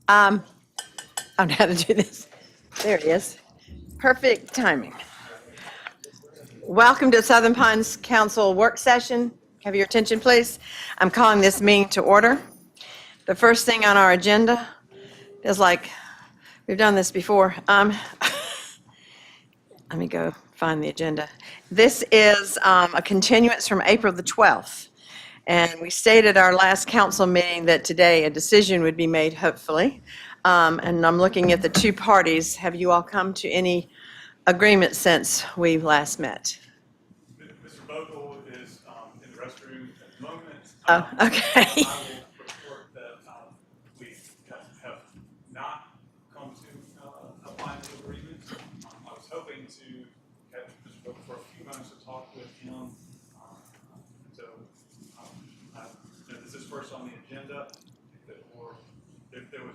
I don't know how to do this. There it is. Perfect timing. Welcome to Southern Pines Council work session. Have your attention, please. I'm calling this meeting to order. The first thing on our agenda is like, we've done this before. Let me go find the agenda. This is a continuance from April the 12th. And we stated at our last council meeting that today a decision would be made, hopefully. And I'm looking at the two parties. Have you all come to any agreement since we last met? Mr. Bogle is in the restroom at the moment. Oh, okay. I will report that we have not come to a final agreement. I was hoping to catch Mr. Bogle for a few moments to talk with him. This is first on the agenda, or if there was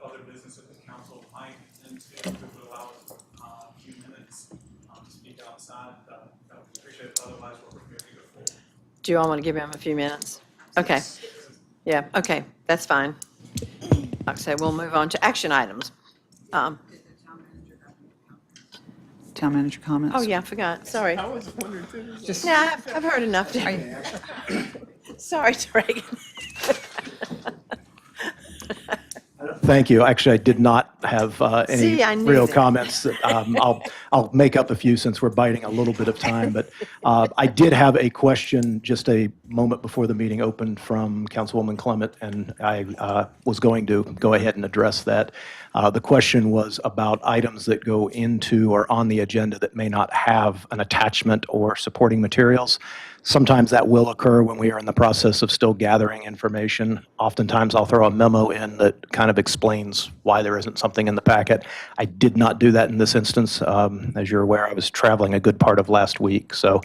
other business that the council might into, that would allow us a few minutes to speak outside. I would appreciate it. Otherwise, we're prepared to go forward. Do you all want to give him a few minutes? Okay. Yeah, okay, that's fine. Like I said, we'll move on to action items. Town manager comments? Oh, yeah, I forgot, sorry. I was wondering too. Just, No, I've heard enough. Sorry, Reagan. Thank you. Actually, I did not have any See, I knew real that. comments. I'll make up a few since we're biting a little bit of time. But I did have a question just a moment before the meeting opened from Councilwoman Clement, and I was going to go ahead and address that. The question was about items that go into or on the agenda that may not have an attachment or supporting materials. Sometimes that will occur when we are in the process of still gathering information. Oftentimes I'll throw a memo in that kind of explains why there isn't something in the packet. I did not do that in this instance. As you're aware, I was traveling a good part of last week. So,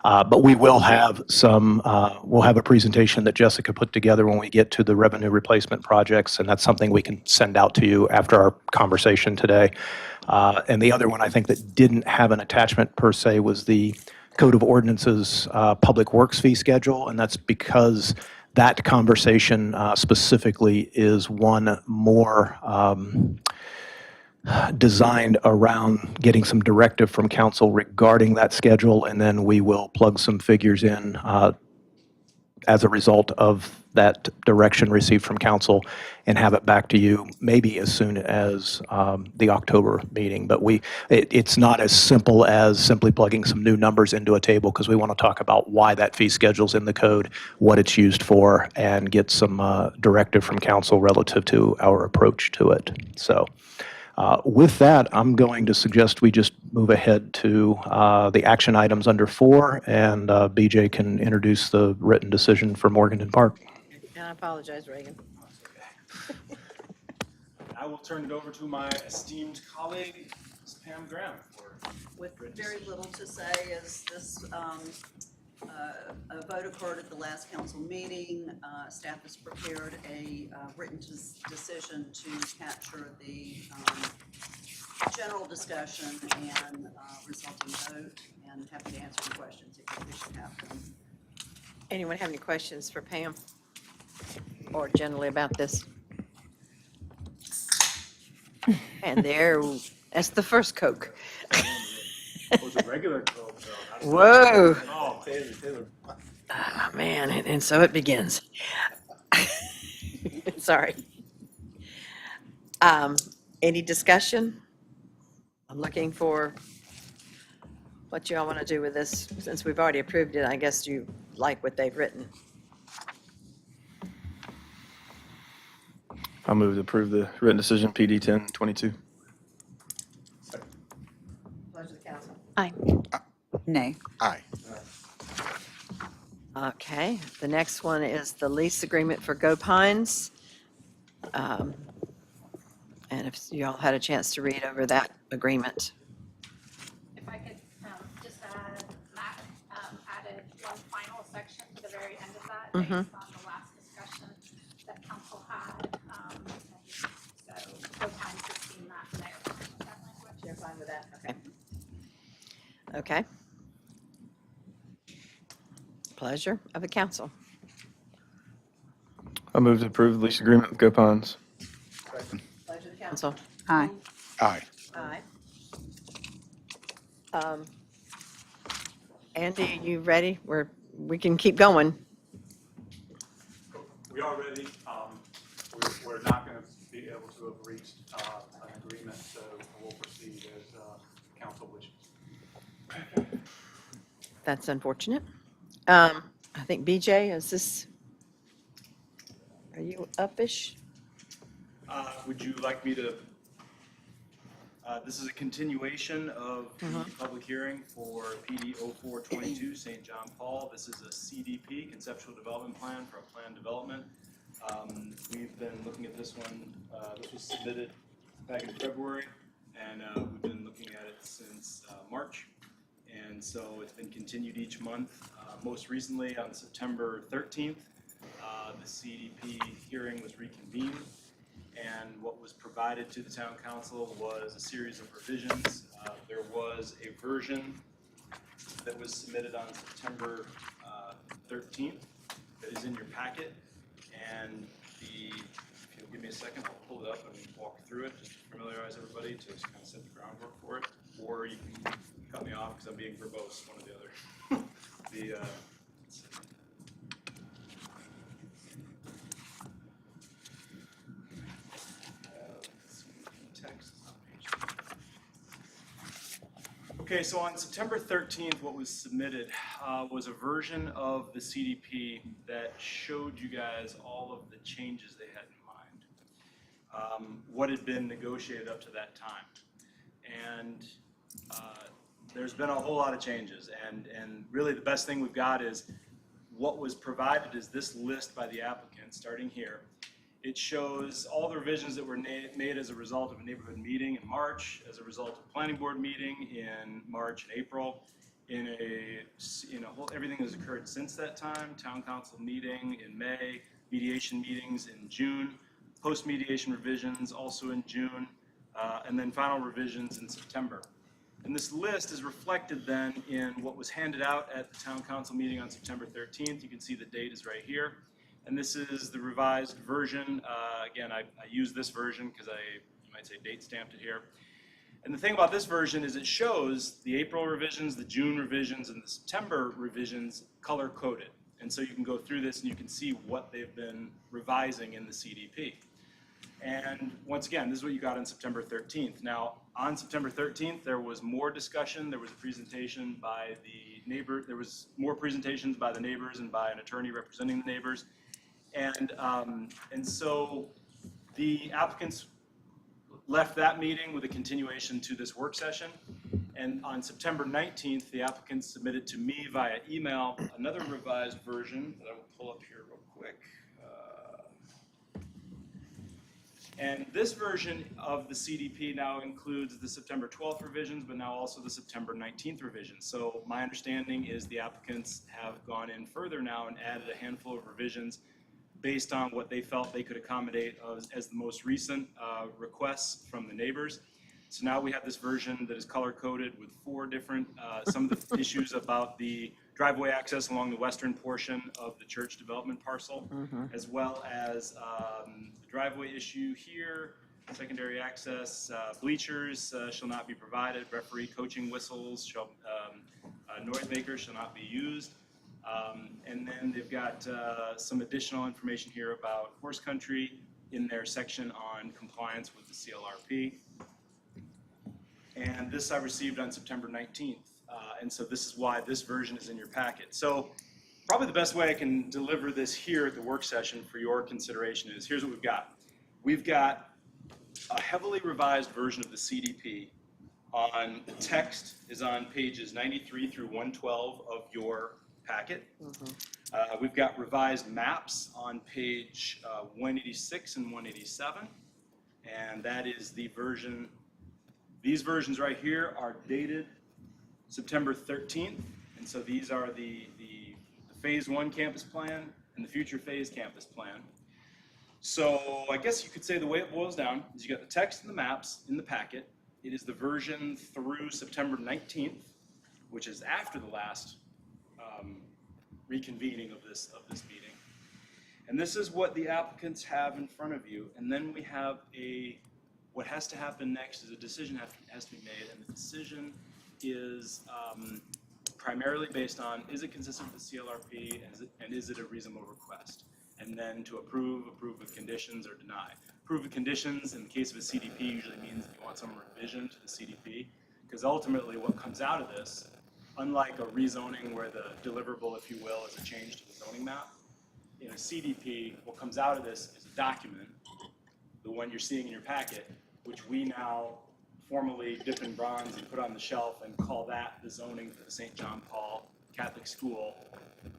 but we will have we'll have a presentation that Jessica put together when we get to the revenue replacement projects, and that's something we can send out to you after our conversation today. And the other one I think that didn't have an attachment per se was the Code of Ordinances Public Works fee schedule, and that's because that conversation specifically is one more designed around getting some directive from council regarding that schedule, and then we will plug some figures in as a result of that direction received from council and have it back to you maybe as soon as the October meeting. But it's not as simple as simply plugging some new numbers into a table, because we want to talk about why that fee schedule's in the code, what it's used for, and get some directive from council relative to our approach to it. So with that, I'm going to suggest we just move ahead to the action items under 4, and BJ can introduce the written decision for Morganton Park. And I apologize, Reagan. I will turn it over to my esteemed colleague, Ms. Pam Graham. With very little to say, is this a vote occurred at the last council meeting. Staff has prepared a written decision to capture the general discussion and resulting vote, and happy to answer any questions if you wish to have them. Anyone have any questions for Pam? Or generally about this? And that's the first Coke. It was a regular Coke, though. Whoa. Oh, Taylor. Oh, man, and so it begins. Sorry. Any discussion? I'm looking for what you all want to do with this. Since we've already approved it, I guess you like what they've written. I'll move to approve the written decision PD 1022. Pleasure of the council. Aye. Nay. Aye. Okay, the next one is the lease agreement for Go Pines. And if you all had a chance to read over that agreement. If I could just add, Matt added one final section to the very end of that based on the last discussion that council had. So Go Pines has seen that and they're fine with that language. You're fine with that? Okay. Okay. Pleasure of the council. I'll move to approve the lease agreement with Go Pines. Council. Aye. Aye. Aye. Andy, you ready? We can keep going. We are ready. We're not going to be able to have reached an agreement, so we'll proceed as council wishes. That's unfortunate. I think BJ, are you uppish? Would you like me to, this is a continuation of the public hearing for PD 0422 St. John Paul. This is a CDP, Conceptual Development Plan for a Planned Development. We've been looking at this one, this was submitted back in February, and we've been looking at it since March. And so it's been continued each month. Most recently on September 13th, the CDP hearing was reconvened, and what was provided to the town council was a series of revisions. There was a version that was submitted on September 13th that is in your packet, and if you'll give me a second, I'll pull it up and walk through it just to familiarize everybody, to just kind of set the groundwork for it, or you can cut me off because I'm being verbose, one or the other. Let's see. Text on page 2. Okay, so on September 13th, what was submitted was a version of the CDP that showed you guys all of the changes they had in mind, what had been negotiated up to that time. And there's been a whole lot of changes, and really the best thing we've got is what was provided is this list by the applicant, starting here. It shows all the revisions that were made as a result of a neighborhood meeting in March, as a result of a planning board meeting in March and April, everything that's occurred since that time, town council meeting in May, mediation meetings in June, post-mediation revisions also in June, and then final revisions in September. And this list is reflected then in what was handed out at the town council meeting on September 13th. You can see the date is right here. And this is the revised version. Again, I use this version because you might say date stamped it here. And the thing about this version is it shows the April revisions, the June revisions, and the September revisions color coded. And so you can go through this and you can see what they've been revising in the CDP. And once again, this is what you got on September 13th. Now, on September 13th, there was more discussion. There was a presentation by the neighbor. There was more presentations by the neighbors and by an attorney representing the neighbors. And so the applicants left that meeting with a continuation to this work session. And on September 19th, the applicants submitted to me via email another revised version that I will pull up here real quick. And this version of the CDP now includes the September 12th revisions, but now also the September 19th revisions. So my understanding is the applicants have gone in further now and added a handful of revisions based on what they felt they could accommodate as the most recent requests from the neighbors. So now we have this version that is color-coded with 4 different, some of the issues about the driveway access along the western portion of the church development parcel, as well as the driveway issue here, secondary access, bleachers shall not be provided, referee coaching whistles, noisemakers shall not be used. And then they've got some additional information here about horse country in their section on compliance with the CLRP. And this I received on September 19th. And so this is why this version is in your packet. So probably the best way I can deliver this here at the work session for your consideration is, here's what we've got. We've got a heavily revised version of the CDP. On the text is on pages 93 through 112 of your packet. We've got revised maps on page 186 and 187. And that is the version. These versions right here are dated September 13th, and so these are the phase 1 campus plan and the future phase campus plan. So I guess you could say the way it boils down is you got the text and the maps in the packet. It is the version through September 19th, which is after the last reconvening of this meeting. And this is what the applicants have in front of you. And then we have What has to happen next is a decision has to be made, and the decision is primarily based on, is it consistent with the CLRP, and is it a reasonable request? And then to approve with conditions, or deny. Approve with conditions, in the case of a CDP, usually means that you want some revision to the CDP, because ultimately what comes out of this, unlike a rezoning where the deliverable, if you will, is a change to the zoning map, in a CDP, what comes out of this is a document, the one you're seeing in your packet, which we now formally dip in bronze and put on the shelf and call that the zoning for the St. John Paul Catholic School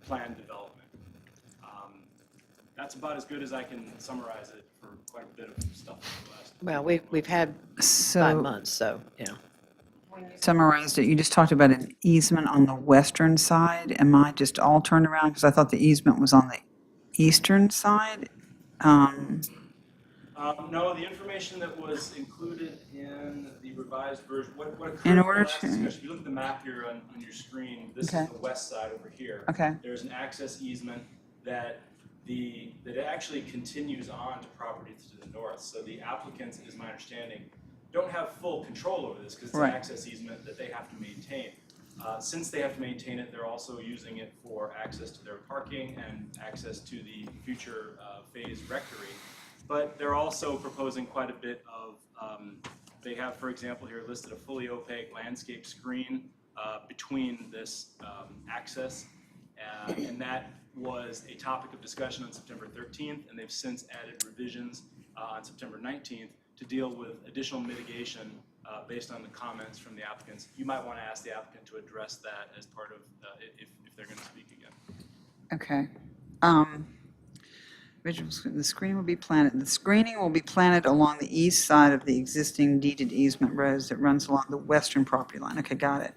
plan development. That's about as good as I can summarize it for quite a bit of stuff in the last. Well, we've had 5 So months, so, yeah. summarized it, you just talked about an easement on the western side. Am I just all turned around? Because I thought the easement was on the eastern side. No, the information that was included in the revised version, what occurred In in the order last to- discussion, if you look at the map here on your screen, this is Okay. the west side over here. Okay. There's an access easement that that actually continues on to property to the north. So the applicants, is my understanding, don't have full control over this because it's Right. an access easement that they have to maintain. Since they have to maintain it, they're also using it for access to their parking and access to the future phase rectory. But they're also proposing quite a bit of, they have, for example, here listed a fully opaque landscape screen between this access. And that was a topic of discussion on September 13th, and they've since added revisions on September 19th to deal with additional mitigation based on the comments from the applicants. You might want to ask the applicant to address that as part of, if they're going to speak again. Okay. The screen will be planted, the screening will be planted along the east side of the existing deeded easement roads that runs along the western property line. Okay, got it.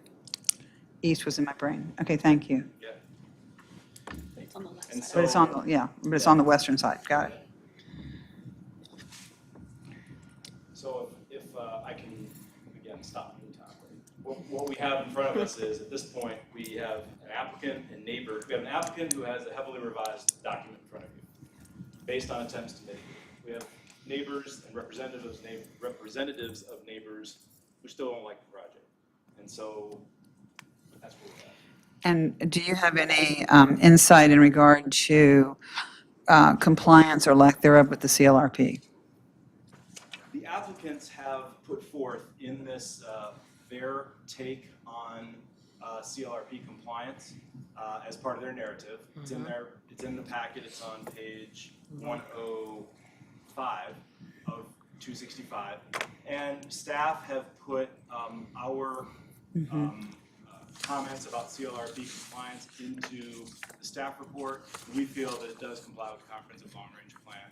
East was in my brain. Okay, thank you. Yeah. On the left And side. But it's on, the yeah, but it's on the western side. Got it. So if I can, again, stop in time. What we have in front of us is, at this point, we have an applicant and neighbor. We have an applicant who has a heavily revised document in front of you, based on attempts to mitigate. We have neighbors and representatives of neighbors who still don't like the project. And so that's where we're at. And do you have any insight in regard to compliance or lack thereof with the CLRP? The applicants have put forth in this their take on CLRP compliance as part of their narrative. It's in there, it's in the packet, it's on page 105 of 265. And staff have put our comments about CLRP compliance into the staff report. We feel that it does comply with the comprehensive long-range plan,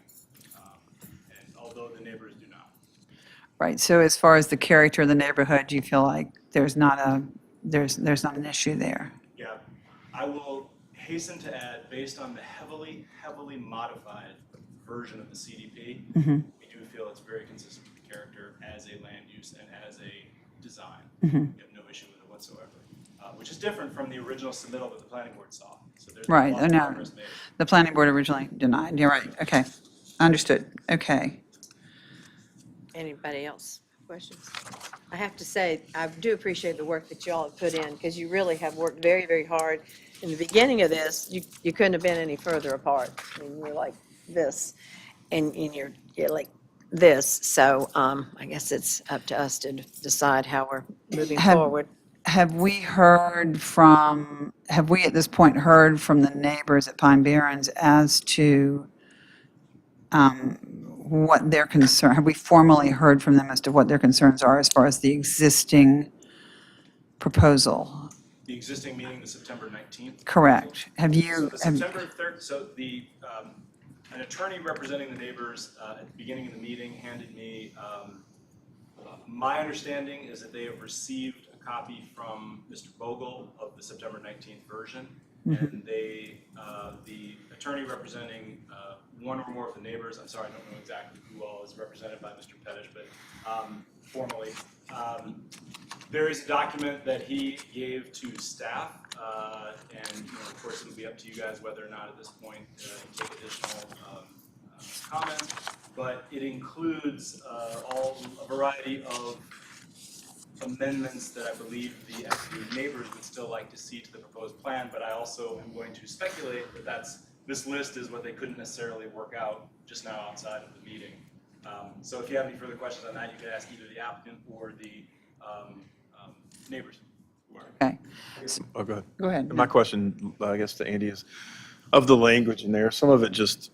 and although the neighbors do not. Right, so as far as the character of the neighborhood, do you feel like there's not an issue there? Yeah, I will hasten to add, based on the heavily modified version of the CDP, we do feel it's very consistent with the character as a land use and as a design. We have no issue with it whatsoever, which is different from the original submittal that the planning board saw. So there's Right, a lot of no, progress made. the planning board originally denied. You're right, okay. Understood, okay. Anybody else? Questions? I have to say, I do appreciate the work that y'all have put in, because you really have worked very, very hard. In the beginning of this, you couldn't have been any further apart. I mean, you're like this, and you're like this. So I guess it's up to us to decide how we're moving forward. Have we at this point heard from the neighbors at Pine Barrens as to what their concern, have we formally heard from them as to what their concerns are as far as the existing proposal? The existing meeting, the September 19th. Correct. Have So you, the September 3rd, so an attorney representing the neighbors at the beginning of the meeting handed me, my understanding is that they have received a copy from Mr. Bogle of the September 19th version. And the attorney representing one or more of the neighbors, I'm sorry, I don't know exactly who all is represented by Mr. Pettish, but formally, there is a document that he gave to staff, and of course it'll be up to you guys whether or not at this point to take additional comments. but it includes a variety of amendments that I believe the SU neighbors would still like to see to the proposed plan, but I also am going to speculate that this list is what they couldn't necessarily work out just now outside of the meeting. So if you have any further questions on that, you can ask either the applicant or the neighbors. Okay, Oh, go ahead. go ahead. My question, I guess, to Andy is, of the language in there, some of it just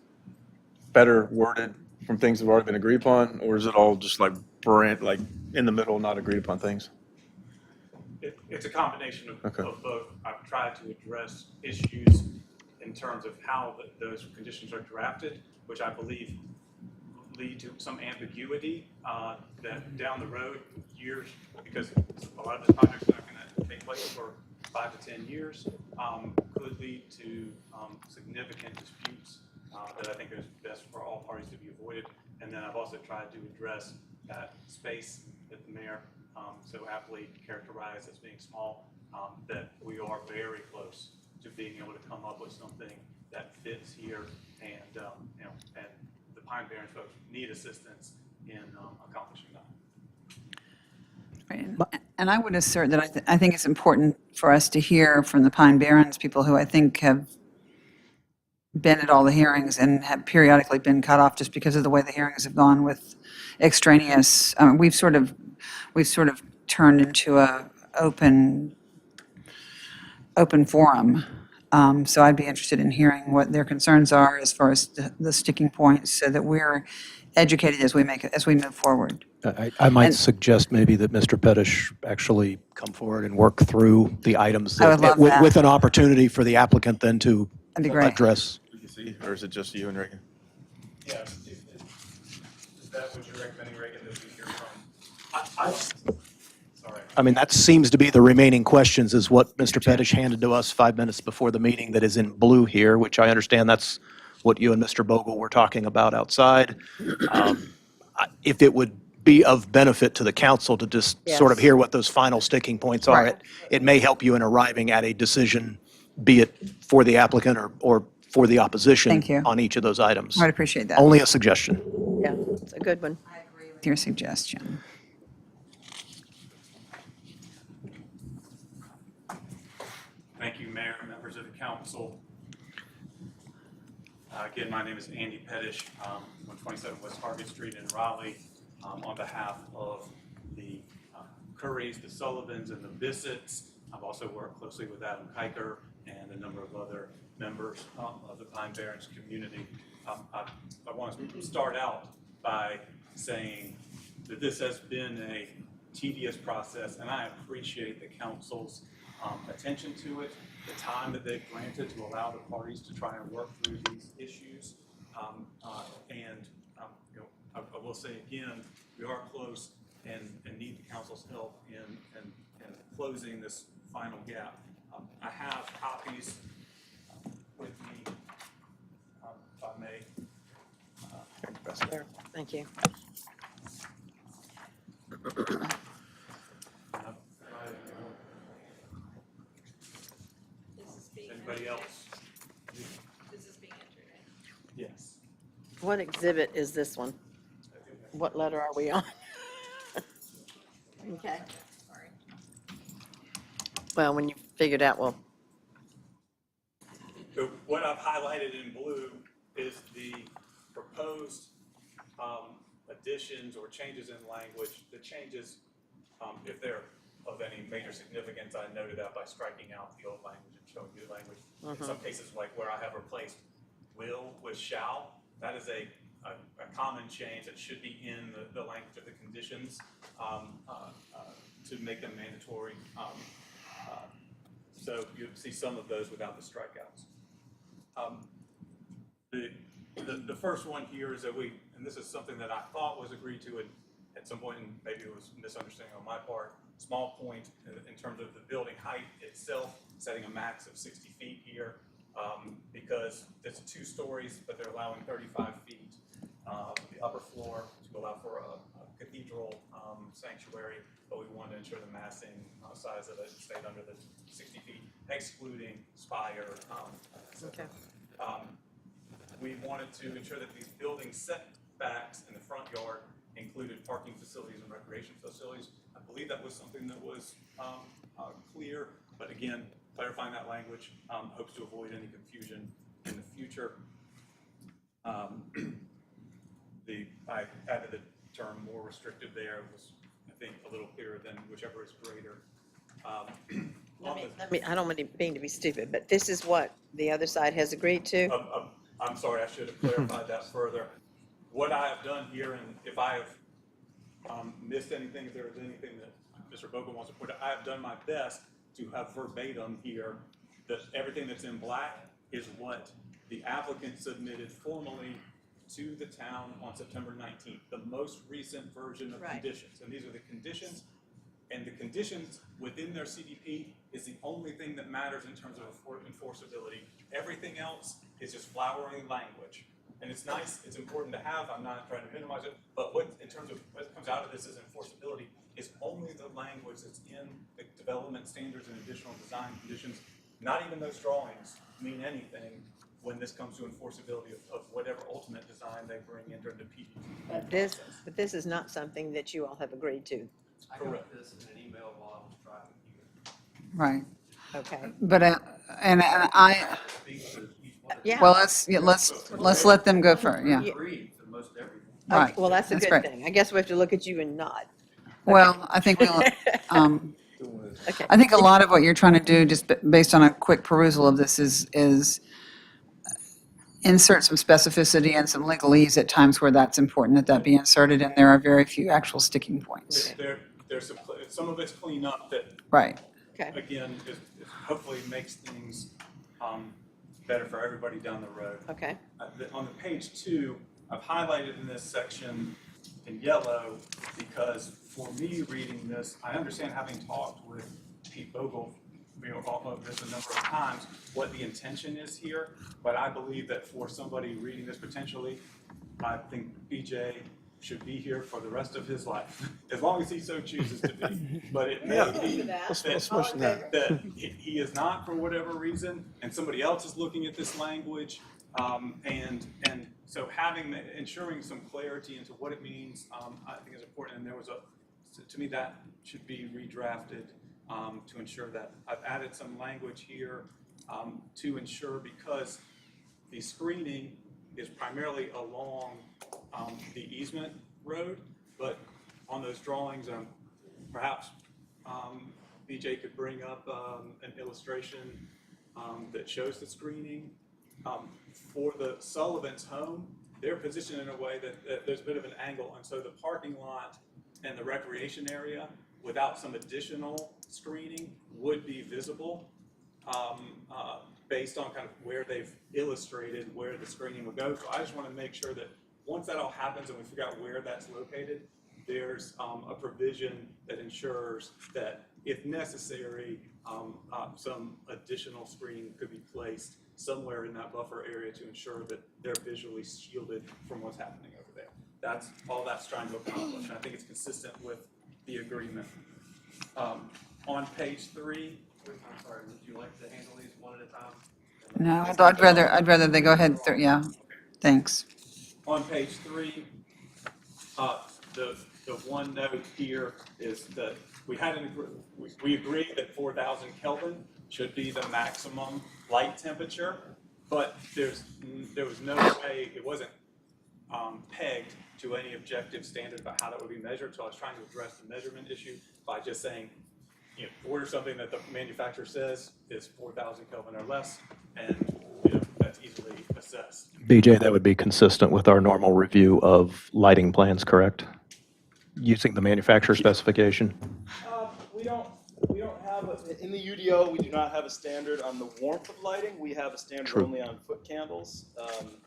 better worded from things that have already been agreed upon, or is it all just like like in the middle, not agreed upon things? It's a combination of Okay. both. I've tried to address issues in terms of how those conditions are drafted, which I believe lead to some ambiguity that down the road, years, because a lot of the projects are not going to take place for 5 to 10 years, could lead to significant disputes that I think is best for all parties to be avoided. And then I've also tried to address that space that the mayor so aptly characterized as being small, that we are very close to being able to come up with something that fits here, and and the Pine Barrens folks need assistance in accomplishing that. Right. And I would assert that I think it's important for us to hear from the Pine Barrens, people who I think have been at all the hearings and have periodically been cut off just because of the way the hearings have gone with extraneous. We've sort of turned into a open forum. So I'd be interested in hearing what their concerns are as far as the sticking points, so that we're educated as we move forward. I might And- suggest maybe that Mr. Pettish actually come forward and work through the items. I would love that. With an opportunity for the applicant then to That'd be great. address. Or is it just you and Reagan? Yeah, is that what you're recommending, Reagan, that we hear from? Sorry. I mean, that seems to be the remaining questions, is what Mr. Pettish handed to us 5 minutes before the meeting that is in blue here, which I understand that's what you and Mr. Bogle were talking about outside. If it would be of benefit to the council to just sort of Yes. hear what those final sticking points are, Right. it may help you in arriving at a decision, be it for the applicant or for the opposition Thank you. on each of those items. I'd appreciate that. Only a suggestion. Yeah, it's a good one. I agree with your suggestion. Thank you, Mayor, members of the council. Again, my name is Andy Pettish, 127 West Hargett Street in Raleigh, on behalf of the Currys, the Sullivans, and the Bissets. I've also worked closely with Adam Kiker and a number of other members of the Pine Barrens community. I want to start out by saying that this has been a tedious process, and I appreciate the council's attention to it, the time that they've granted to allow the parties to try and work through these issues. I will say again, we are close and need the council's help in closing this final gap. I have copies with me, if I may. There, thank you. Anybody else? This is being entered in. Yes. What exhibit is this one? What letter are we on? Okay. Sorry. Well, when you figure it out, well, So what I've highlighted in blue is the proposed additions or changes in language. The changes, if they're of any major significance, I noted that by striking out the old language and showing new language. In some cases, like where I have replaced will with shall, that is a common change that should be in the language of the conditions to make them mandatory. So you'll see some of those without the strikeouts. The first one here is that and this is something that I thought was agreed to at some point, and maybe it was misunderstanding on my part, small point in terms of the building height itself, setting a max of 60 feet here, because it's 2 stories, but they're allowing 35 feet. The upper floor to allow for a cathedral sanctuary, but we wanted to ensure the massing size of it stayed under the 60 feet, excluding spire. okay. We wanted to ensure that these building setbacks in the front yard included parking facilities and recreation facilities. I believe that was something that was clear, but again, clarifying that language hopes to avoid any confusion in the future. I added the term more restrictive there. It was, I think, a little clearer than whichever is greater. I don't mean to be stupid, but this is what the other side has agreed to? I'm sorry, I should have clarified that further. What I have done here, and if I have missed anything, if there is anything that Mr. Bogle wants to put, I have done my best to have verbatim here that everything that's in black is what the applicant submitted formally to the town on September 19th, the most recent version of Right. conditions. And these are the conditions, and the conditions within their CDP is the only thing that matters in terms of enforceability. Everything else is just flowery language. And it's nice, it's important to have, I'm not trying to minimize it, but what, in terms of what comes out of this as enforceability, is only the language that's in the development standards and additional design conditions. Not even those drawings mean anything when this comes to enforceability of whatever ultimate design they bring into the PDT. But this is not something that you all have agreed to. I got this in an email while I was driving here. Right. Okay. But, and I, Speaks to each one of Yeah. well, let's let them go for, yeah. them. Agree to most everything. Right. Okay, well, that's a That's good great. thing. I guess we have to look at you and nod. Well, I think we'll, Okay. I think a lot of what you're trying to do, just based on a quick perusal of this, is insert some specificity and some legalese at times where that's important that be inserted, and there are very few actual sticking points. There's some of it's cleanup that, Right. Okay. again, hopefully makes things better for everybody down the road. Okay. On the page 2, I've highlighted in this section in yellow because for me reading this, I understand having talked with Pete Bogle, all of this a number of times, what the intention is here, but I believe that for somebody reading this potentially, I think BJ should be here for the rest of his life, as long as he so chooses to be. But it may be Let's motion that. that he is not for whatever reason, and somebody else is looking at this language, and so ensuring some clarity into what it means, I think is important. And there was to me, that should be redrafted to ensure that. I've added some language here to ensure, because the screening is primarily along the easement road, but on those drawings, perhaps BJ could bring up an illustration that shows the screening. For the Sullivan's home, they're positioned in a way that there's a bit of an angle, and so the parking lot and the recreation area, without some additional screening, would be visible based on kind of where they've illustrated where the screening would go. So I just want to make sure that once that all happens and we figure out where that's located, there's a provision that ensures that if necessary, some additional screening could be placed somewhere in that buffer area to ensure that they're visually shielded from what's happening over there. That's all that's trying to accomplish, and I think it's consistent with the agreement. On page 3, I'm sorry, would you like to handle these one at a time? No, I'd rather they go ahead through, yeah, thanks. on page 3, the one note here is that we agreed that 4,000 Kelvin should be the maximum light temperature, but there was no way, it wasn't pegged to any objective standard about how that would be measured. So I was trying to address the measurement issue by just saying, order something that the manufacturer says is 4,000 Kelvin or less, and that's easily assessed. BJ, that would be consistent with our normal review of lighting plans, correct? Using the manufacturer specification? We don't have, in the UDO, we do not have a standard on the warmth of lighting. We have a standard True. only on foot candles.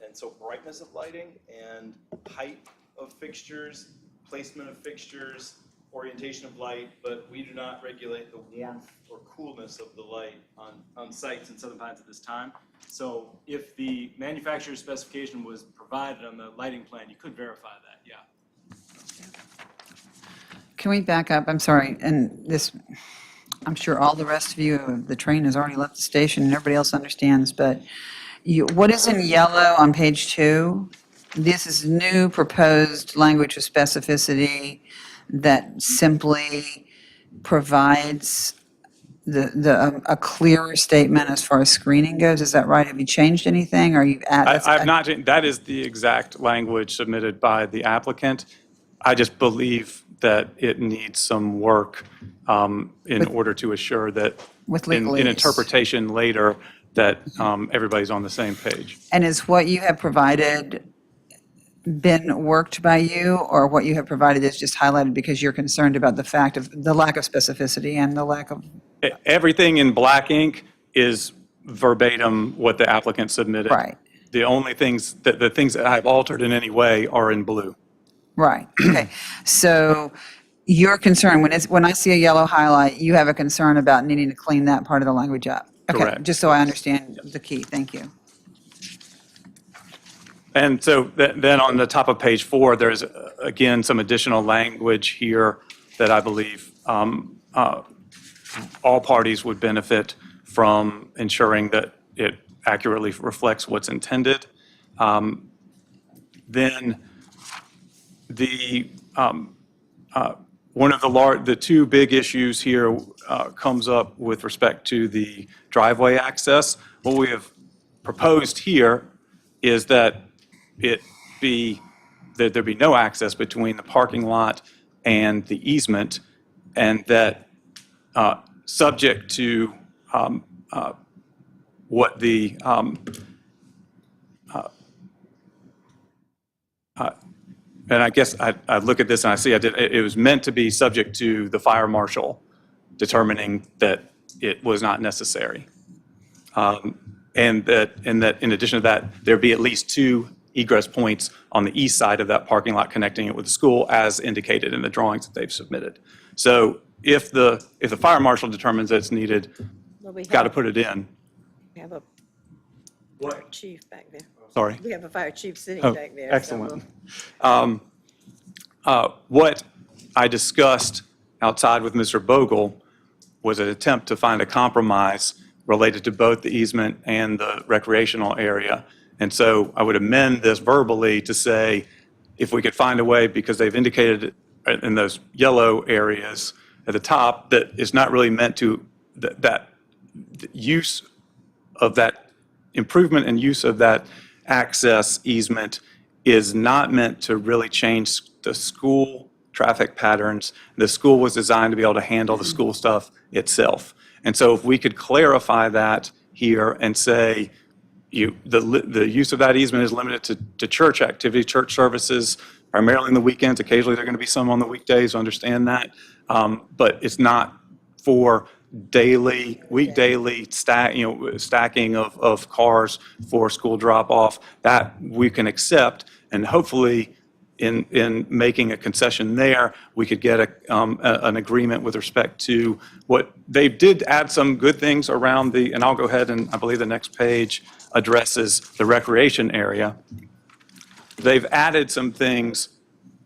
And so brightness of lighting and height of fixtures, placement of fixtures, orientation of light, but we do not regulate the warmth or coolness of the light on sites in Southern Pines at this time. So if the manufacturer's specification was provided on the lighting plan, you could verify that, yeah. Can we back up? I'm sorry, and this, I'm sure all the rest of you, the train has already left the station and everybody else understands, but what is in yellow on page 2? this is new proposed language with specificity that simply provides a clearer statement as far as screening goes. Is that right? Have you changed anything, or you've added? I've not, that is the exact language submitted by the applicant. I just believe that it needs some work in order to assure that With in legalese. interpretation later, that everybody's on the same page. And is what you have provided been worked by you, or what you have provided is just highlighted because you're concerned about the fact of the lack of specificity and the lack of, Everything in black ink is verbatim what the applicant submitted. right, The only things, the things that I've altered in any way are in blue. right, okay. So your concern, when I see a yellow highlight, you have a concern about needing to clean that part of the language up? Okay, Correct. just so I understand the key, thank you. And so then on the top of page 4, there's, again, some additional language here that I believe all parties would benefit from ensuring that it accurately reflects what's intended. Then one of the two big issues here comes up with respect to the driveway access. What we have proposed here is that there be no access between the parking lot and the easement, and that subject to what the and I guess I look at this and I see it was meant to be subject to the fire marshal determining that it was not necessary. And that in addition to that, there be at least 2 egress points on the east side of that parking lot connecting it with the school as indicated in the drawings that they've submitted. So if the fire marshal determines that it's needed, got to put it in. We have a fire chief back there. Sorry. We have a fire chief sitting Oh, back there. so excellent. What I discussed outside with Mr. Bogle was an attempt to find a compromise related to both the easement and the recreational area. And so I would amend this verbally to say, if we could find a way, because they've indicated in those yellow areas at the top, that it's not really meant to, that the use of that improvement and use of that access easement is not meant to really change the school traffic patterns. The school was designed to be able to handle the school stuff itself. And so if we could clarify that here and say, the use of that easement is limited to church activity, church services, primarily in the weekends. Occasionally, there are going to be some on the weekdays, understand that. But it's not for weekdaily stacking of cars for school drop-off. That we can accept, and hopefully in making a concession there, we could get an agreement with respect to what they did add some good things around and I'll go ahead and I believe the next page addresses the recreation area. They've added some things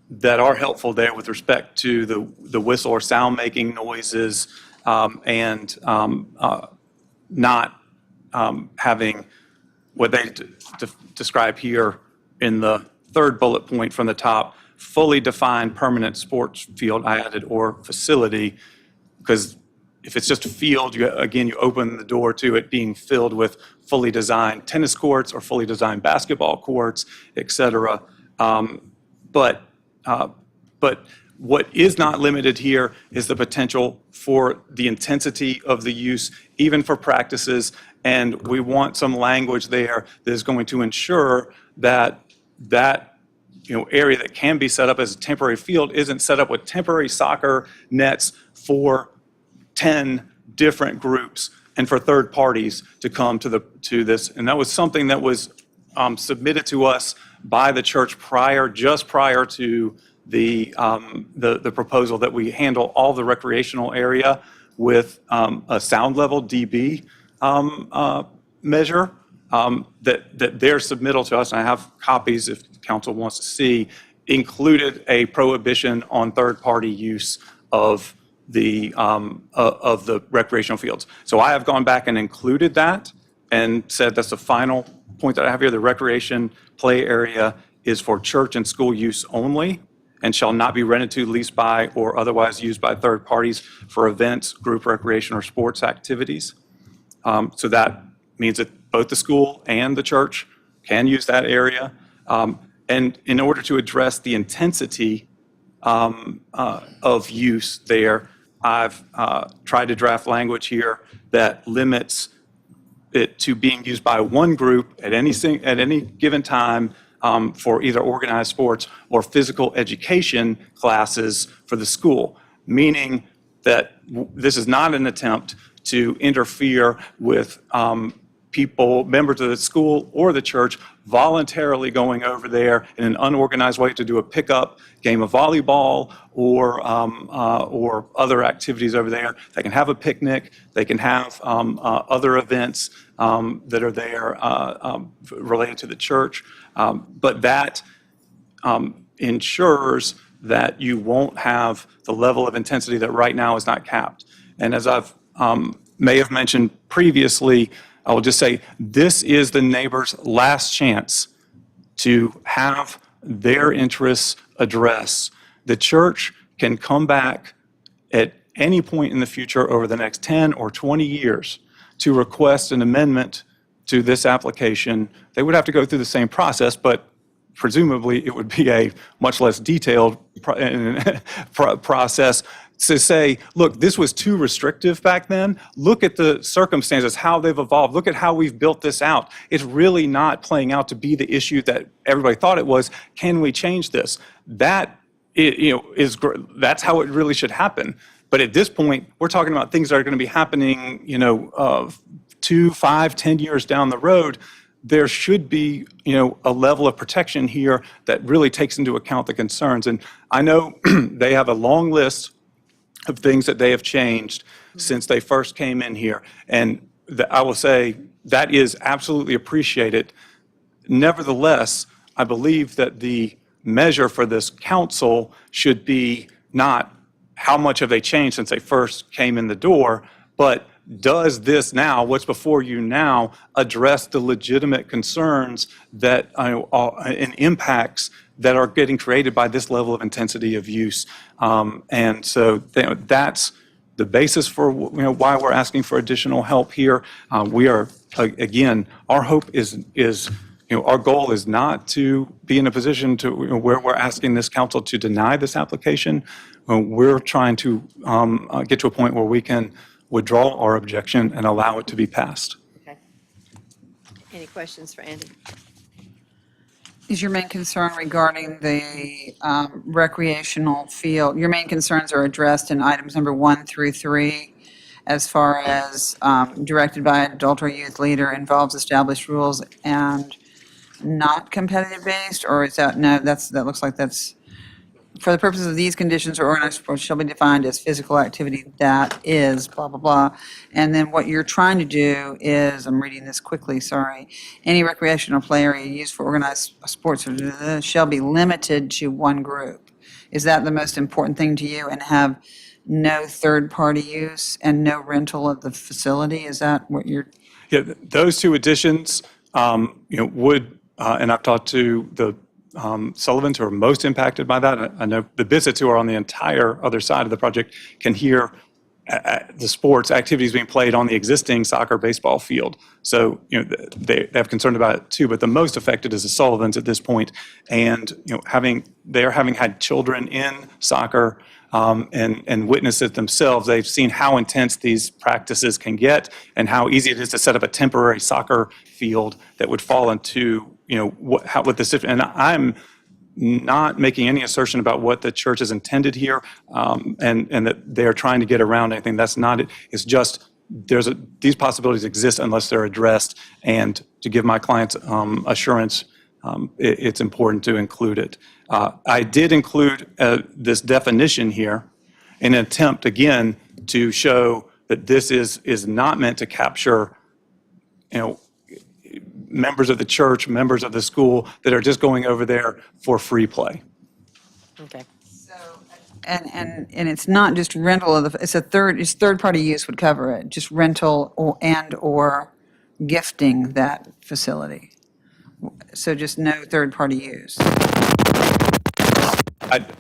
that are helpful there with respect to the whistle or sound making noises and not having what they describe here in the third bullet point from the top, fully defined permanent sports field, I added, or facility, because if it's just a field, you open the door to it being filled with fully designed tennis courts or fully designed basketball courts, et cetera. But what is not limited here is the potential for the intensity of the use, even for practices. And we want some language there that is going to ensure that area that can be set up as a temporary field isn't set up with temporary soccer nets for 10 different groups and for third parties to come to this. And that was something that was submitted to us by the church just prior to the proposal that we handle all the recreational area with a sound level dB measure that their submittal to us, and I have copies if council wants to see, included a prohibition on third-party use of the recreational fields. So I have gone back and included that and said that's the final point that I have here. The recreation play area is for church and school use only and shall not be rented to, leased by, or otherwise used by third parties for events, group recreation, or sports activities. So that means that both the school and the church can use that area. And in order to address the intensity of use there, I've tried to draft language here that limits it to being used by one group at any given time for either organized sports or physical education classes for the school, meaning that this is not an attempt to interfere with people, members of the school or the church, voluntarily going over there in an unorganized way to do a pickup game of volleyball or other activities over there. They can have a picnic. They can have other events that are there related to the church. But that ensures that you won't have the level of intensity that right now is not capped. And as I've may have mentioned previously, I will just say this is the neighbor's last chance to have their interests addressed. The church can come back at any point in the future over the next 10 or 20 years to request an amendment to this application. They would have to go through the same process, but presumably it would be a much less detailed process to say, look, this was too restrictive back then. Look at the circumstances, how they've evolved. Look at how we've built this out. It's really not playing out to be the issue that everybody thought it was. Can we change this? That that's how it really should happen. But at this point, we're talking about things that are going to be happening, 2, 5, 10 years down the road. There should be, a level of protection here that really takes into account the concerns. And I know they have a long list of things that they have changed since they first came in here. And I will say that is absolutely appreciated. Nevertheless, I believe that the measure for this council should be not how much have they changed since they first came in the door, but does this now, what's before you now, address the legitimate concerns that and impacts that are getting created by this level of intensity of use? And so that's the basis for why we're asking for additional help here. We are, again, our hope is our goal is not to be in a position to where we're asking this council to deny this application. We're trying to get to a point where we can withdraw our objection and allow it to be passed. Okay. Any questions for Andy? Is your main concern regarding the recreational field, your main concerns are addressed in items number 1 through 3, as far as directed by an adult or youth leader, involves established rules and not competitive based, or is that, no, that looks like that's, for the purposes of these conditions or organized sports shall be defined as physical activity that is blah, blah, blah. And then what you're trying to do is, I'm reading this quickly, sorry, any recreational play area used for organized sports shall be limited to one group. Is that the most important thing to you, and have no third-party use and no rental of the facility? Is that what you're? Yeah, those two additions, would, and I've talked to the Sullivans who are most impacted by that. I know the Bissetts who are on the entire other side of the project can hear the sports activities being played on the existing soccer baseball field. So, they have concern about it too, but the most affected is the Sullivans at this point. And, they're having had children in soccer and witnessed it themselves. They've seen how intense these practices can get and how easy it is to set up a temporary soccer field that would fall into, what this, and I'm not making any assertion about what the church has intended here, and that they're trying to get around anything. That's not it. It's just these possibilities exist unless they're addressed. And to give my clients assurance, it's important to include it. I did include this definition here in an attempt, again, to show that this is not meant to capture, members of the church, members of the school that are just going over there for free play. Okay. So, and it's not just rental of it's third-party use would cover it, just rental or gifting that facility. So just no third-party use.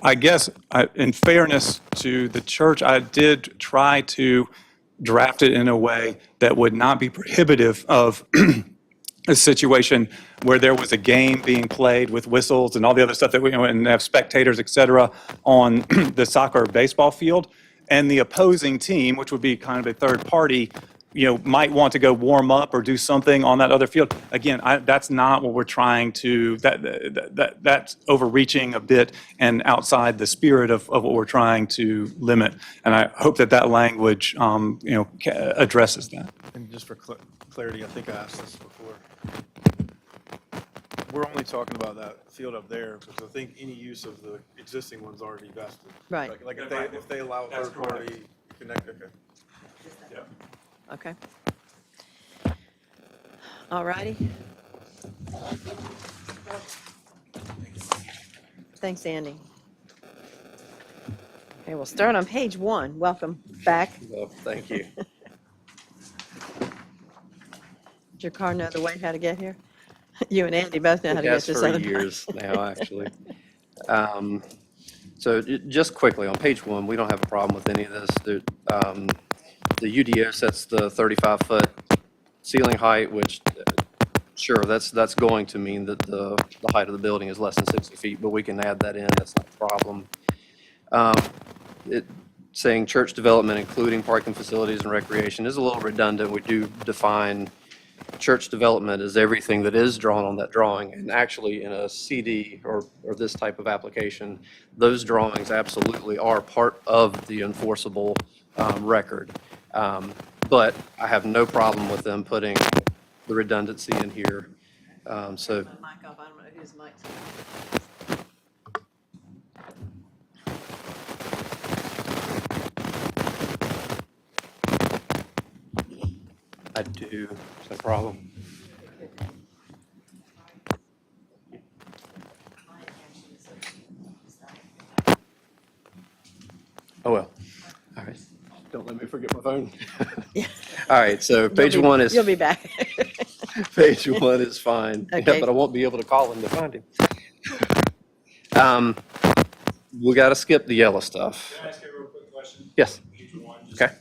I guess, in fairness to the church, I did try to draft it in a way that would not be prohibitive of a situation where there was a game being played with whistles and all the other stuff that we, and have spectators, et cetera, on the soccer or baseball field. And the opposing team, which would be kind of a third party, might want to go warm up or do something on that other field. Again, that's not what we're trying to, that's overreaching a bit and outside the spirit of what we're trying to limit. And I hope that language, addresses that. And just for clarity, I think I asked this before. We're only talking about that field up there because I think any use of the existing one's already vested. Right. Like if they allow That's third party connect, okay. Yep. Okay. All righty. Thanks, Andy. Okay, we'll start on page 1. Welcome back. Well, thank you. Did your car know the way how to get here? You and Andy both know how to It get has to for Southern years now, actually. So just quickly, on page 1, we don't have a problem with any of this. The UDO sets the 35-foot ceiling height, which, sure, that's going to mean that the height of the building is less than 60 feet, but we can add that in, that's not a problem. Saying church development, including parking facilities and recreation, is a little redundant. We do define church development as everything that is drawn on that drawing. And actually, in a CD or this type of application, those drawings absolutely are part of the enforceable record. But I have no problem with them putting the redundancy in here. So Mic off. I don't know whose mic's I do, it's no problem. Oh, well, all right. Don't let me forget my phone. All right, so page 1 is. You'll be back. Page 1 is fine. Yeah, Okay. but I won't be able to call him to find him. We got to skip the yellow stuff. Can I ask you a real quick question? Yes. Page 1, just Okay.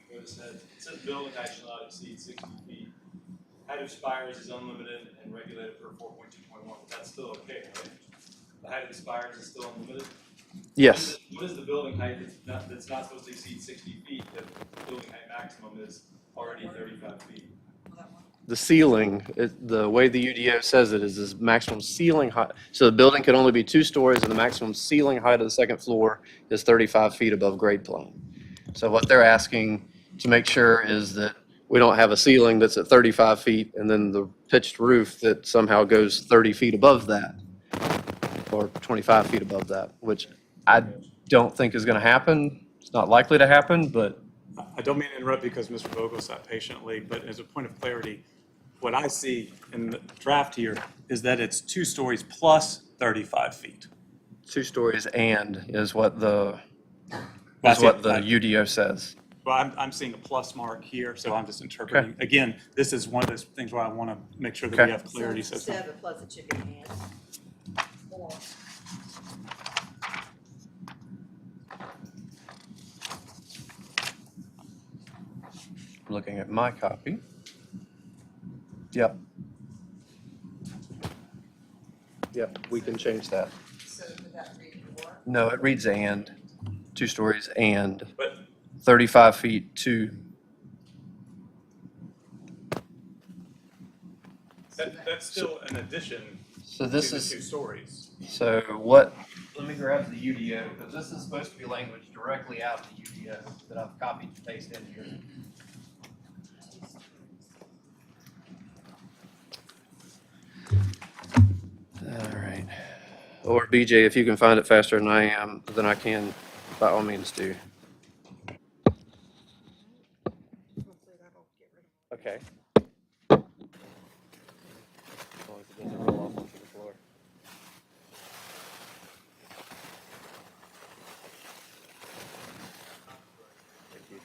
what it says building height shall not exceed 60 feet. Height of spires is unlimited and regulated per 4.2.1. That's still okay, right? The height of the spires is still unlimited? Yes. What is the building height that's not supposed to exceed 60 feet if the building height maximum is already 35 feet? The ceiling, the way the UDO says it is maximum ceiling height. So the building can only be 2 stories and the maximum ceiling height of the second floor is 35 feet above grade plane. So what they're asking to make sure is that we don't have a ceiling that's at 35 feet and then the pitched roof that somehow goes 30 feet above that or 25 feet above that, which I don't think is going to happen. It's not likely to happen, but I don't mean to interrupt because Mr. Vogel sat patiently, but as a point of clarity, what I see in the draft here is that it's 2 stories plus 35 feet. 2 stories and is what the That's it. UDO says. Well, I'm seeing a plus mark here, so I'm just interpreting. Again, this is one of those things where I want to make sure that Okay. we have clarity. So it's not- 7 plus a chicken hand. Looking at my copy. Yep. Yep, we can change that. So would that read more? No, it reads and, 2 stories and But 35 feet to, that's still an addition so to this the is, 2 stories. so what, let me grab the UDO, because this is supposed to be language directly out of the UDO that I've copied and pasted in here. All right. Or BJ, if you can find it faster than I am, then I can, by all means, do. Okay. As long as it doesn't roll off onto the floor. Thank you.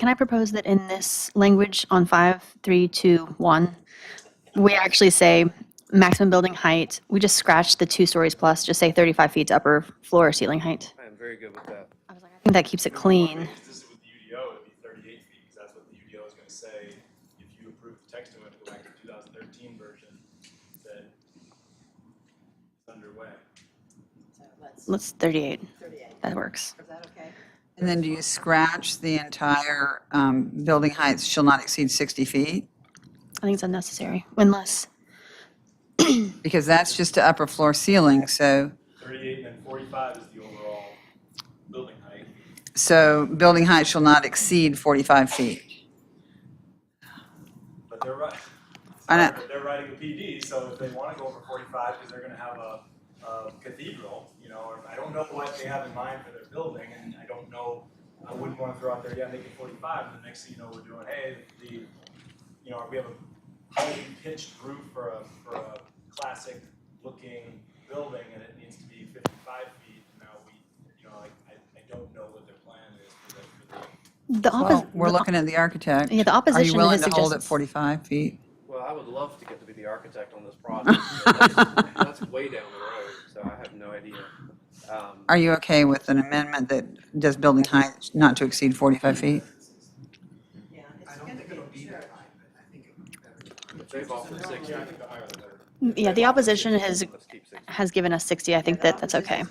can I propose that in this language on 5321, we actually say maximum building height, we just scratch the 2 stories plus, just say 35 feet to upper floor or ceiling height. I am very good with that. I think that keeps it clean. Is this with the UDO, it'd be 38 feet, because that's what the UDO is gonna say if you approve the text amendment, go back to 2013 version that is underway. So let's, Let's 38. 38. That works. Is that okay? And then do you scratch the entire building heights shall not exceed 60 feet? I think it's unnecessary, unless, Because that's just to upper floor ceiling, so, 38 and then 45 is the overall building height. so building height shall not exceed 45 feet. But they're right. I know. They're writing a PD, so if they want to go over 45, because they're going to have a cathedral, you know, or I don't know what they have in mind for their building, and I don't know, I wouldn't want to throw out there, yeah, make it 45, and the next thing you know, we're doing, hey, you know, we have a highly pitched roof for a classic looking building, and it needs to be 55 feet. Now you know, I don't know what their plan is for the Well, opposite. we're looking at the architect. Yeah, the Are opposition you willing has to hold at suggested- 45 feet? Well, I would love to get to be the architect on this project. That's way down the road, so I have no idea. Are you okay with an amendment that does building height not to exceed 45 feet? Yeah, it's gonna be sure. They've offered 60. Yeah, the opposition has, Let's keep 60. has given us 60. I think that that's okay.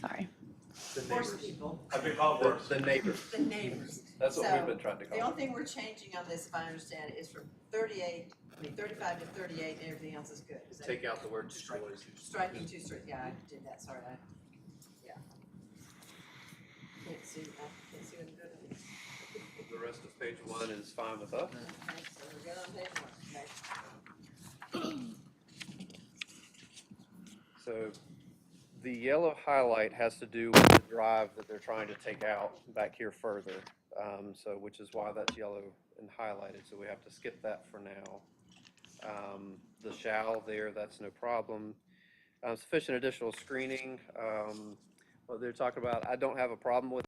Sorry. The Force neighbors. people, I've been called worse. The neighbors. the neighbors. That's what So, we've been trying to The call only it. thing we're changing on this, if I understand it, is from 35 to 38, and everything else is good. Is that- Take out the word destroys. Striking 2 stories, yeah, I did that, sorry, yeah. Can't see, I can't see what I'm doing. The rest of page 1 is fine with us. Okay, so we're good on page 1, okay. So the yellow highlight has to do with the drive that they're trying to take out back here further. So which is why that's yellow and highlighted, so we have to skip that for now. The shall there, that's no problem. Sufficient additional screening, what they're talking about, I don't have a problem with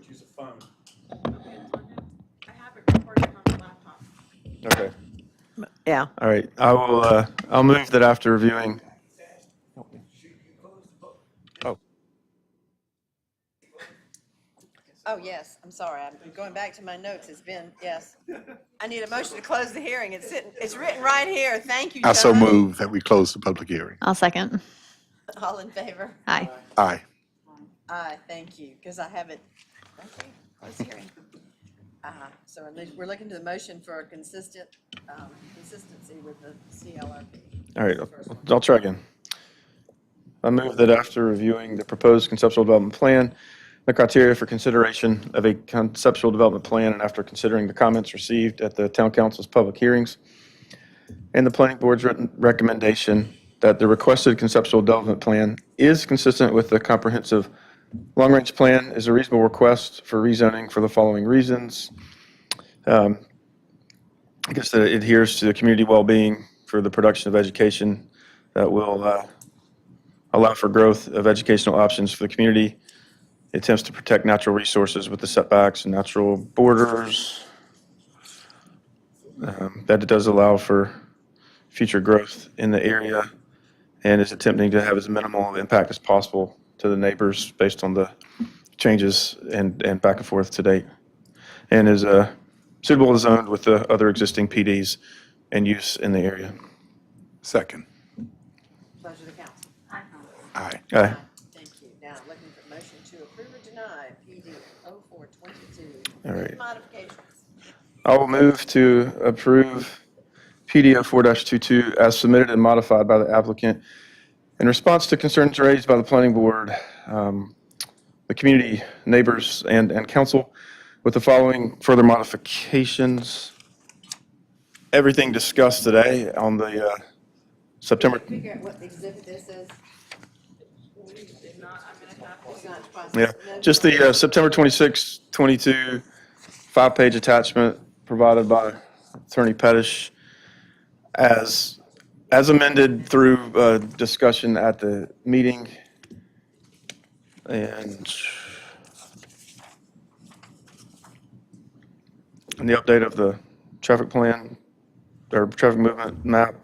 could use a phone. I have it recorded on the laptop. Okay. Yeah. All right. I'll move that after reviewing. Oh, Oh, yes, I'm sorry, I'm going back to my notes, it's been, yes. I need a motion to close the hearing, it's written right here, thank you, I so John. move that we close the public hearing. I'll second. All in favor? Aye. Aye. Aye, thank you, because I have it, thank you, close the hearing. So at least we're looking to the motion for a consistency with the CLRP. all right. I'll try again. I move that after reviewing the proposed conceptual development plan, the criteria for consideration of a conceptual development plan, and after considering the comments received at the town council's public hearings and the planning board's written recommendation that the requested conceptual development plan is consistent with the comprehensive long-range plan, is a reasonable request for rezoning for the following reasons. I guess that it adheres to the community well-being for the production of education that will allow for growth of educational options for the community. It attempts to protect natural resources with the setbacks and natural borders. That it does allow for future growth in the area, and is attempting to have as minimal of impact as possible to the neighbors based on the changes and back and forth to date. And is suitable as zoned with the other existing PDs and use in the area. Second. Pleasure to council. Aye. Aye. Thank you. Now, looking for motion to approve or deny PD 0422. All right. With modifications. I will move to approve PDO 4-22 as submitted and modified by the applicant in response to concerns raised by the planning board, the community, neighbors, and council, with the following further modifications. Everything discussed today on the September, Figure out what exhibit this is. It's not possible. yeah, just the September 26, 22 5-page attachment provided by Attorney Pettish as amended through discussion at the meeting. And the update of the traffic plan or traffic movement map.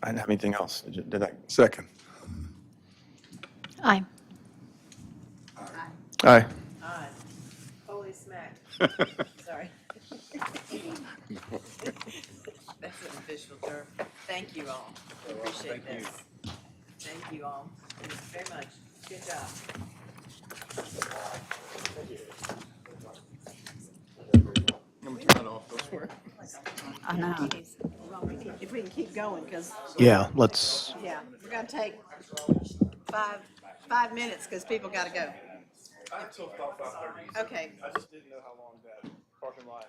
I didn't have anything else. Did I? Second. Aye. Aye. Aye. Holy smack. Sorry. That's an official term. Thank you all. Appreciate this. Thank you all. Thank you very much. Good job. I know. If we can keep going, because, Yeah, let's, yeah, we're gonna take 5 minutes, because people gotta go. Okay. I just didn't know how long that parking lot.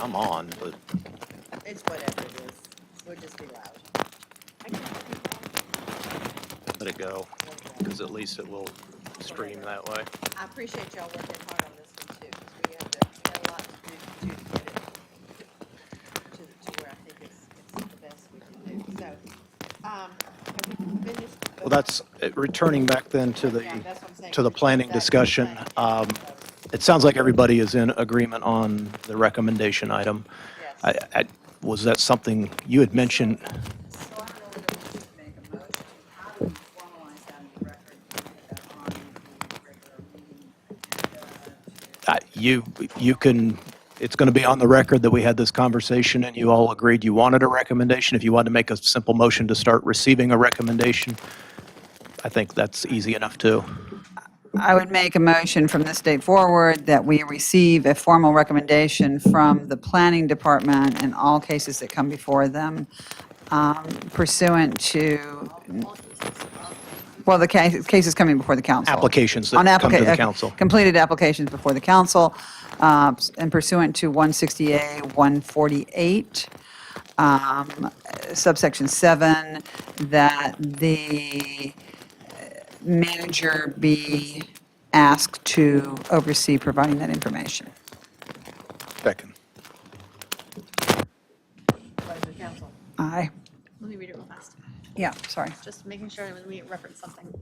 I'm on, but It's whatever it is. We'll just be loud. let it go, because at least it will stream that way. I appreciate y'all working hard on this one too, because we have a lot to do to get it to where I think it's the best we can do. So, have we finished? Well, that's, returning back then to Yeah, that's what I'm saying. to the planning Exactly. discussion. It sounds like everybody is in agreement on the recommendation item. Yes. Was that something you had mentioned? So I don't know whether we should make a motion. How do we formalize that in the record on the regular meeting? You can, it's going to be on the record that we had this conversation and you all agreed you wanted a recommendation. If you wanted to make a simple motion to start receiving a recommendation, I think that's easy enough too. I would make a motion from this date forward that we receive a formal recommendation from the planning department in all cases that come before them pursuant to, well, the cases coming before the council. Applications On that come to the applica- council. Completed applications before the council, and pursuant to 160A 148, subsection 7, that the manager be asked to oversee providing that information. Second. Pleasure, council. Aye. Let me read it real fast. Yeah, sorry. Just making sure when we reference something.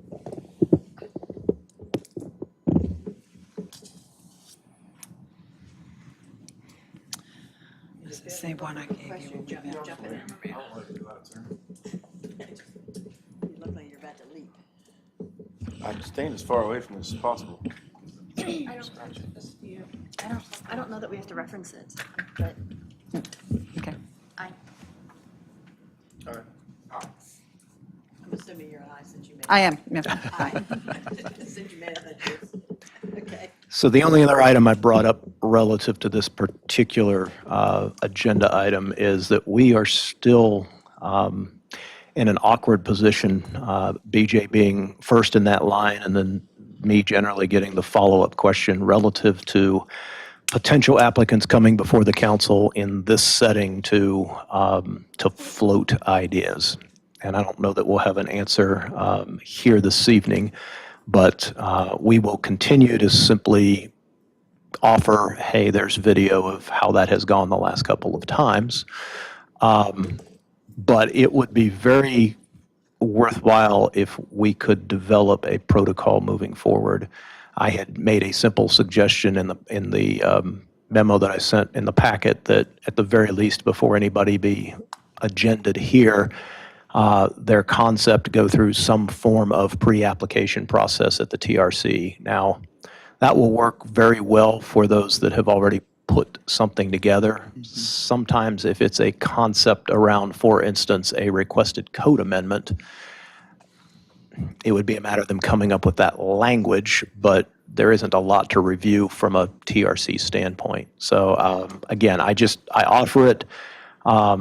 It's the same one I gave you. Question, jump in. You look like you're about to leap. I'm staying as far away from this as possible. I don't know that we have to reference it, but Okay. I. I'm assuming you're an aye since you made it. I am, yeah. Aye. Since you made it, that's yours. Okay. So the only other item I brought up relative to this particular agenda item is that we are still in an awkward position, BJ being first in that line and then me generally getting the follow-up question relative to potential applicants coming before the council in this setting to float ideas. And I don't know that we'll have an answer here this evening, but we will continue to simply offer, hey, there's video of how that has gone the last couple of times. But it would be very worthwhile if we could develop a protocol moving forward. I had made a simple suggestion in the memo that I sent in the packet that at the very least, before anybody be agended here, their concept go through some form of pre-application process at the TRC. Now, that will work very well for those that have already put something together. Sometimes if it's a concept around, for instance, a requested code amendment, it would be a matter of them coming up with that language, but there isn't a lot to review from a TRC standpoint. So again, I offer it. I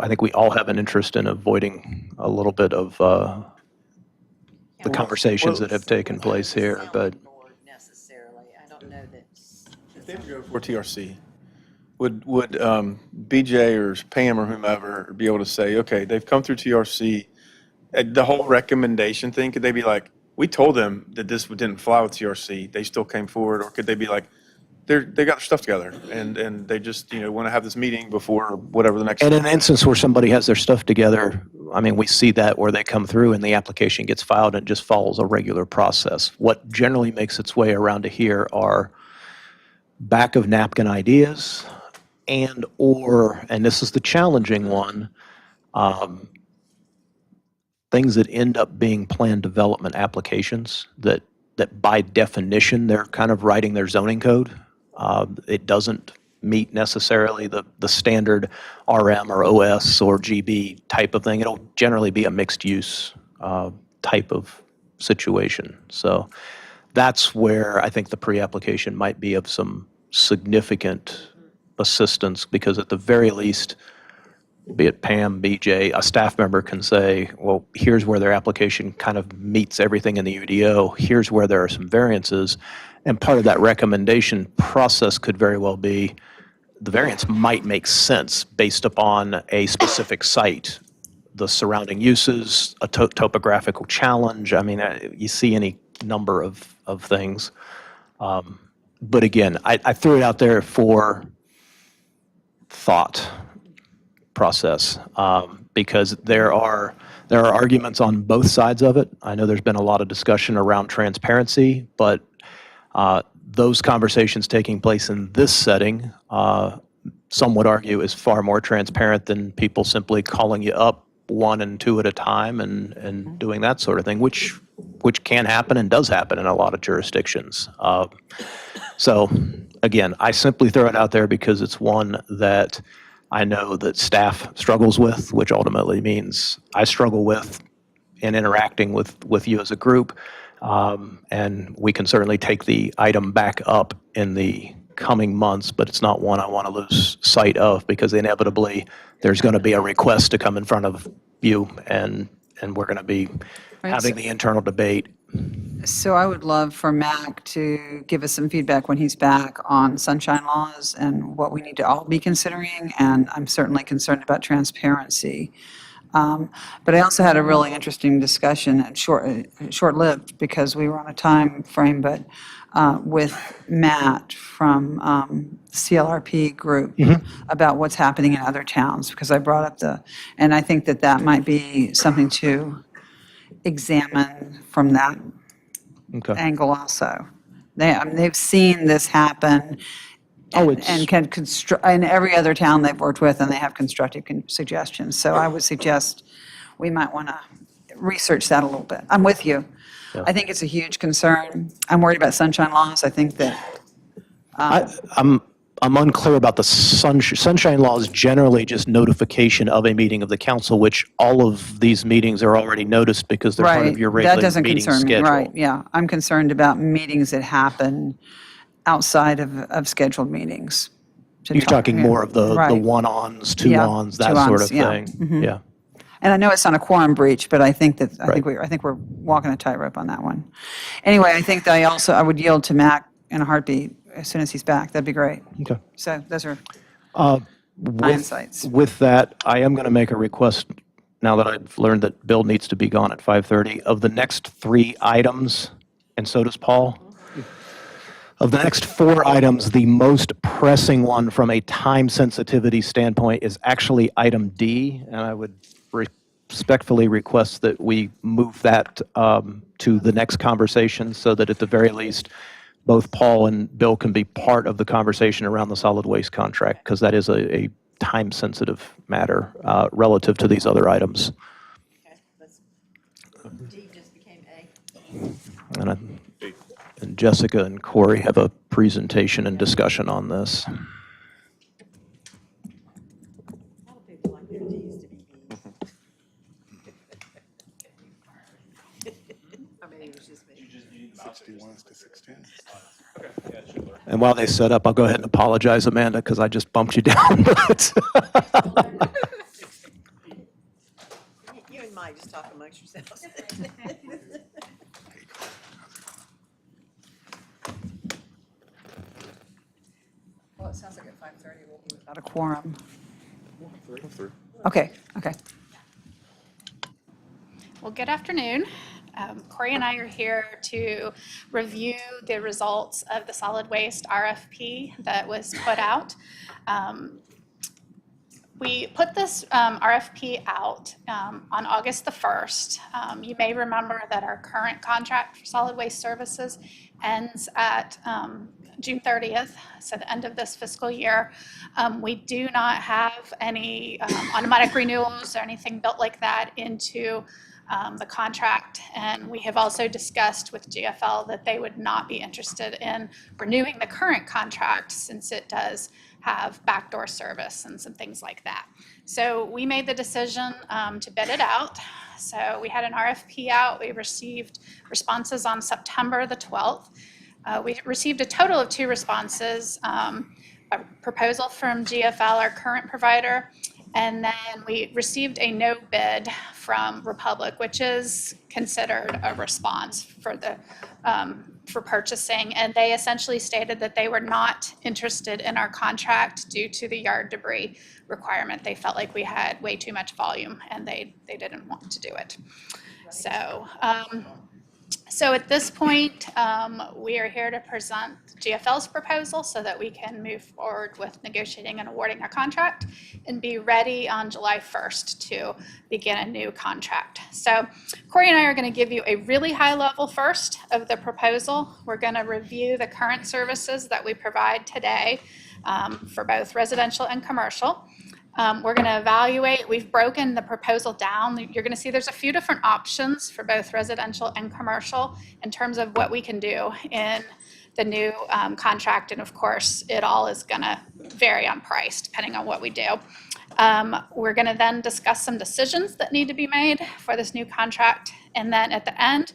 think we all have an interest in avoiding a little bit of the conversations that have taken place here, but Board necessarily. I don't know that. If they go for TRC, would BJ or Pam or whomever be able to say, okay, they've come through TRC, the whole recommendation thing, could they be like, we told them that this didn't fly with TRC, they still came forward, or could they be like, they got their stuff together and they just, want to have this meeting before whatever the next. in an instance where somebody has their stuff together, I mean, we see that where they come through and the application gets filed and it just follows a regular process. What generally makes its way around to here are back of napkin ideas and this is the challenging one, things that end up being planned development applications that by definition, they're kind of writing their zoning code. It doesn't meet necessarily the standard RM or OS or GB type of thing. It'll generally be a mixed use type of situation. So that's where I think the pre-application might be of some significant assistance, because at the very least, be it Pam, BJ, a staff member can say, well, here's where their application kind of meets everything in the UDO. Here's where there are some variances. And part of that recommendation process could very well be, the variance might make sense based upon a specific site, the surrounding uses, a topographical challenge. I mean, you see any number of things. But again, I threw it out there for thought process, because there are arguments on both sides of it. I know there's been a lot of discussion around transparency, but those conversations taking place in this setting, some would argue, is far more transparent than people simply calling you up one and two at a time and doing that sort of thing, which can happen and does happen in a lot of jurisdictions. So again, I simply throw it out there because it's one that I know that staff struggles with, which ultimately means I struggle with in interacting with you as a group. And we can certainly take the item back up in the coming months, but it's not one I want to lose sight of, because inevitably there's going to be a request to come in front of you, and we're going to be having the internal debate. So I would love for Mac to give us some feedback when he's back on sunshine laws and what we need to all be considering, and I'm certainly concerned about transparency. But I also had a really interesting discussion, and short-lived because we were on a time frame, but with Matt from CLRP group about what's happening in other towns, because I brought up and I think that might be something to examine from that Okay. angle also. They've seen this happen. And can construct, in every other town they've worked with, and they have constructive suggestions. So I would suggest we might want to research that a little bit. I'm with you. Yeah. I think it's a huge concern. I'm worried about sunshine laws. I think that, I'm unclear about the sunshine laws. Generally just notification of a meeting of the council, which all of these meetings are already noticed because they're part right, of your that regular doesn't meeting concern me, schedule. right, yeah. I'm concerned about meetings that happen outside of scheduled meetings. to You're talk- talking yeah, more of the right. one-ons, Yeah, two-ons, that sort of two-ons, yeah. thing. Mhm. Yeah. And I know it's not a quorum breach, but I think that, Right. I think we're walking a tightrope on that one. Anyway, I think that I would yield to Mac in a heartbeat as soon as he's back. That'd be great. Okay. So those are my insights. With that, I am going to make a request, now that I've learned that Bill needs to be gone at 5:30, of the next 3 items, and so does Paul. Of the next 4 items, the most pressing one from a time sensitivity standpoint is actually item D, and I would respectfully request that we move that to the next conversation, so that at the very least, both Paul and Bill can be part of the conversation around the solid waste contract, because that is a time-sensitive matter relative to these other items. D just became A. And Jessica and Corey have a presentation and discussion on this. A lot of people like their Ds to be Bs. I mean, it was just me. 61s to 610s. And while they set up, I'll go ahead and apologize, Amanda, because I just bumped you down. You and Mike just talk amongst yourselves. Well, it sounds like at 5:30 we'll be without a quorum. Okay, okay. Well, good afternoon. Corey and I are here to review the results of the solid waste RFP that was put out. We put this RFP out on August the 1st. You may remember that our current contract for solid waste services ends at June 30th, so the end of this fiscal year. We do not have any automatic renewals or anything built like that into the contract, and we have also discussed with GFL that they would not be interested in renewing the current contract, since it does have backdoor service and some things like that. So we made the decision to bid it out. So we had an RFP out. We received responses on September the 12th. We received a total of 2 responses, a proposal from GFL, our current provider, and then we received a no bid from Republic, which is considered a response for for purchasing, and they essentially stated that they were not interested in our contract due to the yard debris requirement. They felt like we had way too much volume, and they didn't want to do it. So at this point, we are here to present GFL's proposal so that we can move forward with negotiating and awarding a contract and be ready on July 1st to begin a new contract. So Corey and I are going to give you a really high level first of the proposal. We're going to review the current services that we provide today for both residential and commercial. We're going to evaluate, we've broken the proposal down. You're going to see there's a few different options for both residential and commercial in terms of what we can do in the new contract. And of course, it all is going to vary on price depending on what we do. We're going to then discuss some decisions that need to be made for this new contract. And then at the end,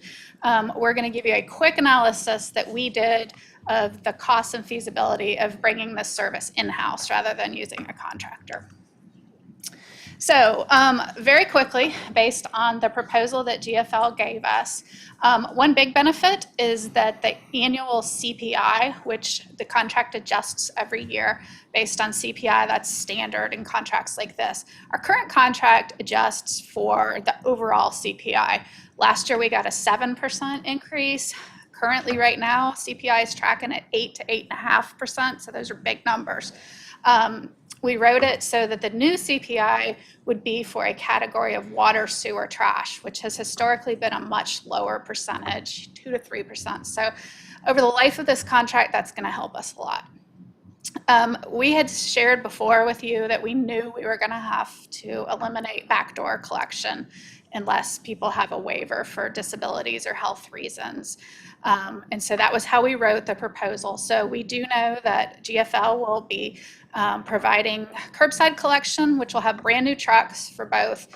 we're going to give you a quick analysis that we did of the cost and feasibility of bringing this service in-house rather than using a contractor. So very quickly, based on the proposal that GFL gave us, one big benefit is that the annual CPI, which the contract adjusts every year based on CPI, that's standard in contracts like this. Our current contract adjusts for the overall CPI. Last year we got a 7% increase. Currently right now, CPI is tracking at 8 to 8.5%, so those are big numbers. We wrote it so that the new CPI would be for a category of water, sewer, trash, which has historically been a much lower percentage, 2 to 3%. So over the life of this contract, that's going to help us a lot. We had shared before with you that we knew we were going to have to eliminate backdoor collection unless people have a waiver for disabilities or health reasons. And so that was how we wrote the proposal. So we do know that GFL will be providing curbside collection, which will have brand new trucks for both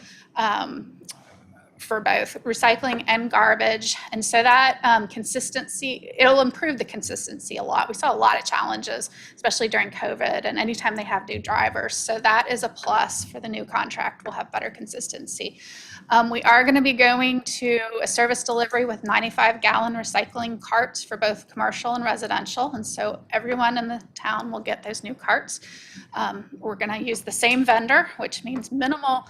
recycling and garbage. And so that consistency, it'll improve the consistency a lot. We saw a lot of challenges, especially during COVID and anytime they have new drivers. So that is a plus for the new contract. We'll have better consistency. We are going to be going to a service delivery with 95-gallon recycling carts for both commercial and residential. And so everyone in the town will get those new carts. We're going to use the same vendor, which means minimal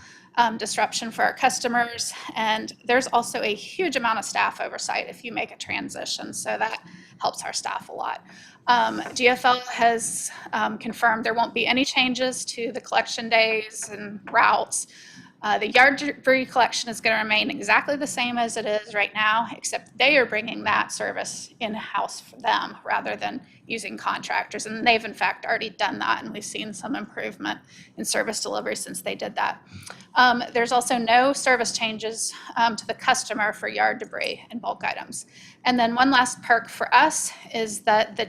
disruption for our customers. And there's also a huge amount of staff oversight if you make a transition. So that helps our staff a lot. GFL has confirmed there won't be any changes to the collection days and routes. The yard debris collection is going to remain exactly the same as it is right now, except they are bringing that service in-house for them rather than using contractors. And they've in fact already done that, and we've seen some improvement in service delivery since they did that. There's also no service changes to the customer for yard debris and bulk items. And then one last perk for us is that the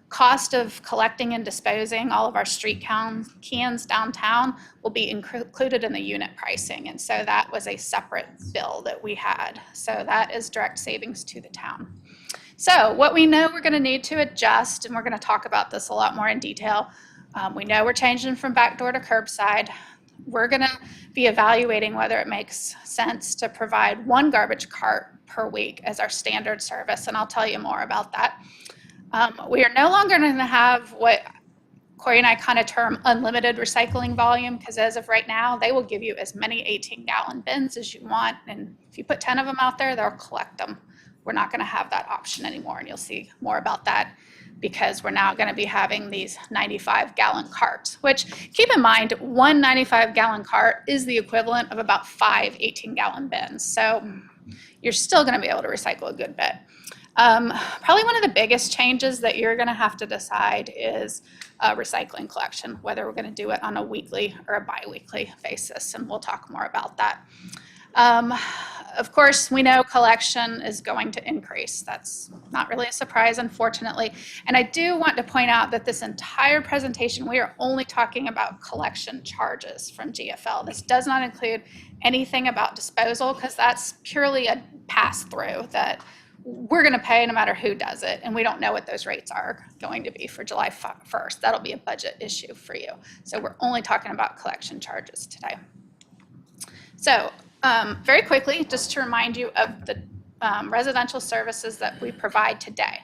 cost of collecting and disposing all of our street cans downtown will be included in the unit pricing. And so that was a separate bill that we had. So that is direct savings to the town. So what we know we're going to need to adjust, and we're going to talk about this a lot more in detail. We know we're changing from backdoor to curbside. We're going to be evaluating whether it makes sense to provide one garbage cart per week as our standard service, and I'll tell you more about that. We are no longer going to have what Corey and I kind of term unlimited recycling volume, because as of right now, they will give you as many 18-gallon bins as you want. And if you put 10 of them out there, they'll collect them. We're not going to have that option anymore. And you'll see more about that because we're now going to be having these 95-gallon carts, which keep in mind, one 95-gallon cart is the equivalent of about 5 18-gallon bins. So you're still going to be able to recycle a good bit. Probably one of the biggest changes that you're going to have to decide is recycling collection, whether we're going to do it on a weekly or a bi-weekly basis, and we'll talk more about that. Of course, we know collection is going to increase. That's not really a surprise, unfortunately. And I do want to point out that this entire presentation, we are only talking about collection charges from GFL. This does not include anything about disposal, because that's purely a pass-through that we're going to pay no matter who does it, and we don't know what those rates are going to be for July 1st. That'll be a budget issue for you. So we're only talking about collection charges today. So very quickly, just to remind you of the residential services that we provide today.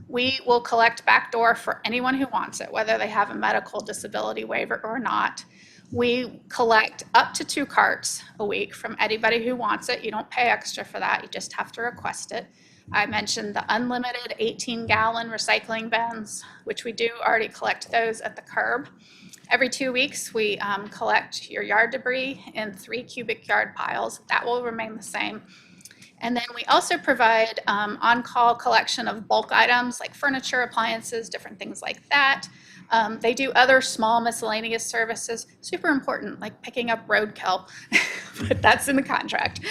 We will collect backdoor for anyone who wants it, whether they have a medical disability waiver or not. We collect up to 2 carts a week from anybody who wants it. You don't pay extra for that, you just have to request it. I mentioned the unlimited 18-gallon recycling bins, which we do already collect those at the curb. Every 2 weeks, we collect your yard debris in 3 cubic yard piles. That will remain the same. And then we also provide on-call collection of bulk items like furniture, appliances, different things like that. They do other small miscellaneous services, super important, like picking up roadkill, but that's in the contract.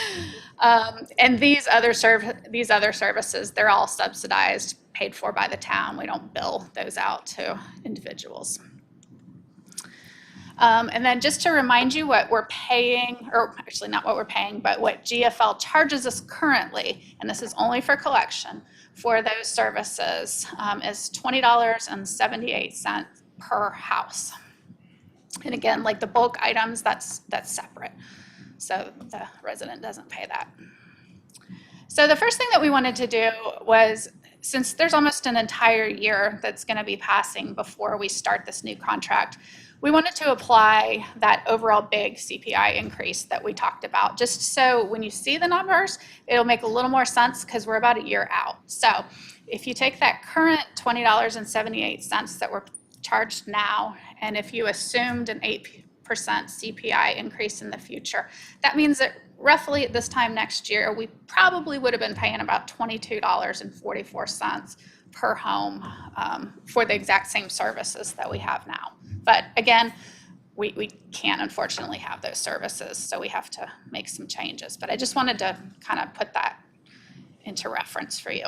And these other services, they're all subsidized, paid for by the town. We don't bill those out to individuals. And then just to remind you what we're paying, or actually not what we're paying, but what GFL charges us currently, and this is only for collection, for those services is $20.78 per house. And again, like the bulk items, that's separate. So the resident doesn't pay that. So the first thing that we wanted to do was, since there's almost an entire year that's going to be passing before we start this new contract, we wanted to apply that overall big CPI increase that we talked about, just so when you see the numbers, it'll make a little more sense because we're about a year out. So if you take that current $20.78 that we're charged now, and if you assumed an 8% CPI increase in the future, that means that roughly at this time next year, we probably would have been paying about $22.44 per home for the exact same services that we have now. But again, we can't unfortunately have those services, so we have to make some changes. But I just wanted to kind of put that into reference for you.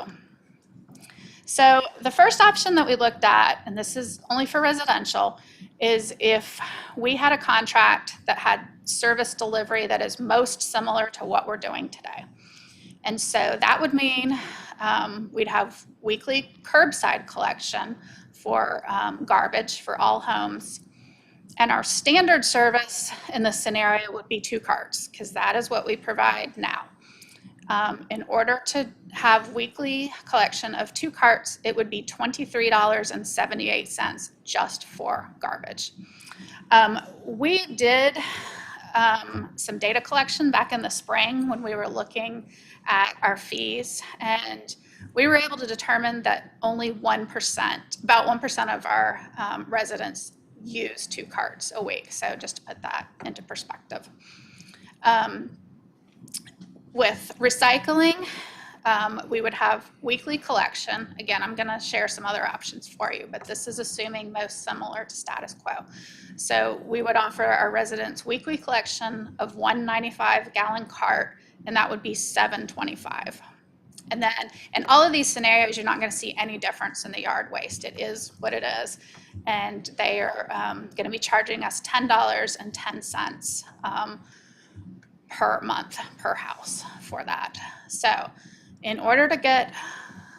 So the first option that we looked at, and this is only for residential, is if we had a contract that had service delivery that is most similar to what we're doing today. And so that would mean we'd have weekly curbside collection for garbage for all homes. And our standard service in this scenario would be 2 carts, because that is what we provide now. In order to have weekly collection of 2 carts, it would be $23.78 just for garbage. We did some data collection back in the spring when we were looking at our fees, and we were able to determine that only 1%, about 1% of our residents use 2 carts a week. So just to put that into perspective. With recycling, we would have weekly collection. Again, I'm going to share some other options for you, but this is assuming most similar to status quo. So we would offer our residents weekly collection of 1 95-gallon cart, and that would be $7.25. And then in all of these scenarios, you're not going to see any difference in the yard waste. It is what it is. And they are going to be charging us $10.10 per month per house for that. So in order to get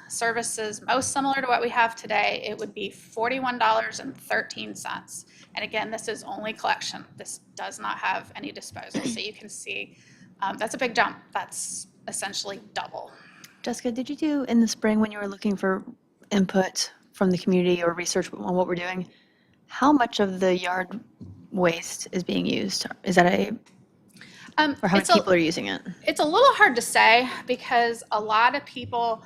services most similar to what we have today, it would be $41.13. And again, this is only collection. This does not have any disposal. So you can see that's a big jump. That's essentially double. Jessica, did you do in the spring when you were looking for input from the community or research on what we're doing, how much of the yard waste is being used? Is that or how many people are using it? It's a little hard to say because a lot of people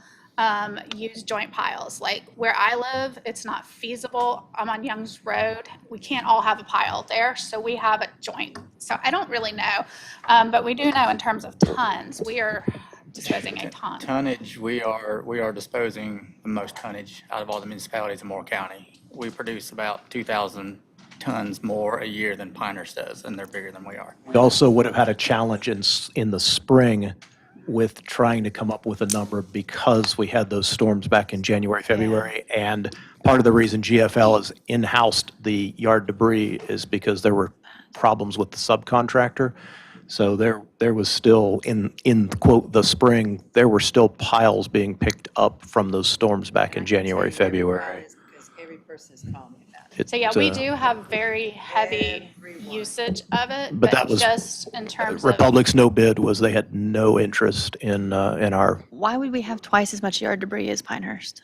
use joint piles. Like where I live, it's not feasible. I'm on Young's Road. We can't all have a pile there, so we have a joint. So I don't really know, but we do know in terms of tons, we are disposing a ton. Tonnage, we are disposing the most tonnage out of all the municipalities in Moore County. We produce about 2,000 tons more a year than Pinehurst does, and they're bigger than we are. We also would have had a challenge in the spring with trying to come up with a number because we had those storms back in January, February. And part of the reason GFL has in-housed the yard debris is because there were problems with the subcontractor. So there was still, in quote, the spring, there were still piles being picked up from those storms back in January, February. Because every person is calling me about it. So yeah, we uh, do have very heavy usage of it, But that but was- just in terms of, Republic's no bid was they had no interest in our, Why would we have twice as much yard debris as Pinehurst?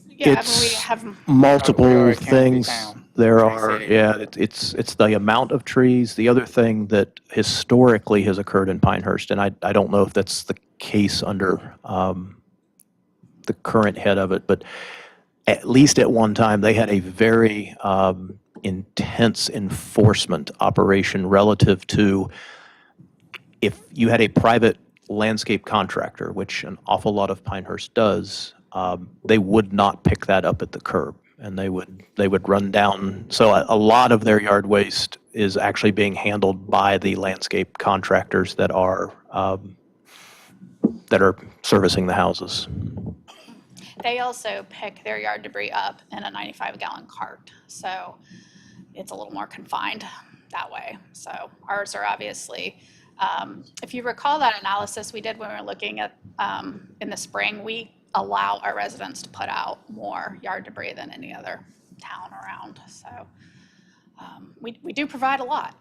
yeah, it's we have, We are multiple a canopy things. town, There tree are, city. yeah, it's the amount of trees. The other thing that historically has occurred in Pinehurst, and I don't know if that's the case under the current head of it, but at least at one time, they had a very intense enforcement operation relative to if you had a private landscape contractor, which an awful lot of Pinehurst does, they would not pick that up at the curb, and they would run down. So a lot of their yard waste is actually being handled by the landscape contractors that are servicing the houses. they also pick their yard debris up in a 95-gallon cart. So it's a little more confined that way. So ours are obviously, if you recall that analysis we did when we were looking at, in the spring, we allow our residents to put out more yard debris than any other town around. So we do provide a lot,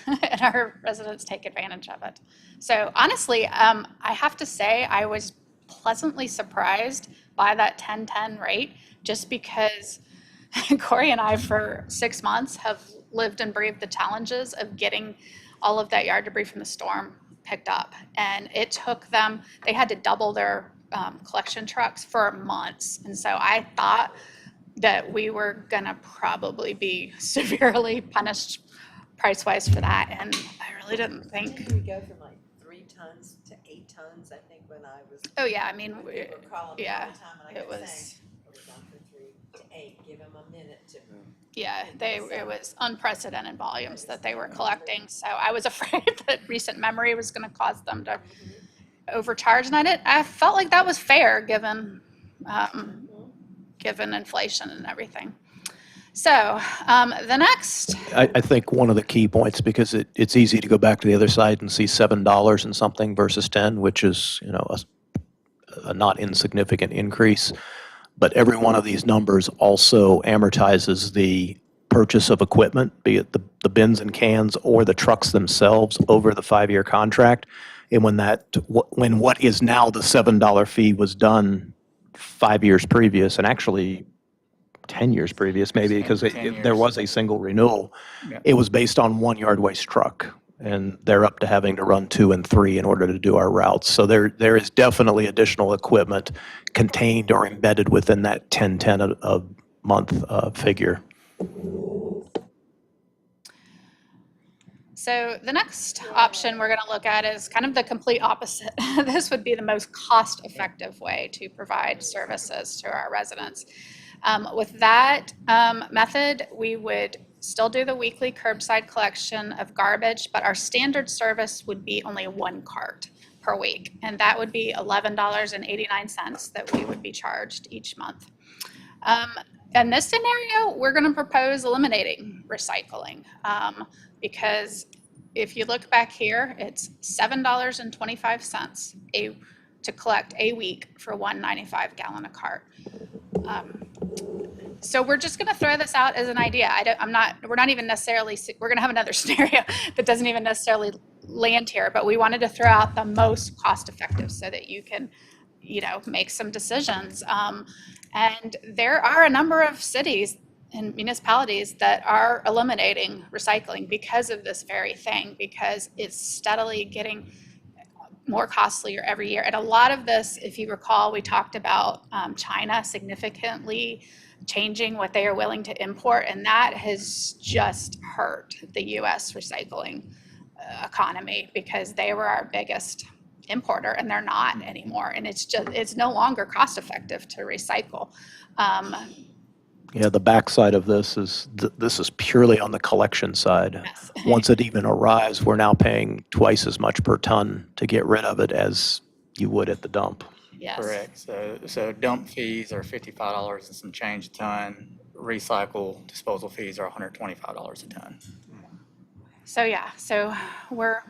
and our residents take advantage of it. So honestly, I have to say I was pleasantly surprised by that 10-10 rate, just because Corey and I for 6 months have lived and breathed the challenges of getting all of that yard debris from the storm picked up. And it took them, they had to double their collection trucks for months. And so I thought that we were gonna probably be severely punished price-wise for that, and I really didn't think. Didn't we go from like 3 tons to 8 tons, I think, when I was, Oh yeah, I mean, they were calling me all yeah, the time, and I it kept was, saying, "Oh, we're down from 3 to 8, give them a minute to." yeah, it was unprecedented volumes that they were collecting. So I was afraid that recent memory was gonna cause them to overcharge, and I felt like that was fair, given inflation and everything. So, the next, I think one of the key points, because it's easy to go back to the other side and see $7 and something versus 10, which is, a not insignificant increase. But every one of these numbers also amortizes the purchase of equipment, be it the bins and cans or the trucks themselves over the 5-year contract. And when what is now the $7 fee was done 5 years previous, and actually 10 years previous maybe, because 10 there years. was a single renewal, Yeah. it was based on one yard waste truck. And they're up to having to run 2 and 3 in order to do our routes. So there is definitely additional equipment contained or embedded within that 1010 a month figure. so the next option we're gonna look at is kind of the complete opposite. This would be the most cost-effective way to provide services to our residents. With that method, we would still do the weekly curbside collection of garbage, but our standard service would be only 1 cart per week. And that would be $11.89 that we would be charged each month. In this scenario, we're gonna propose eliminating recycling, because if you look back here, it's $7.25 to collect a week for 1 95-gallon a cart. So we're just gonna throw this out as an idea. We're not even necessarily, we're gonna have another scenario that doesn't even necessarily land here, but we wanted to throw out the most cost-effective so that you can, make some decisions. And there are a number of cities and municipalities that are eliminating recycling because of this very thing, because it's steadily getting more costlier every year. And a lot of this, if you recall, we talked about China significantly changing what they are willing to import, and that has just hurt the U.S. recycling economy, because they were our biggest importer and they're not anymore. And it's no longer cost effective to recycle. Yeah, the backside of this is purely on the collection side. Yes. Once it even arrives, we're now paying twice as much per ton to get rid of it as you would at the dump. Yes. Correct. So dump fees are $55 and some change a ton. Recycle disposal fees are $125 a ton. So yeah, so we're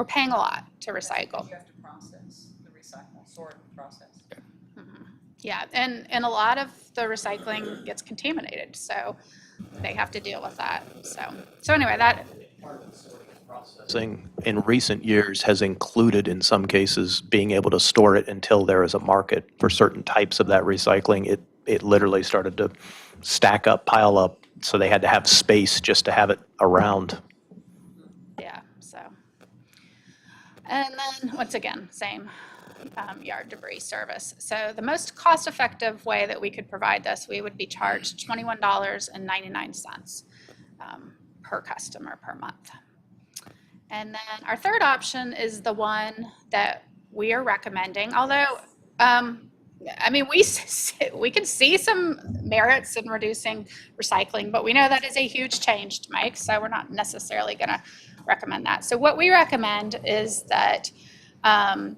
paying a lot to recycle. You have to process the recycle, sort and process. Yeah, and a lot of the recycling gets contaminated, so they have to deal with that. So anyway, that, Processing in recent years has included, in some cases, being able to store it until there is a market for certain types of that recycling. It literally started to stack up, pile up, so they had to have space just to have it around. yeah, so. And then, once again, same yard debris service. So the most cost-effective way that we could provide this, we would be charged $21.99 per customer per month. And then our third option is the one that we are recommending, although, I mean, we can see some merits in reducing recycling, but we know that is a huge change to make, so we're not necessarily going to recommend that. So what we recommend is that the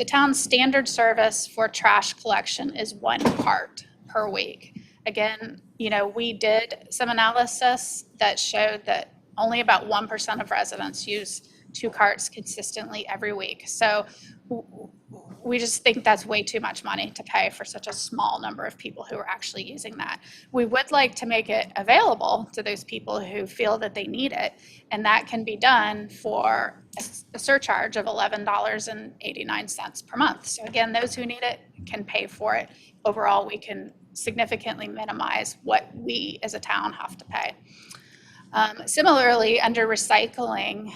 town's standard service for trash collection is 1 cart per week. Again, you know, we did some analysis that showed that only about 1% of residents use 2 carts consistently every week. So we just think that's way too much money to pay for such a small number of people who are actually using that. We would like to make it available to those people who feel that they need it, and that can be done for a surcharge of $11.89 per month. So again, those who need it can pay for it. Overall, we can significantly minimize what we as a town have to pay. Similarly, under recycling,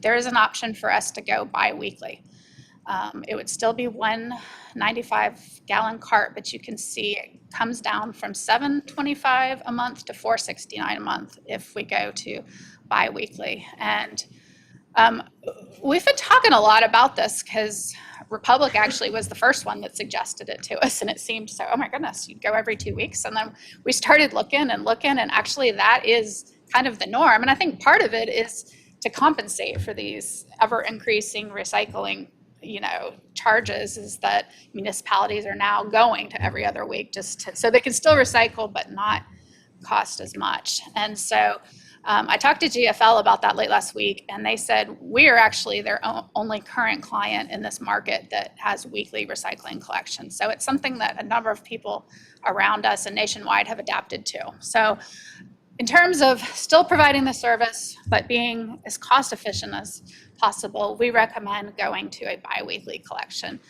there is an option for us to go bi-weekly. It would still be 1 95-gallon cart, but you can see it comes down from $7.25 a month to $4.69 a month if we go to bi-weekly. And we've been talking a lot about this because Republic actually was the first one that suggested it to us, and it seemed so, oh my goodness, you'd go every 2 weeks. And then we started looking, and actually that is kind of the norm. And I think part of it is to compensate for these ever increasing recycling, you know, charges, is that municipalities are now going to every other week so they can still recycle but not cost as much. And so I talked to GFL about that late last week, and they said we are actually their only current client in this market that has weekly recycling collection. So it's something that a number of people around us and nationwide have adapted to. So in terms of still providing the service, but being as cost efficient as possible, we recommend going to a bi-weekly collection.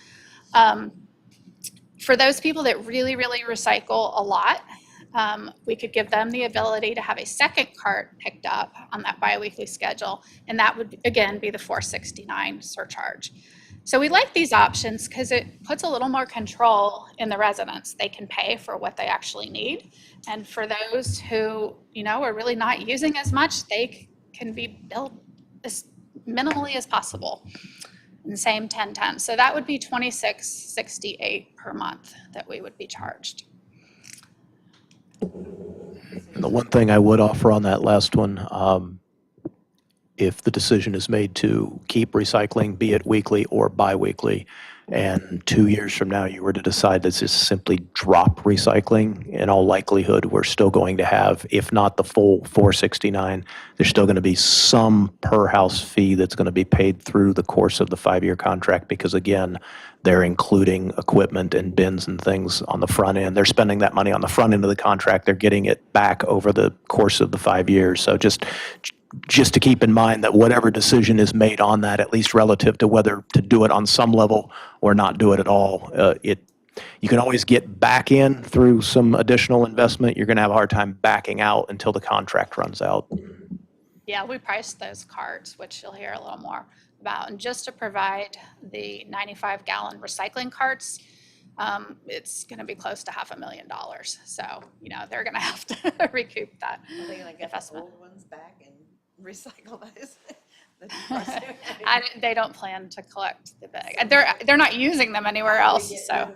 For those people that really, really recycle a lot, we could give them the ability to have a second cart picked up on that bi-weekly schedule, and that would, again, be the $4.69 surcharge. So we like these options because it puts a little more control in the residents. They can pay for what they actually need. And for those who, you know, are really not using as much, they can be billed as minimally as possible. And same 10/10. So that would be $26.68 per month that we would be charged. The one thing I would offer on that last one, if the decision is made to keep recycling, be it weekly or biweekly, and 2 years from now you were to decide to just simply drop recycling, in all likelihood, we're still going to have, if not the full $4.69, there's still going to be some per house fee that's going to be paid through the course of the 5-year contract, because again, they're including equipment and bins and things on the front end. They're spending that money on the front end of the contract. They're getting it back over the course of the 5 years. So just to keep in mind that whatever decision is made on that, at least relative to whether to do it on some level or not do it at all, you can always get back in through some additional investment. You're going to have a hard time backing out until the contract runs out. Yeah, we priced those carts, which you'll hear a little more about. And just to provide the 95-gallon recycling carts, it's going to be close to $500,000. So, you know, they're going to have to recoup that Are they going to get the investment. old ones back and recycle those? They don't plan to collect the bag. They're not using them anywhere else, so.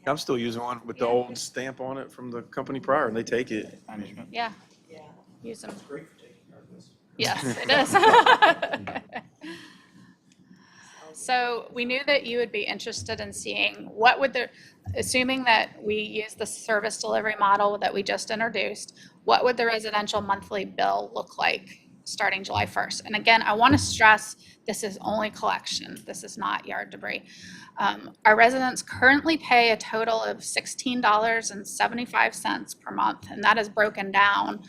I'm still using one with the old stamp on it from the company prior, and they take it. Management. Yeah, Yeah. use them. Yes, it is. So we knew that you would be interested in seeing assuming that we use the service delivery model that we just introduced, what would the residential monthly bill look like starting July 1st. And again, I want to stress, this is only collection. This is not yard debris. Our residents currently pay a total of $16.75 per month, and that is broken down.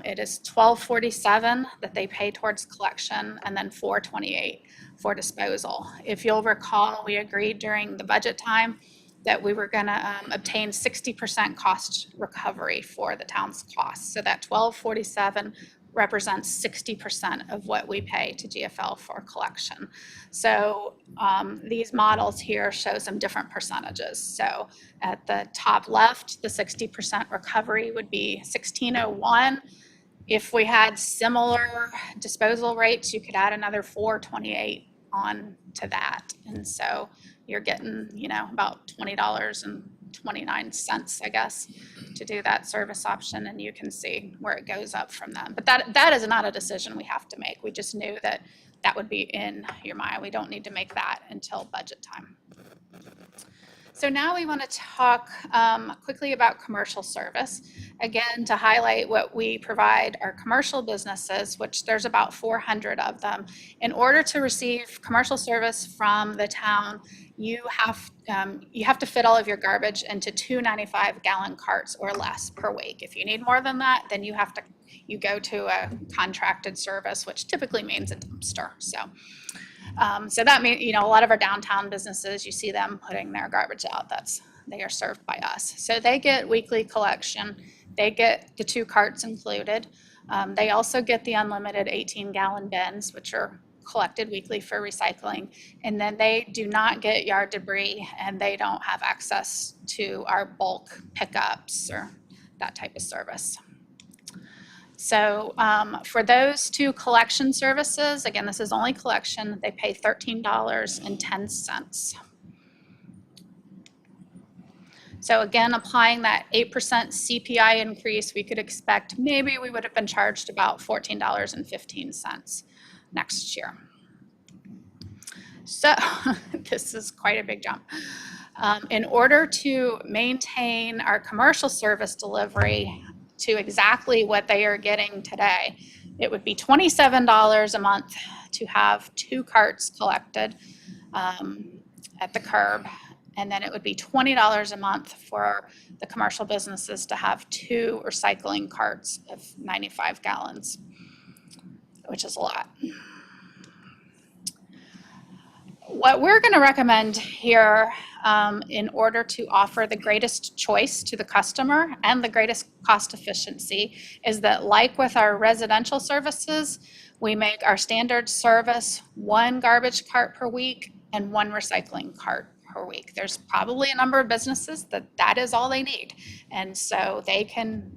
It is $12.47 that they pay towards collection, and then $4.28 for disposal. If you'll recall, we agreed during the budget time that we were going to obtain 60% cost recovery for the town's costs. So that $12.47 represents 60% of what we pay to GFL for collection. So these models here show some different percentages. So at the top left, the 60% recovery would be $16.01. If we had similar disposal rates, you could add another $4.28 on to that. And so you're getting, about $20.29, I guess, to do that service option, and you can see where it goes up from then. But that is not a decision we have to make. We just knew that that would be in your mind. We don't need to make that until budget time. So now we want to talk quickly about commercial service. Again, to highlight what we provide our commercial businesses, which there's about 400 of them. In order to receive commercial service from the town, you have to fit all of your garbage into 295-gallon carts or less per week. If you need more than that, then you go to a contracted service, which typically means a dumpster. So that means, a lot of our downtown businesses, you see them putting their garbage out. They are served by us. So they get weekly collection. They get the 2 carts included. They also get the unlimited 18-gallon bins, which are collected weekly for recycling. And then they do not get yard debris, and they don't have access to our bulk pickups or that type of service. So for those 2 collection services, again, this is only collection, they pay $13.10. So again, applying that 8% CPI increase, we could expect maybe we would have been charged about $14.15 next year. So this is quite a big jump. In order to maintain our commercial service delivery to exactly what they are getting today, it would be $27 a month to have 2 carts collected at the curb. And then it would be $20 a month for the commercial businesses to have 2 recycling carts of 95 gallons, which is a lot. What we're going to recommend here in order to offer the greatest choice to the customer and the greatest cost efficiency is that, like with our residential services, we make our standard service 1 garbage cart per week and 1 recycling cart per week. There's probably a number of businesses that is all they need. And so they can,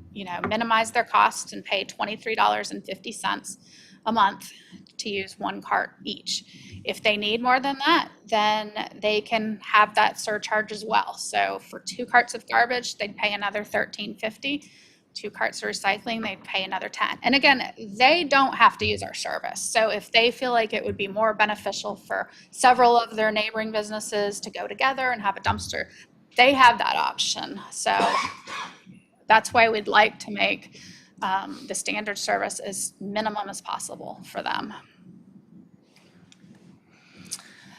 minimize their costs and pay $23.50 a month to use 1 cart each. If they need more than that, then they can have that surcharge as well. So for 2 carts of garbage, they'd pay another $13.50. 2 carts of recycling, they'd pay another $10. And again, they don't have to use our service. So if they feel like it would be more beneficial for several of their neighboring businesses to go together and have a dumpster, they have that option. So that's why we'd like to make the standard service as minimum as possible for them.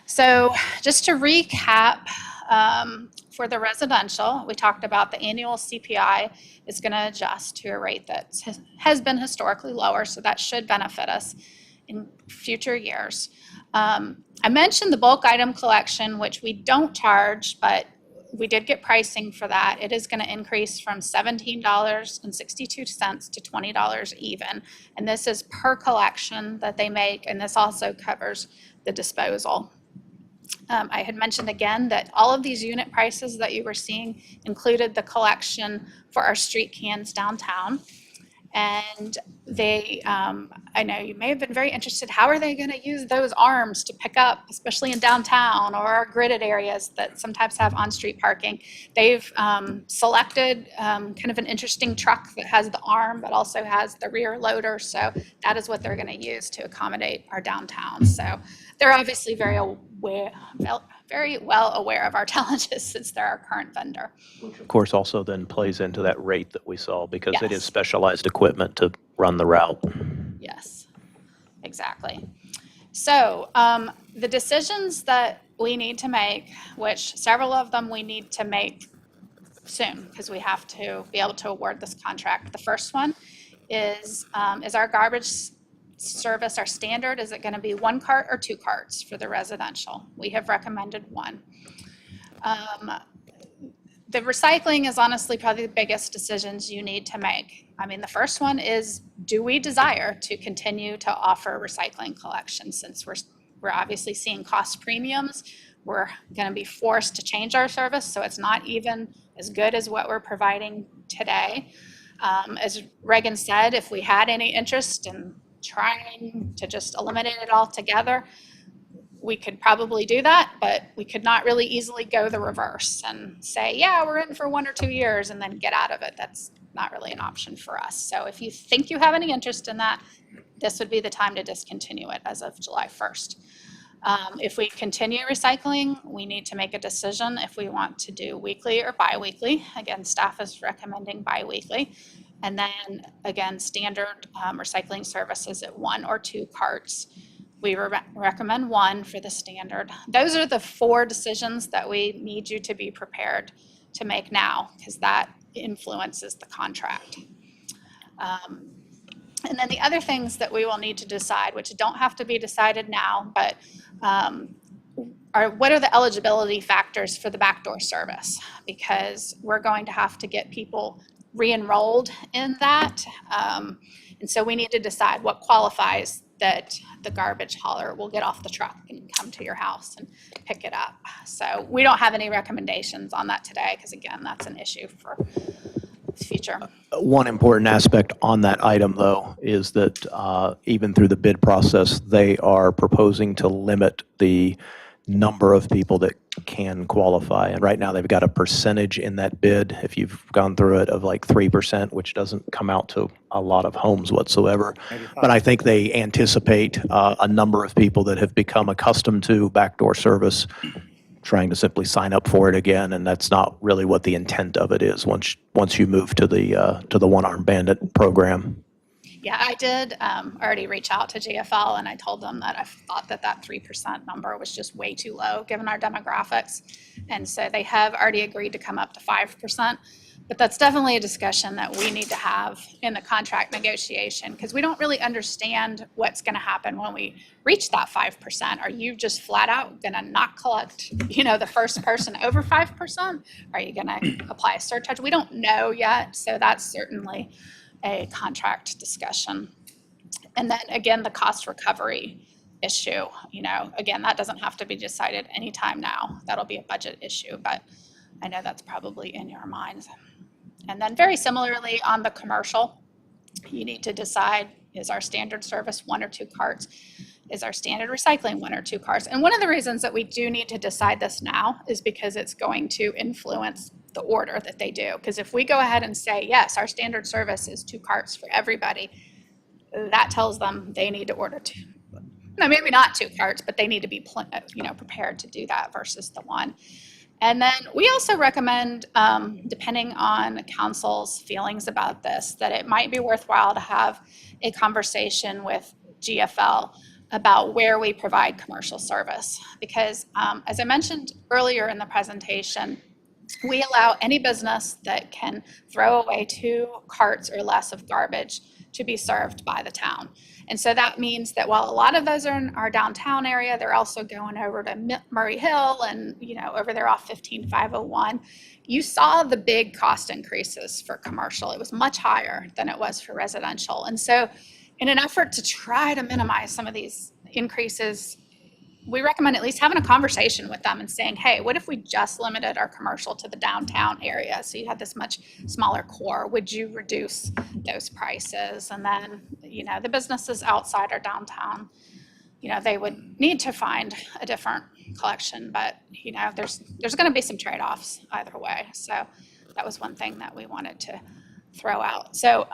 So just to recap, for the residential, we talked about the annual CPI is going to adjust to a rate that has been historically lower, so that should benefit us in future years. I mentioned the bulk item collection, which we don't charge, but we did get pricing for that. It is going to increase from $17.62 to $20 even, and this is per collection that they make, and this also covers the disposal. I had mentioned again that all of these unit prices that you were seeing included the collection for our street cans downtown. And they, I know you may have been very interested, how are they going to use those arms to pick up, especially in downtown or our gridded areas that sometimes have on-street parking? They've selected kind of an interesting truck that has the arm but also has the rear loader. So that is what they're going to use to accommodate our downtown. So they're obviously very well aware of our challenges since they're our current vendor. Of course, also then plays into that rate that we saw because it is Yes. specialized equipment to run the route. Yes. Exactly. So the decisions that we need to make, which several of them we need to make soon because we have to be able to award this contract. The first one is our garbage service, our standard, is it going to be 1 cart or 2 carts for the residential? We have recommended 1. The recycling is honestly probably the biggest decisions you need to make. I mean, the first one is, do we desire to continue to offer recycling collection? Since we're obviously seeing cost premiums, we're going to be forced to change our service, so it's not even as good as what we're providing today. As Reagan said, if we had any interest in trying to just eliminate it altogether, we could probably do that, but we could not really easily go the reverse and say, yeah, we're in for 1 or 2 years and then get out of it. That's not really an option for us. So if you think you have any interest in that, this would be the time to discontinue it as of July 1st. If we continue recycling, we need to make a decision if we want to do weekly or biweekly. Again, staff is recommending biweekly. And then again, standard recycling services at 1 or 2 carts. We recommend 1 for the standard. Those are the 4 decisions that we need you to be prepared to make now, because that influences the contract. And then the other things that we will need to decide, which don't have to be decided now, but are what are the eligibility factors for the backdoor service? Because we're going to have to get people re-enrolled in that. And so we need to decide what qualifies that the garbage hauler will get off the truck and come to your house and pick it up. So we don't have any recommendations on that today, because again, that's an issue for the future. One important aspect on that item, though, is that even through the bid process, they are proposing to limit the number of people that can qualify. And right now, they've got a percentage in that bid, if you've gone through it, of like 3%, which doesn't come out to a lot of homes whatsoever. But I think they anticipate a number of people that have become accustomed to backdoor service trying to simply sign up for it again, and that's not really what the intent of it is once you move to the one-armed bandit program. Yeah, I did already reach out to GFL, and I told them that I thought that 3% number was just way too low given our demographics. And so they have already agreed to come up to 5%. But that's definitely a discussion that we need to have in the contract negotiation, because we don't really understand what's going to happen when we reach that 5%. Are you just flat out going to not collect, the first person over 5%? Are you going to apply a surcharge? We don't know yet. So that's certainly a contract discussion. And then again, the cost recovery issue, again, that doesn't have to be decided anytime now. That'll be a budget issue, but I know that's probably in your minds. And then very similarly on the commercial, you need to decide, is our standard service 1 or 2 carts? Is our standard recycling 1 or 2 carts? And one of the reasons that we do need to decide this now is because it's going to influence the order that they do. Because if we go ahead and say, yes, our standard service is 2 carts for everybody, that tells them they need to order 2. No, maybe not 2 carts, but they need to be prepared to do that versus the 1. And then we also recommend, depending on council's feelings about this, that it might be worthwhile to have a conversation with GFL about where we provide commercial service. Because as I mentioned earlier in the presentation, we allow any business that can throw away 2 carts or less of garbage to be served by the town. And so that means that while a lot of those are in our downtown area, they're also going over to Murray Hill and, over there off 15501. You saw the big cost increases for commercial. It was much higher than it was for residential. And so in an effort to try to minimize some of these increases, we recommend at least having a conversation with them and saying, hey, what if we just limited our commercial to the downtown area? So you had this much smaller core. Would you reduce those prices? And then, the businesses outside our downtown, they would need to find a different collection. But, there's going to be some trade-offs either way. So that was one thing that we wanted to throw out. So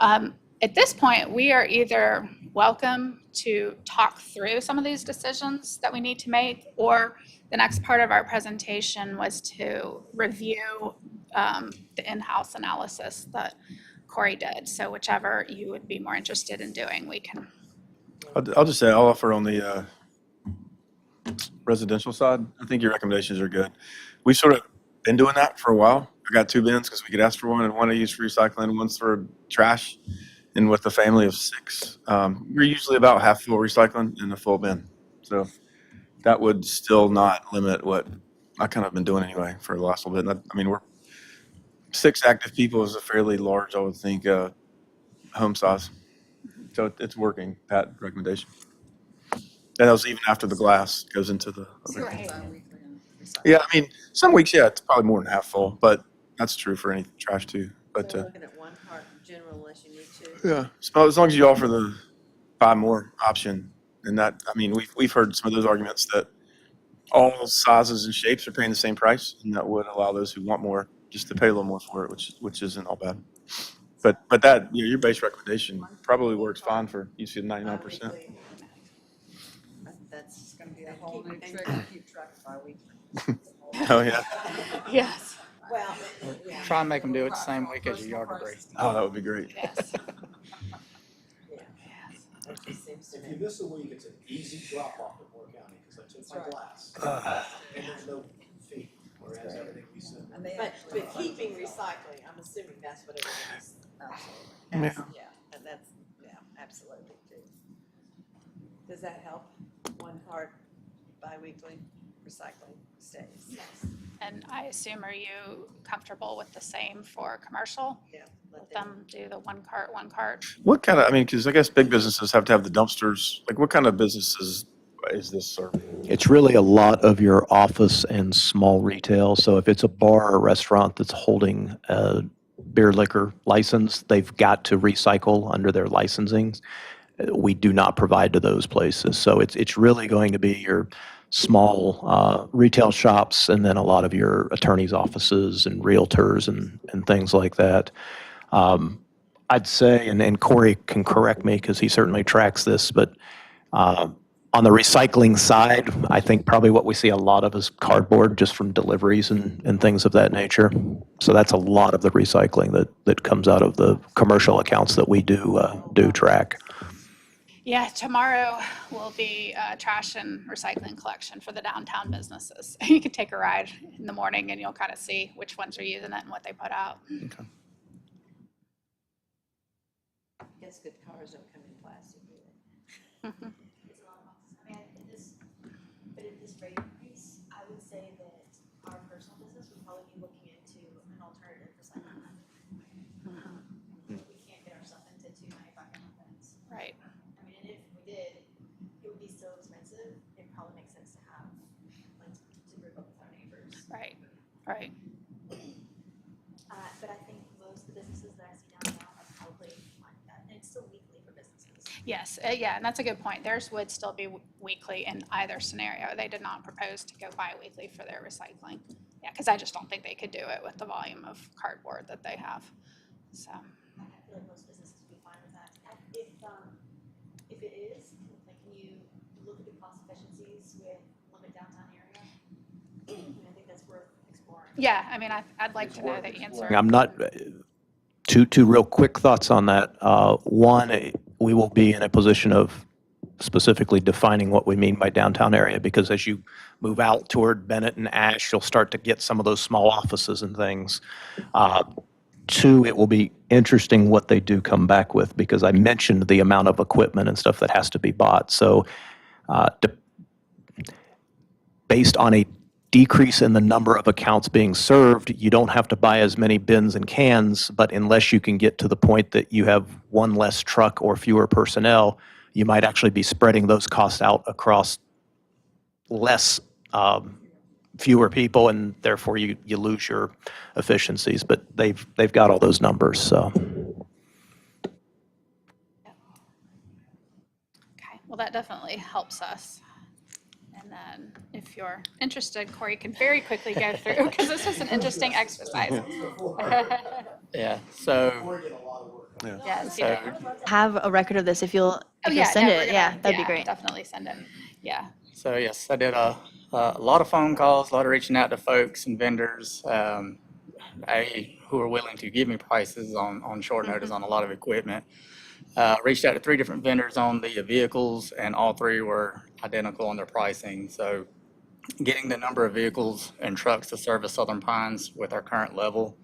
at this point, we are either welcome to talk through some of these decisions that we need to make, or the next part of our presentation was to review the in-house analysis that Corey did. So whichever you would be more interested in doing, we can I'll just say, I'll offer on the residential side. I think your recommendations are good. We've sort of been doing that for a while. I got 2 bins because we could ask for one, and one I use for recycling, one's for trash. And with a family of 6, we're usually about half full recycling and a full bin. So that would still not limit what I kind of been doing anyway for the last little bit. And I mean, we're 6 active people is a fairly large, I would think, home size. So it's working, that recommendation. And that was even after the glass goes into the. Yeah, I mean, some weeks, yeah, it's probably more than half full, but that's true for any trash too. But Looking at one cart in general unless you need to. yeah, so as long as you offer the buy more option, and that, I mean, we've heard some of those arguments that all sizes and shapes are paying the same price, and that would allow those who want more just to pay a little more for it, which isn't all bad. But that, your base recommendation probably works fine for, you see 99%. That's Gonna be a whole new trick to keep track of our weekly. Oh, yeah. Yes. well, yeah. Try and make them do it the same week as your yard debris. Oh, that would be great. Yes. It just seems to If me. you miss a week, it's an easy drop off in Moore County, because I took my glass. And there's no fee, whereas everything we send. And they But actually- keeping recycling, I'm assuming that's what it is. Absolutely. Yeah, and that's, yeah, absolutely too. Does that help? One cart bi-weekly recycling stays? Yes. And I assume, are you comfortable with the same for commercial? Yeah. Let them do the one cart, one cart? What kind of, I mean, because I guess big businesses have to have the dumpsters. Like, what kind of businesses is this serving? It's really a lot of your office and small retail. So if it's a bar or restaurant that's holding a beer liquor license, they've got to recycle under their licensing. We do not provide to those places. So it's really going to be your small retail shops, and then a lot of your attorneys' offices and realtors and things like that. I'd say, and Corey can correct me because he certainly tracks this, but on the recycling side, I think probably what we see a lot of is cardboard, just from deliveries and things of that nature. So that's a lot of the recycling that comes out of the commercial accounts that we do track. Yeah, tomorrow will be trash and recycling collection for the downtown businesses. You can take a ride in the morning and you'll kind of see which ones are using it and what they put out. Guess good cars don't come in plastic either. It's a lot of boxes. I mean, but at this rate increase, I would say that our personal business would probably be looking into an alternative recycling method. We can't get our stuff into 295-gallon bins. Right. I mean, and if we did, it would be so expensive, it probably makes sense to have, like, to group up with our neighbors. Right, right. But I think most of the businesses that I see downtown are probably like that, and it's still weekly for businesses. Yes, yeah, and that's a good point. Theirs would still be weekly in either scenario. They did not propose to go bi-weekly for their recycling. Yeah, because I just don't think they could do it with the volume of cardboard that they have, so. I feel like most businesses would be fine with that. If it is, like, can you look at the cost efficiencies with Limit Downtown area? I think that's worth exploring. Yeah, I mean, I'd like to know the answer. I'm not, two real quick thoughts on that. One, we will be in a position of specifically defining what we mean by downtown area, because as you move out toward Bennett and Ash, you'll start to get some of those small offices and things. Two, it will be interesting what they do come back with, because I mentioned the amount of equipment and stuff that has to be bought. So based on a decrease in the number of accounts being served, you don't have to buy as many bins and cans, but unless you can get to the point that you have one less truck or fewer personnel, you might actually be spreading those costs out across fewer people, and therefore you lose your efficiencies. But they've got all those numbers, so. Okay, well, that definitely helps us. And then if you're interested, Corey can very quickly go through, because this was an interesting exercise. Yeah, so, We're getting a lot of work. Yes, you so did. Have a record of this if you'll, Oh, if yeah, you'll send no, we're it. gonna- Yeah, that'd be great. Definitely send it, yeah. So yes, I did a lot of phone calls, a lot of reaching out to folks and vendors. who are willing to give me prices on short notice on a lot of equipment. Reached out to 3 different vendors on the vehicles, and all 3 were identical on their pricing. So getting the number of vehicles and trucks to service Southern Pines with our current level,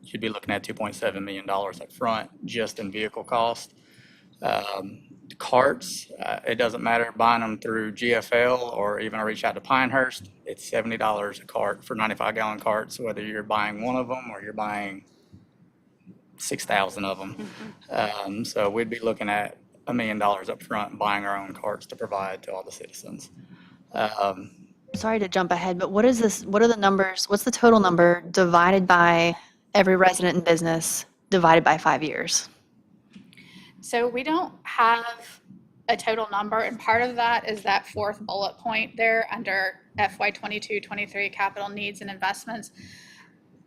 you'd be looking at $2.7 million up front just in vehicle cost. Carts, it doesn't matter buying them through GFL or even I reach out to Pinehurst, it's $70 a cart for 95-gallon carts, whether you're buying one of them or you're buying 6,000 of them. So we'd be looking at $1 million up front buying our own carts to provide to all the citizens. Sorry to jump ahead, but what is this, what are the numbers, what's the total number divided by every resident and business divided by 5 years? So we don't have a total number, and part of that is that 4th bullet point there under FY 22-23 capital needs and investments.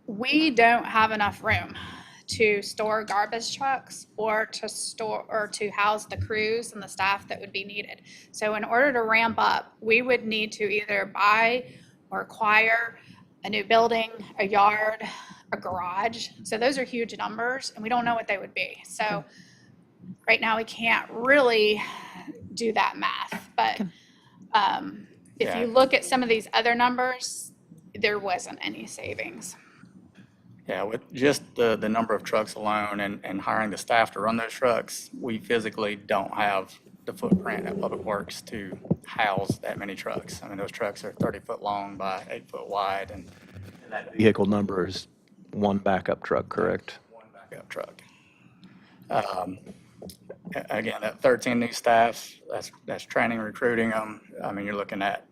We don't have enough room to store garbage trucks or to store or to house the crews and the staff that would be needed. So in order to ramp up, we would need to either buy or acquire a new building, a yard, a garage. So those are huge numbers, and we don't know what they would be. So right now, we can't really do that math, but if you look at some of these other numbers, there wasn't any savings. Yeah, with just the number of trucks alone and hiring the staff to run those trucks, we physically don't have the footprint at Public Works to house that many trucks. I mean, those trucks are 30-foot long by 8-foot wide, and That vehicle number is 1 backup truck, correct? 1 backup truck. Again, that 13 new staff, that's training, recruiting them. I mean, you're looking at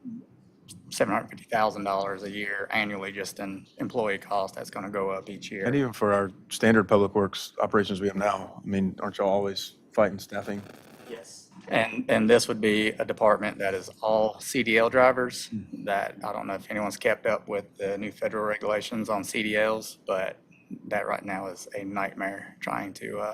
$750,000 a year annually just in employee cost. That's going to go up each year. And even for our standard public works operations we have now, I mean, aren't y'all always fighting staffing? Yes. And this would be a department that is all CDL drivers. That, I don't know if anyone's kept up with the new federal regulations on CDLs, but that right now is a nightmare trying to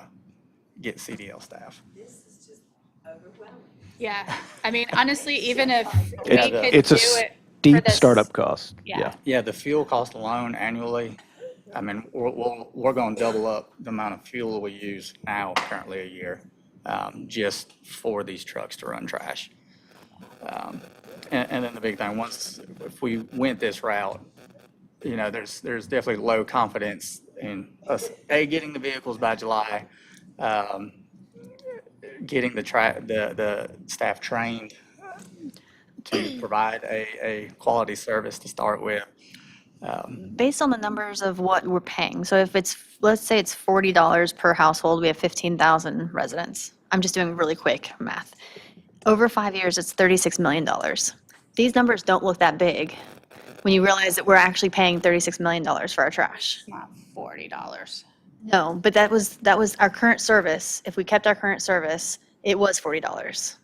get CDL staff. This is just overwhelming. Yeah, I mean, honestly, even if we Yeah, could It's do a it for steep this. startup cost. Yeah. Yeah, the fuel cost alone annually, I mean, we're going to double up the amount of fuel we use now currently a year, just for these trucks to run trash. And then the big thing, if we went this route, you know, there's definitely low confidence in us, getting the vehicles by July, getting the staff trained to provide a quality service to start with. Based on the numbers of what we're paying, so if it's, let's say it's $40 per household, we have 15,000 residents. I'm just doing really quick math. Over 5 years, it's $36 million. These numbers don't look that big when you realize that we're actually paying $36 million for our trash. Not $40. No, but that was our current service. If we kept our current service, it was $40.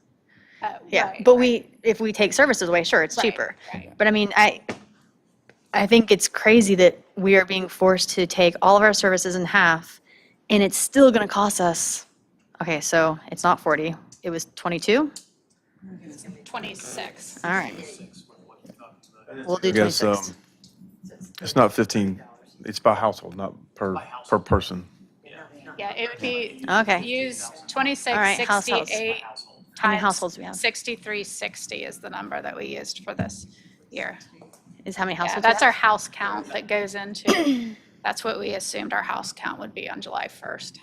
Oh, Yeah, right, but right. if we take services away, sure, it's Right, cheaper. right. But I mean, I think it's crazy that we are being forced to take all of our services in half, and it's still going to cost us, okay, so it's not 40, it was 22? 26. All right. We'll do I guess, 26. it's not 15, it's by household, not per person. Yeah, it would be, Okay. use All right, 2668 How many times households do we have? 6360 is the number that we used for this year. Is how many Yeah, households? that's our house count that goes into, that's what we assumed our house count would be on July 1st.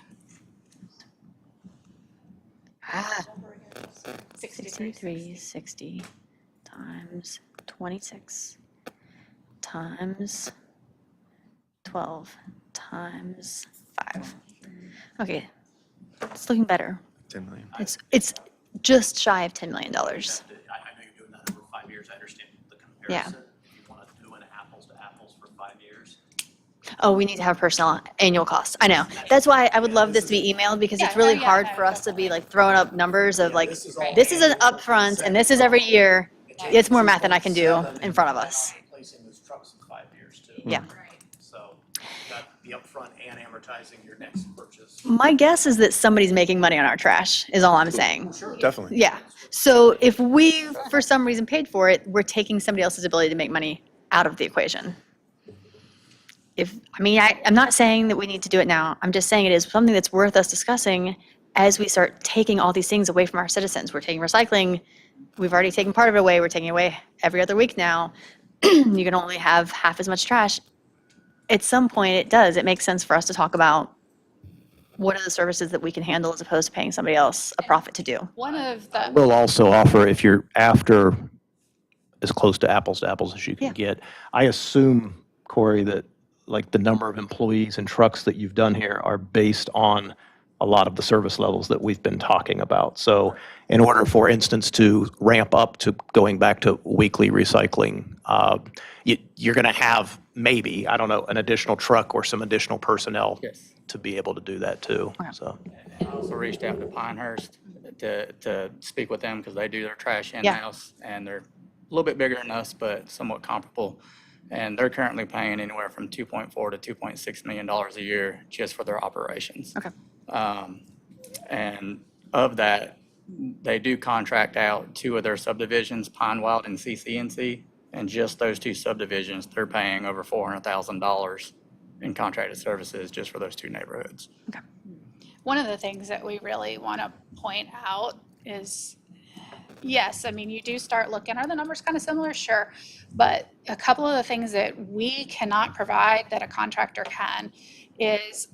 Ah, 6360. 6360 times 26 times 12 times 5. Okay, it's looking better. 10 million. It's just shy of $10 million. I know you're doing that over 5 years, I understand the comparison. If you want to do an apples to apples for 5 years. Oh, we need to have personnel annual costs. I know. That's why I would love this to be emailed, because it's Yeah, really no, yeah, hard no, for us to be like throwing up numbers of like, This is all- this is an upfront and this is every year. It's more math than I can do in front of us. Replacing those trucks in 5 years too. Yeah. So that the upfront and amortizing your next purchase. My guess is that somebody's making money on our trash, is all I'm saying. Definitely. Yeah. So if we, for some reason, paid for it, we're taking somebody else's ability to make money out of the equation. I'm not saying that we need to do it now. I'm just saying it is something that's worth us discussing as we start taking all these things away from our citizens. We're taking recycling. We've already taken part of it away. We're taking it away every other week now. You can only have half as much trash. At some point, it makes sense for us to talk about what are the services that we can handle as opposed to paying somebody else a profit to do. One of the, We'll also offer, if you're after as close to apples as you can Yeah. get, I assume, Corey, that like the number of employees and trucks that you've done here are based on a lot of the service levels that we've been talking about. So in order, for instance, to ramp up to going back to weekly recycling, you're going to have maybe, I don't know, an additional truck or some additional personnel Yes. to be able to do that too. So. I also reached out to Pinehurst to speak with them because they do their trash Yeah. in-house, and they're a little bit bigger than us, but somewhat comparable. And they're currently paying anywhere from $2.4 to $2.6 million a year just for their operations. Okay. And of that, they do contract out 2 of their subdivisions, Pine Wild and CCNC, and just those 2 subdivisions, they're paying over $400,000 in contracted services just for those 2 neighborhoods. one of the things that we really want to point out is, yes, I mean, you do start looking, are the numbers kind of similar? Sure. But a couple of the things that we cannot provide that a contractor can is,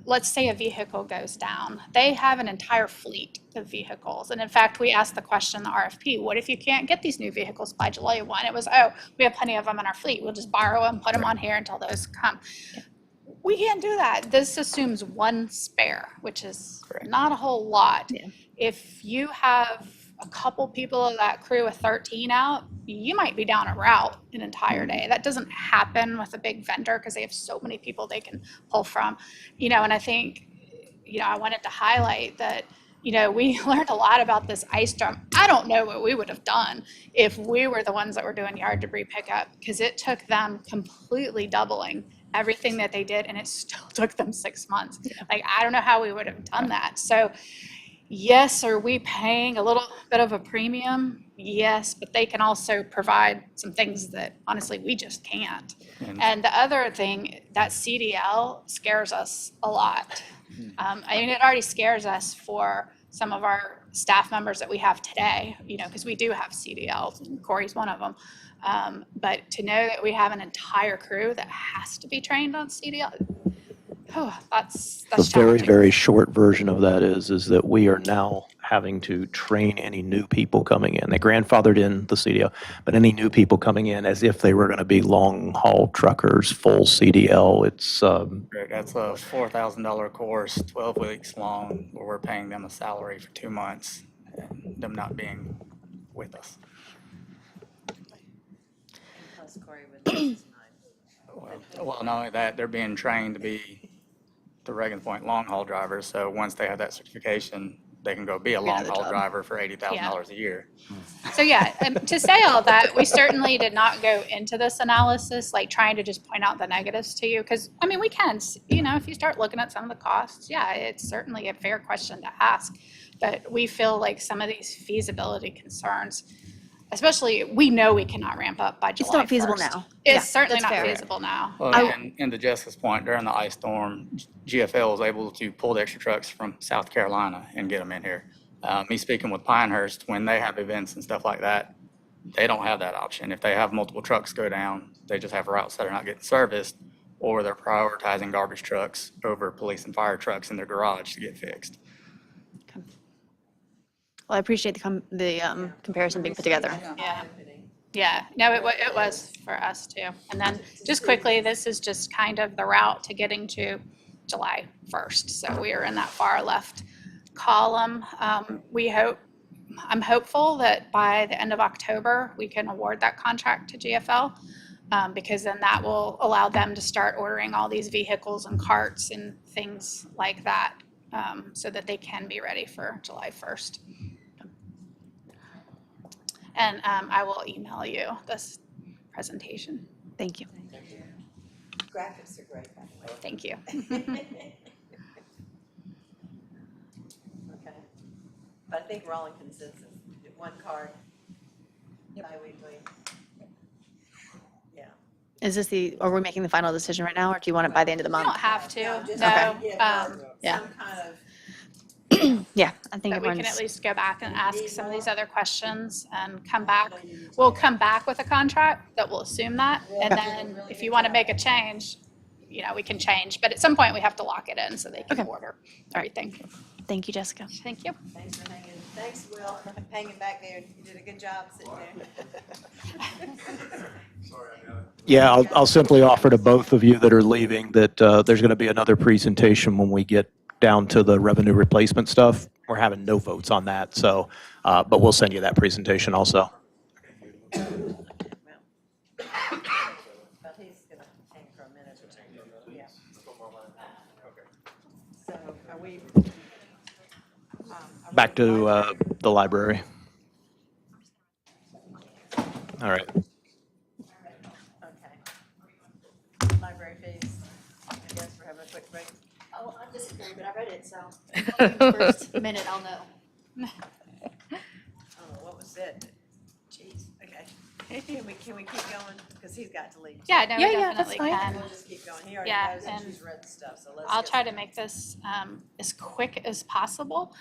let's say a vehicle goes down. They have an entire fleet of vehicles. And in fact, we asked the question in the RFP, what if you can't get these new vehicles by July 1? It was, oh, we have plenty of them in our fleet. We'll just borrow them, put them on here until those come. We can't do that. This assumes 1 spare, which is not a whole lot. Yeah. If you have a couple people of that crew of 13 out, you might be down a route an entire day. That doesn't happen with a big vendor because they have so many people they can pull from. And I think, I wanted to highlight that, we learned a lot about this ice dump. I don't know what we would have done if we were the ones that were doing yard debris pickup, because it took them completely doubling everything that they did, and it still took them 6 months. Like, I don't know how we would have done that. So yes, are we paying a little bit of a premium? Yes, but they can also provide some things that honestly we just can't. And the other thing, that CDL scares us a lot. I mean, it already scares us for some of our staff members that we have today, because we do have CDLs, and Corey's one of them. But to know that we have an entire crew that has to be trained on CDL, that's The very, challenging. very short version of that is that we are now having to train any new people coming in. They grandfathered in the CDL, but any new people coming in as if they were going to be long-haul truckers, full CDL, it's, That's a $4,000 course, 12 weeks long, where we're paying them a salary for 2 months, and them not being with us. Plus Corey with this Well, not only that, they're being trained to be the Reagan Point long-haul drivers, so once they have that certification, they can go be a Get another long-haul job. driver for $80,000 a year. So yeah, to say all that, we certainly did not go into this analysis, like trying to just point out the negatives to you. Because, I mean, we can, if you start looking at some of the costs, yeah, it's certainly a fair question to ask. But we feel like some of these feasibility concerns, especially, we know we cannot ramp up by July 1st. It's not feasible now. It's Yeah, certainly that's not fair. feasible now. Well, and to Jessica's point, during the ice storm, GFL was able to pull the extra trucks from South Carolina and get them in here. Me speaking with Pinehurst, when they have events and stuff like that, they don't have that option. If they have multiple trucks go down, they just have routes that are not getting serviced, or they're prioritizing garbage trucks over police and fire trucks in their garage to get fixed. Well, I appreciate the comparison being put together. Yeah, no, it was for us too. And then just quickly, this is just kind of the route to getting to July 1st. So we are in that far left column. I'm hopeful that by the end of October, we can award that contract to GFL, because then that will allow them to start ordering all these vehicles and carts and things like that, so that they can be ready for July 1st. And I will email you this presentation. Thank you. Graphics are great, by the way. Thank you. Okay. But I think we're all in consensus. 1 card bi-weekly. Yeah. Is this are we making the final decision right now, or do you want it by the end of the You month? don't have to, Just no. give Yeah. some kind of, Yeah, I think But we can at everyone's, least go back and ask some of these other questions and come back. We'll come back with a contract that will assume that. And then if you want to make a change, we can change. But at some point, we have to lock it in so they can order everything. thank you, Jessica. Thank you. thanks for hanging, thanks, Will, for hanging back there. You did a good job sitting there. Yeah, I'll simply offer to both of you that are leaving that there's going to be another presentation when we get down to the revenue replacement stuff. We're having no votes on that, so, but we'll send you that presentation also. But he's gonna hang for a minute or two. Yeah. So are we? Back to the library. All right. Okay. Library fees, I guess we're having a quick break. Oh, I disagree, but I read it, so first minute I'll know. Oh, what was it? Jeez, okay. Can we keep going? Because he's got to leave. Yeah, no, we Yeah, that's definitely fine. can. We'll just keep going. He already Yeah, knows and and she's read the stuff, so let's. I'll get try to started. make this as quick as possible.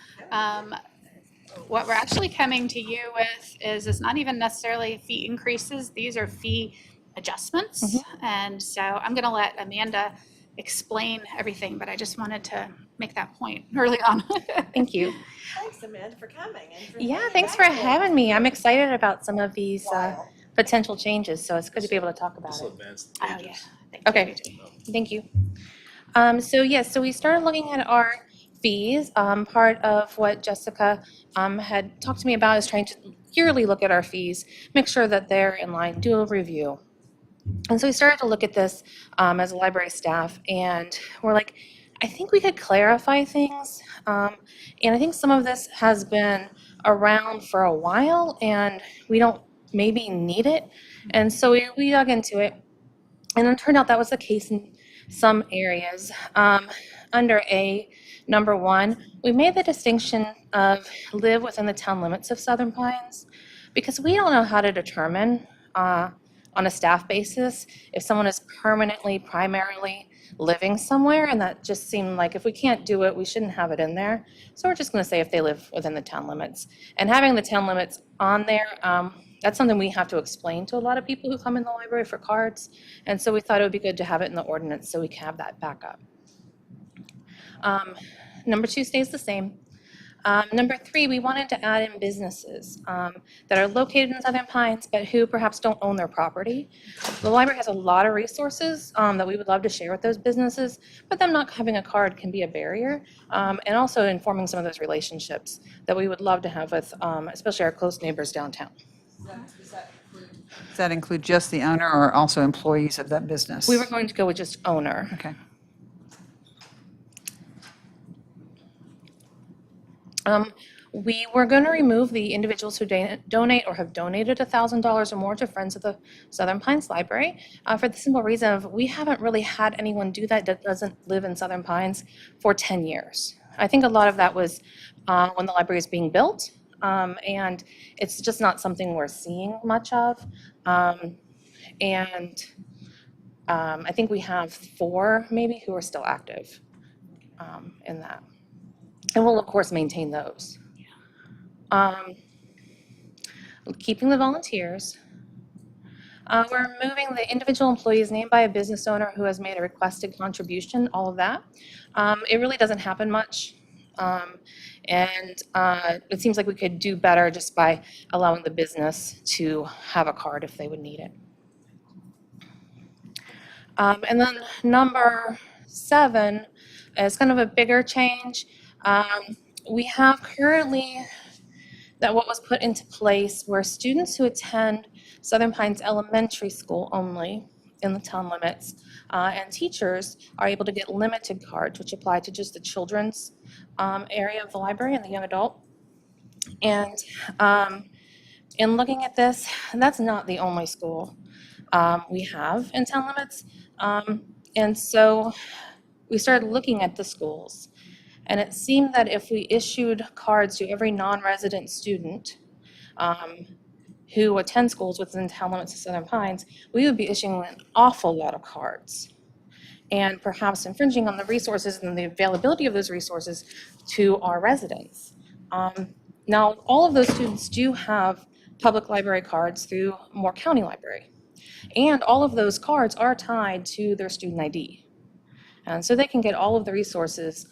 What we're actually coming to you with is it's not even necessarily fee increases. These are fee adjustments. And so I'm going to let Amanda explain everything, but I just wanted to make that point early on. Thank you. Thanks, Amanda, for coming. And for Yeah, hanging thanks back for there. having me. I'm excited about some of these Wow. potential changes, so it's good to be able to talk about it. Oh, yeah. Okay, thank you. So we started looking at our fees. Part of what Jessica had talked to me about is trying to yearly look at our fees, make sure that they're in line, do a review. And so we started to look at this as a library staff, and we're like, I think we could clarify things. And I think some of this has been around for a while, and we don't maybe need it. And so we dug into it, and it turned out that was the case in some areas. Under number 1, we made the distinction of live within the town limits of Southern Pines, because we don't know how to determine on a staff basis if someone is permanently, primarily living somewhere, and that just seemed like if we can't do it, we shouldn't have it in there. So we're just going to say if they live within the town limits. And having the town limits on there, that's something we have to explain to a lot of people who come in the library for cards. And so we thought it would be good to have it in the ordinance so we can have that backup. Number 2 stays the same. Number 3, we wanted to add in businesses that are located in Southern Pines, but who perhaps don't own their property. The library has a lot of resources that we would love to share with those businesses, but them not having a card can be a barrier, and also informing some of those relationships that we would love to have with, especially our close neighbors downtown. Does that include just the owner or also employees of that business? We were going to go with just owner. Okay. We were going to remove the individuals who donate or have donated $1,000 or more to Friends of the Southern Pines Library for the simple reason of we haven't really had anyone do that doesn't live in Southern Pines for 10 years. I think a lot of that was when the library is being built, and it's just not something we're seeing much of. I think we have 4 maybe who are still active in that. And we'll, of course, maintain those. Keeping the volunteers. We're removing the individual employees named by a business owner who has made a requested contribution, all of that. It really doesn't happen much. It seems like we could do better just by allowing the business to have a card if they would need it. And then number 7 is kind of a bigger change. We have currently that what was put into place where students who attend Southern Pines Elementary School only in the town limits and teachers are able to get limited cards, which apply to just the children's area of the library and the young adult. And in looking at this, that's not the only school we have in town limits. And so we started looking at the schools. And it seemed that if we issued cards to every non-resident student who attend schools within town limits of Southern Pines, we would be issuing an awful lot of cards and perhaps infringing on the resources and the availability of those resources to our residents. Now, all of those students do have public library cards through Moore County Library. And all of those cards are tied to their student ID. And so they can get all of the resources,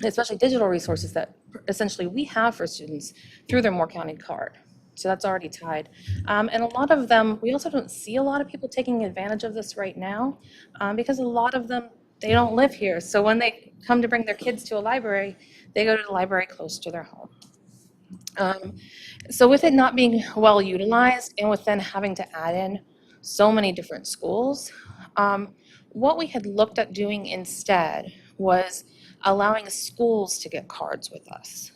especially digital resources that essentially we have for students through their Moore County card. So that's already tied. And a lot of them, we also don't see a lot of people taking advantage of this right now because a lot of them, they don't live here. So when they come to bring their kids to a library, they go to the library close to their home. So with it not being well utilized and with then having to add in so many different schools, what we had looked at doing instead was allowing schools to get cards with us.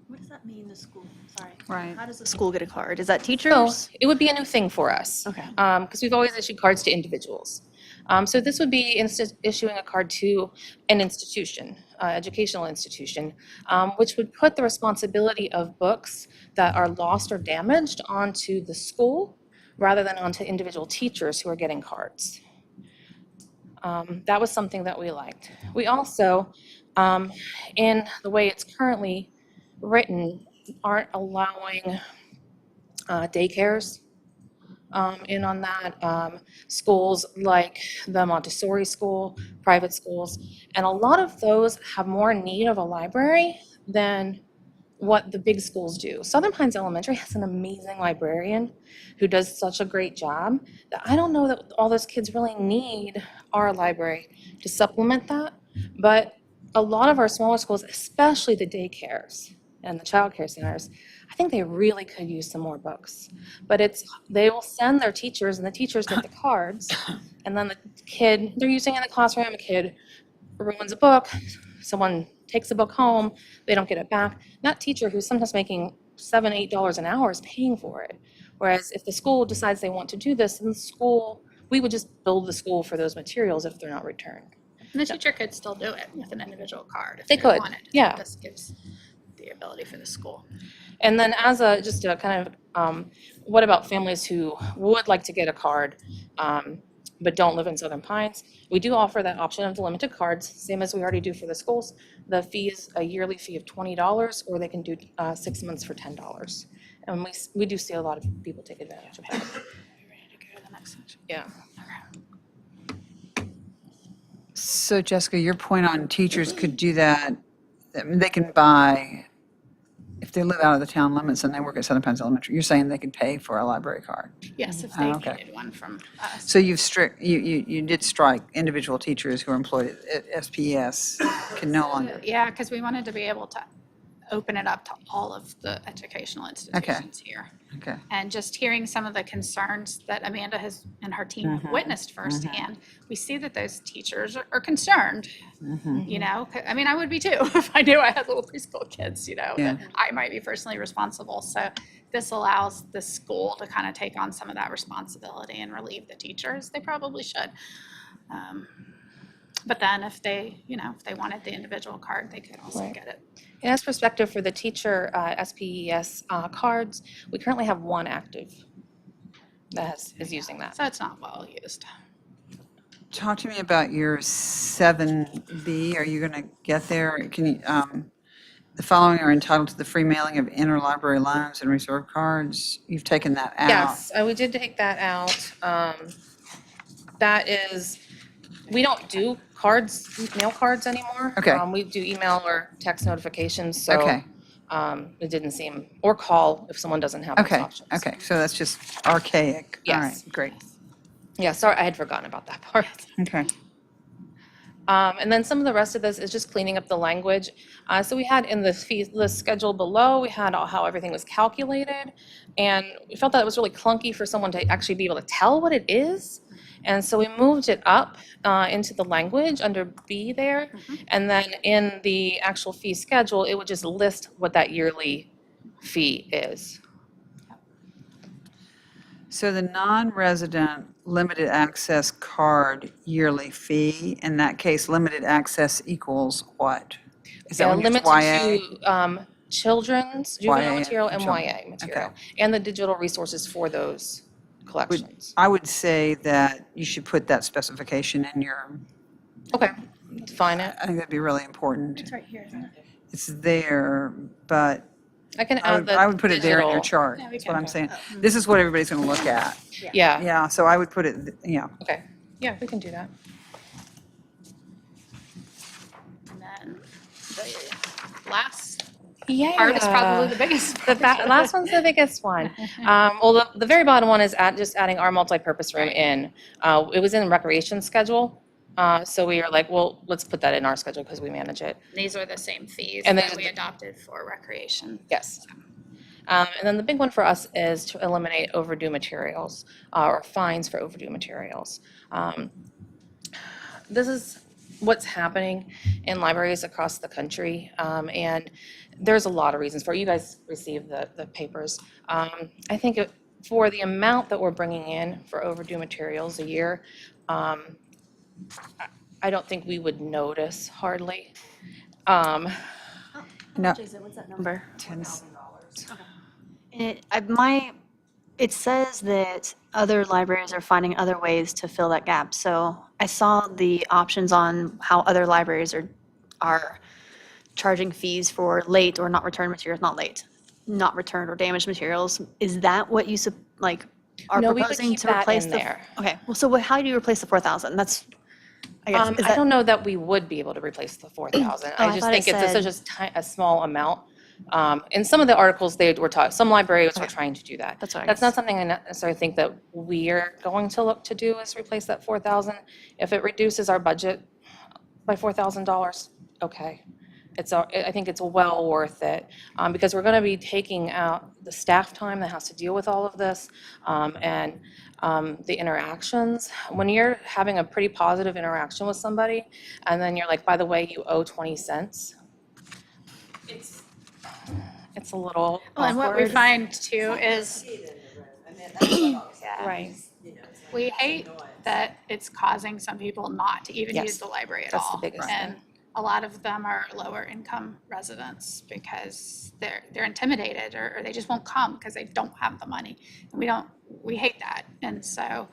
What does that mean, the school? Sorry. Right. How does the school get a card? Is that So teachers? it would be a new thing for us. Okay. Because we've always issued cards to individuals. So this would be issuing a card to an institution, educational institution, which would put the responsibility of books that are lost or damaged onto the school rather than onto individual teachers who are getting cards. That was something that we liked. We also, in the way it's currently written, aren't allowing daycares in on that. Schools like the Montessori school, private schools, and a lot of those have more need of a library than what the big schools do. Southern Pines Elementary has an amazing librarian who does such a great job that I don't know that all those kids really need our library to supplement that. But a lot of our smaller schools, especially the daycares and the childcare centers, I think they really could use some more books. But they will send their teachers and the teachers get the cards and then the kid, they're using it in the classroom, a kid ruins a book, someone takes the book home, they don't get it back. That teacher who's sometimes making $7, $8 an hour is paying for it. Whereas if the school decides they want to do this, then the school, we would just build the school for those materials if they're not returned. And the teacher could still do it with an individual card if They they could, wanted. yeah. This gives the ability for the school. And then as just a kind of, what about families who would like to get a card, but don't live in Southern Pines? We do offer that option of the limited cards, same as we already do for the schools. The fee is a yearly fee of $20, or they can do 6 months for $10. And we do see a lot of people take advantage of that. Ready to go to the next section? Yeah. So Jessica, your point on teachers could do that, they can buy, if they live out of the town limits and they work at Southern Pines Elementary, you're saying they could pay for a library card? Yes, if they okay. needed one from us. So you did strike individual teachers who are employed at SPS can no longer. Yeah, because we wanted to be able to open it up to all of the educational institutions here. Okay. And just hearing some of the concerns that Amanda has and her team have witnessed firsthand, we see that those teachers are concerned, you know? I mean, I would be too if I knew I had little preschool kids, you know, that I might be personally responsible. So this allows the school to kind of take on some of that responsibility and relieve the teachers. They probably should. But then if they, you know, if they wanted the individual card, they could also get it. And as perspective for the teacher SPES cards, we currently have one active that is using that. So it's not well used. Talk to me about your 7B. Are you going to get there? Can you, the following are entitled to the free mailing of interlibrary loans and reserve cards. You've taken that out. Yes, we did take that out. That is, we don't do cards, mail cards anymore. Okay. We do email or text notifications, so Okay. it didn't seem, or call if someone doesn't have those Okay, options. okay, so that's just archaic. All Yes. right, great. Yeah, sorry, I had forgotten about that part. Okay. And then some of the rest of this is just cleaning up the language. So we had in the schedule below, we had how everything was calculated. And we felt that it was really clunky for someone to actually be able to tell what it is. And so we moved it up into the language under B there. And then in the actual fee schedule, it would just list what that yearly fee is. So the non-resident limited access card yearly fee, in that case, limited access equals what? Is that when it's Limited YA? to children's juvenile YA material and children. YA material, and the digital resources for those collections. I would say that you should put that specification in your, Okay, define it. I think that'd be really important. It's right here, isn't it? It's there, but I can I add would, the I would put it there in your digital. chart. Yeah, we That's what can. I'm saying. This is what everybody's going to look at. Yeah, Yeah, so I would put it, yeah. okay. Yeah, we can do that. And then the last Yeah. part is probably the biggest The part. last one's the biggest one. Well, the very bottom one is just adding our multipurpose room in. It was in the recreation schedule. So we were like, well, let's put that in our schedule because we manage it. These are the same fees And that then- we adopted for recreation. Yes. And then the big one for us is to eliminate overdue materials or fines for overdue materials. This is what's happening in libraries across the country. And there's a lot of reasons for it. You guys received the papers. I think for the amount that we're bringing in for overdue materials a year, I don't think we would notice hardly. No. Jason, what's that number? $10. It says that other libraries are finding other ways to fill that gap. So I saw the options on how other libraries are charging fees for late or not returned materials, not returned or damaged materials. Is that what you are No, we would proposing keep to that replace in the? there. Okay, well, so how do you replace the 4,000? That's, I guess, is I that? don't know that we would be able to replace the 4,000. Oh, I I just thought it think it's said- such a small amount. In some of the articles, they were taught, some libraries were trying to do that. That's what I That's guess. not something I necessarily think that we're going to look to do is replace that 4,000. If it reduces our budget by $4,000, okay. I think it's well worth it because we're going to be taking out the staff time that has to deal with all of this and the interactions. When you're having a pretty positive interaction with somebody and then you're like, by the way, you owe 20 cents, it's a little Well, and what we awkward. find too is, Right. we hate that it's causing some people not to even Yes, use the library at that's the all. biggest And a lot of them are lower income residents because they're intimidated or they just won't come because they don't have the money. And we hate that. And so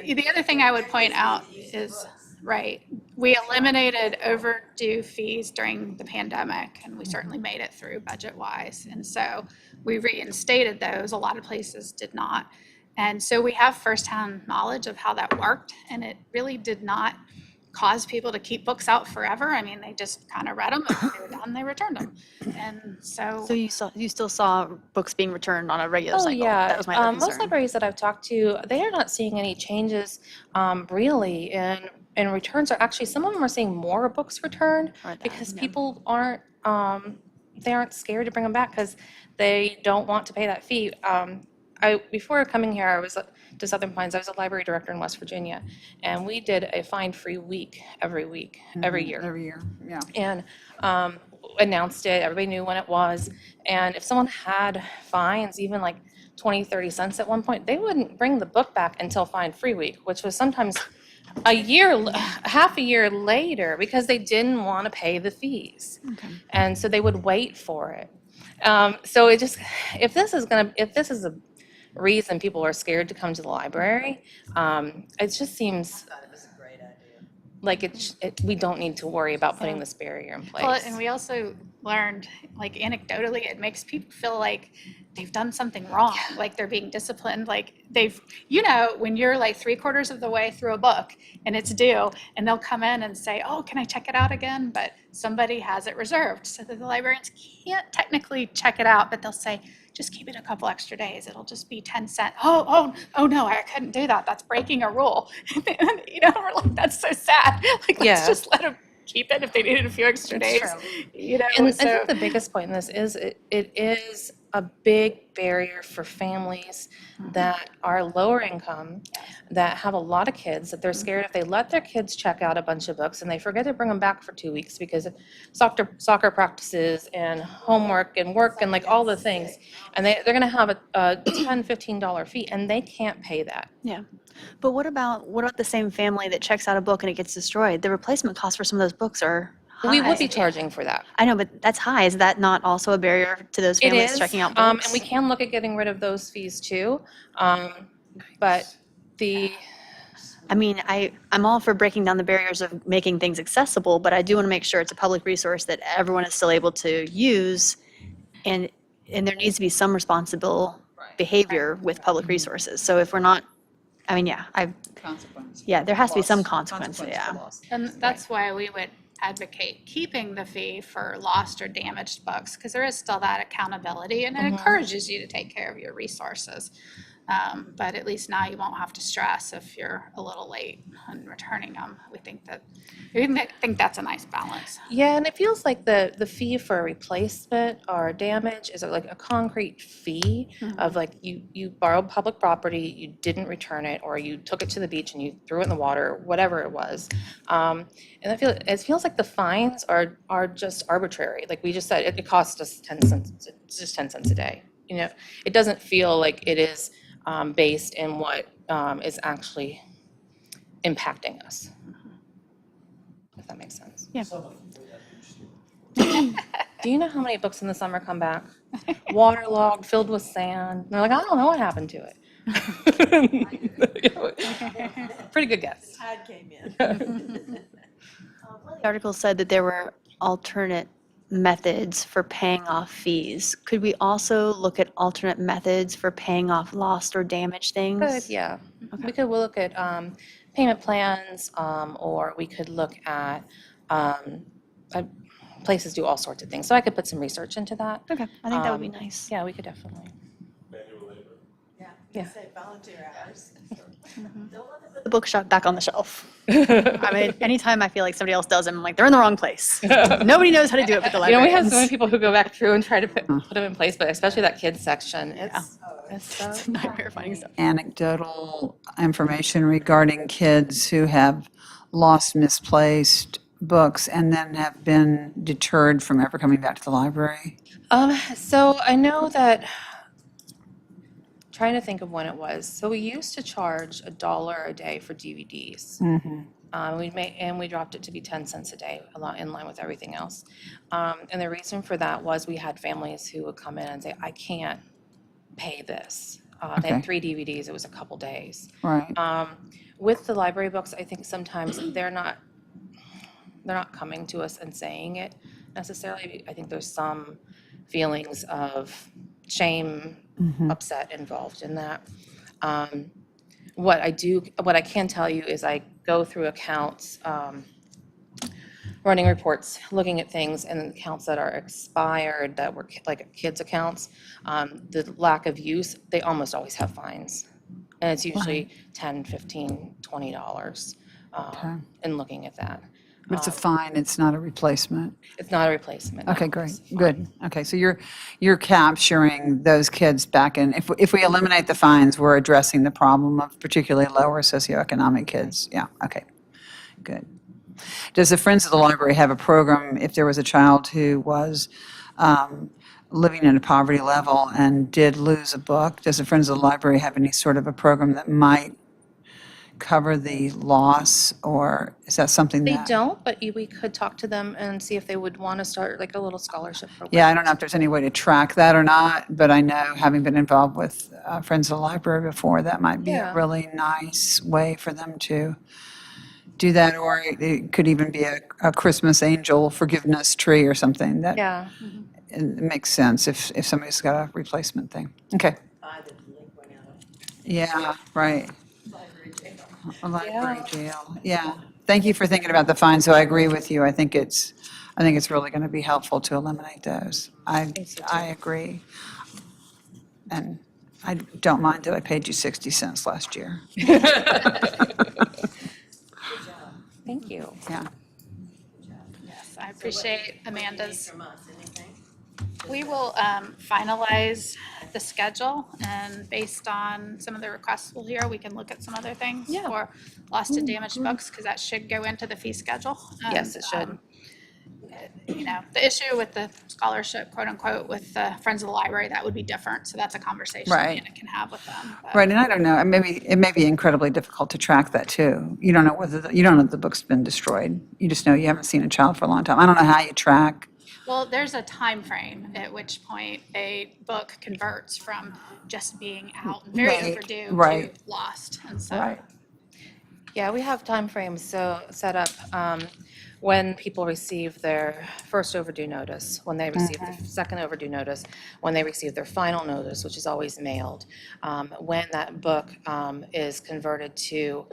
the other thing I would point out is, right, we eliminated overdue fees during the pandemic and we certainly made it through budget-wise. And so we reinstated those. A lot of places did not. And so we have firsthand knowledge of how that worked, and it really did not cause people to keep books out forever. I mean, they just kind of read them, and when they were done, they returned them. And so, So you still saw books being returned on a regular Oh, cycle? yeah. That was my other Most concern. libraries that I've talked to, they are not seeing any changes really in returns. Or actually, some of them are seeing more books returned Write that, because yeah. people aren't scared to bring them back because they don't want to pay that fee. Before coming here, I was to Southern Pines. I was a library director in West Virginia, and we did a fine-free week, every year. Every year, yeah. And announced it, everybody knew when it was. And if someone had fines, even like 20, 30 cents at one point, they wouldn't bring the book back until fine-free week, which was sometimes half a year later because they didn't want to pay the fees. And so they would wait for it. So if this is a reason people are scared to come to the library, it just seems like we don't need to worry about putting this barrier in place. well, and we also learned, like anecdotally, it makes people feel like they've done something wrong, like they're being disciplined, like when you're like 3/4 of the way through a book and it's due, and they'll come in and say, oh, can I check it out again? But somebody has it reserved, so that the librarians can't technically check it out, but they'll say, just keep it a couple extra days. It'll just be 10 cents. Oh no, I couldn't do that. That's breaking a rule. We're like, that's so sad. Like, let's Yeah. just let them keep it if they needed a few extra days. And I So think the biggest point in this is it is a big barrier for families that are lower income, that have a lot of kids, that they're scared if they let their kids check out a bunch of books and they forget to bring them back for 2 weeks because of soccer practices and homework and work and like all the things. And they're going to have a $10, $15 fee and they can't pay that. Yeah. But what about the same family that checks out a book and it gets destroyed? The replacement costs for some of those books are We would be high. charging for that. I know, but that's high. Is that not also a barrier to those It families is, checking out and books? we can look at getting rid of those fees too. But the, I mean, I'm all for breaking down the barriers of making things accessible, but I do want to make sure it's a public resource that everyone is still able to use. And there needs to be some responsible behavior with public resources. So if we're not, I mean, Consequence. yeah, there has to be some Loss. consequence, For yeah. loss. And that's why we would advocate keeping the fee for lost or damaged books, because there is still that accountability and it encourages you to take care of your resources. But at least now you won't have to stress if you're a little late in returning them. We think that's a nice balance. yeah, and it feels like the fee for a replacement or damage is like a concrete fee of like you borrowed public property, you didn't return it, or you took it to the beach and you threw it in the water, whatever it was. And it feels like the fines are just arbitrary. Like we just said, it cost us 10 cents, it's just 10 cents a day. You know, it doesn't feel like it is based in what is actually impacting us. If that makes sense. Yeah. Do you know how many books in the summer come back? Waterlogged, filled with sand. And they're like, I don't know what happened to it. Pretty good guess. Tide came in. The article said that there were alternate methods for paying off fees. Could we also look at alternate methods for paying off lost or damaged things? Good, yeah. We'll look at payment plans, or we could look at places do all sorts of things. So I could put some research into that. Okay, I think that would be nice. Yeah, we could definitely. Yeah. Say volunteer hours. The bookshop back on the shelf. I mean, anytime I feel like somebody else does them, I'm like, they're in the wrong place. Nobody knows how to do it but the You know, we have librarians. so many people who go back through and try to put them in place, but especially that kids section. It's It's a nightmare finding stuff. Anecdotal information regarding kids who have lost, misplaced books and then have been deterred from ever coming back to the library? So I know that, trying to think of when it was. So we used to charge $1 a day for DVDs. We dropped it to be 10 cents a day, in line with everything else. And the reason for that was we had families who would come in and say, I can't pay this. They Okay. had 3 DVDs, it was a couple days. Right. With the library books, I think sometimes they're not coming to us and saying it necessarily. I think there's some feelings of shame, upset involved in that. What I can tell you is I go through accounts, running reports, looking at things, and accounts that are expired, that were like kids' accounts, the lack of use, they almost always have fines. And it's usually $10, $15, $20 in looking at that. But it's a fine, it's not a replacement. It's not a replacement. no. Okay, great, good. Okay, so you're capturing those kids back in, if we eliminate the fines, we're addressing the problem of particularly lower socioeconomic kids. Yeah, okay, good. Does the Friends of the Library have a program if there was a child who was living in a poverty level and did lose a book? Does the Friends of the Library have any sort of a program that might cover the loss, or is that something They that? don't, but we could talk to them and see if they would want to start like a little scholarship program. Yeah, I don't know if there's any way to track that or not, but I know, having been involved with Friends of the Library before, that might be a Yeah. really nice way for them to do that, or it could even be a Christmas angel forgiveness tree or something that Yeah. it makes sense if somebody's got a replacement thing. Okay, Buy the delinquent out of yeah, right. library jail. A library jail, yeah. Thank you for thinking about the fine, so I agree with you. I think it's really going to be helpful to eliminate those. I agree. And I don't mind that I paid you 60 cents last year. Thank you. Yeah. Yes, I appreciate Amanda's. From us, anything? We will finalize the schedule, and based on some of the requests we'll hear, we can look at some other things Yeah. for lost and damaged books, because that should go into the fee schedule. Yes, it should. you know, the issue with the scholarship, quote unquote, with the Friends of the Library, that would be different. So that's a conversation Right. Amanda can have with them. But- Right, and I don't know, and maybe, it may be incredibly difficult to track that too. You don't know whether, you don't know if the book's been destroyed. You just know you haven't seen a child for a long time. I don't know how you track. Well, there's a time frame at which point a book converts from just being out and very Right, overdue right. to lost. And so Right. Yeah, we have timeframes so set up when people receive their first overdue notice, when they receive the second overdue notice, when they receive their final notice, which is always mailed, when that book is converted to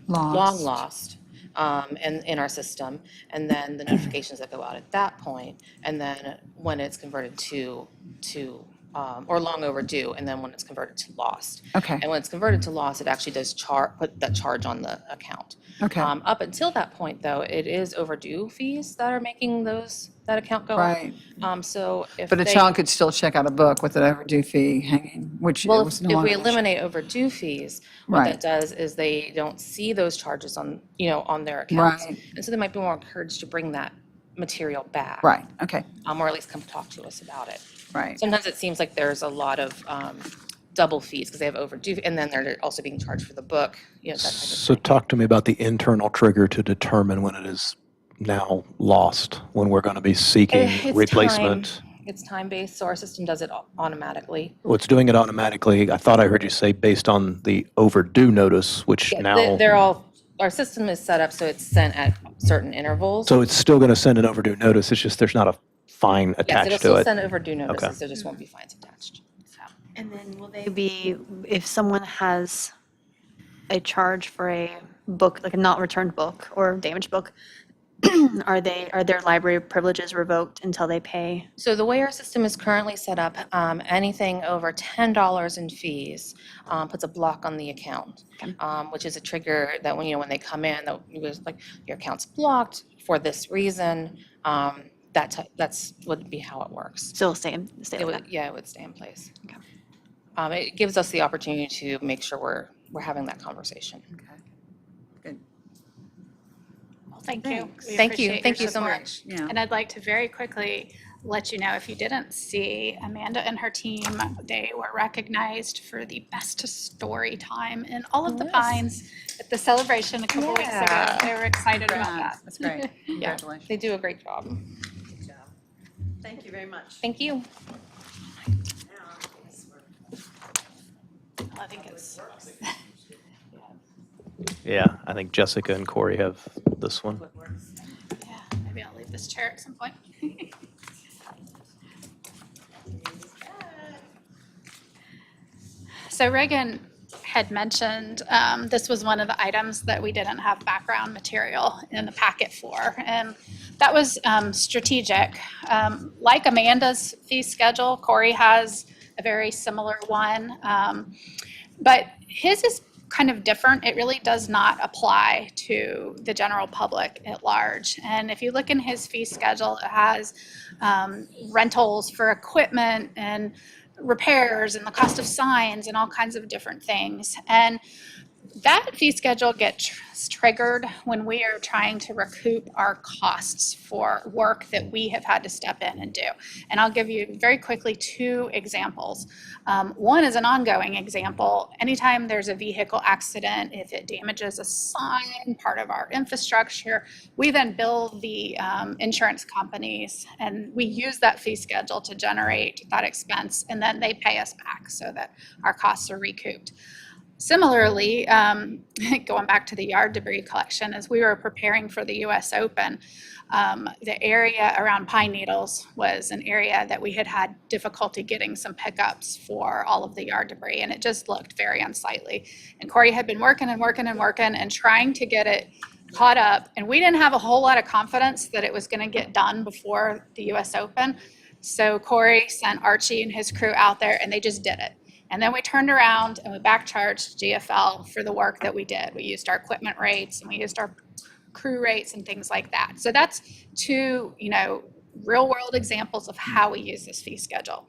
long lost in our system, and then the notifications that go out at that point, and then when it's converted to or long overdue, and then when it's converted to lost. Okay. And when it's converted to lost, it actually does put that charge on the account. Okay. Up until that point, though, it is overdue fees that are making that account go up. Right. So if But a they- child could still check out a book with an overdue fee hanging, which Well, was if no we longer an issue. eliminate overdue fees, what Right. that does is they don't see those charges on, on their accounts. Right. And so they might be more encouraged to bring that material back. Right, okay, Or at least come talk to us about it. right. Sometimes it seems like there's a lot of double fees because they have overdue, and then they're also being charged for the book, that type of So talk to me about the internal trigger to determine when it is now lost, when we're going to be seeking It's replacement. It's time-based, so our system does it automatically. Well, it's doing it automatically. I thought I heard you say based on the overdue notice, which Yeah, now, they're all, our system is set up so it's sent at certain intervals. so it's still going to send an overdue notice. It's just there's not a fine Yes, it'll attached to still it. send overdue notices, Okay. there just won't be fines attached. And then will they be, if someone has a charge for a book, like a not returned book or damaged book, are their library privileges revoked until they pay? So the way our system is currently set up, anything over $10 in fees puts a block on the account, which is a trigger that when they come in, that it was like your account's blocked for this reason. That's would be how it works. So it'll stay It like would, that? yeah, it would stay in place. Okay. It gives us the opportunity to make sure we're having that conversation. Good. well, thank you. Thanks. We Thank you. appreciate Thank your you so support. much. Yeah. And I'd like to very quickly let you know, if you didn't see, Amanda and her team, they were recognized for the best story time in all of the Yes. Pines at the celebration a couple weeks ago. Yeah. They were excited about that. That's great. Yeah, Congratulations. they do a great job. Good job. Thank you very much. Thank you. I think it's, Yeah, I think Jessica and Corey have this one. yeah, maybe I'll leave this chair at some point. So Reagan had mentioned, this was one of the items that we didn't have background material in the packet for. And that was strategic. Like Amanda's fee schedule, Corey has a very similar one. But his is kind of different. It really does not apply to the general public at large. And if you look in his fee schedule, it has rentals for equipment and repairs and the cost of signs and all kinds of different things. And that fee schedule gets triggered when we are trying to recoup our costs for work that we have had to step in and do. And I'll give you very quickly two examples. One is an ongoing example. Anytime there's a vehicle accident, if it damages a sign, part of our infrastructure, we then bill the insurance companies, and we use that fee schedule to generate that expense, and then they pay us back so that our costs are recouped. Similarly, going back to the yard debris collection, as we were preparing for the US Open, the area around Pine Needles was an area that we had had difficulty getting some pickups for all of the yard debris, and it just looked very unsightly. And Corey had been working and trying to get it caught up, and we didn't have a whole lot of confidence that it was going to get done before the US Open. So Corey sent Archie and his crew out there, and they just did it. And then we turned around and we backcharged GFL for the work that we did. We used our equipment rates and we used our crew rates and things like that. So that's two, real world examples of how we use this fee schedule.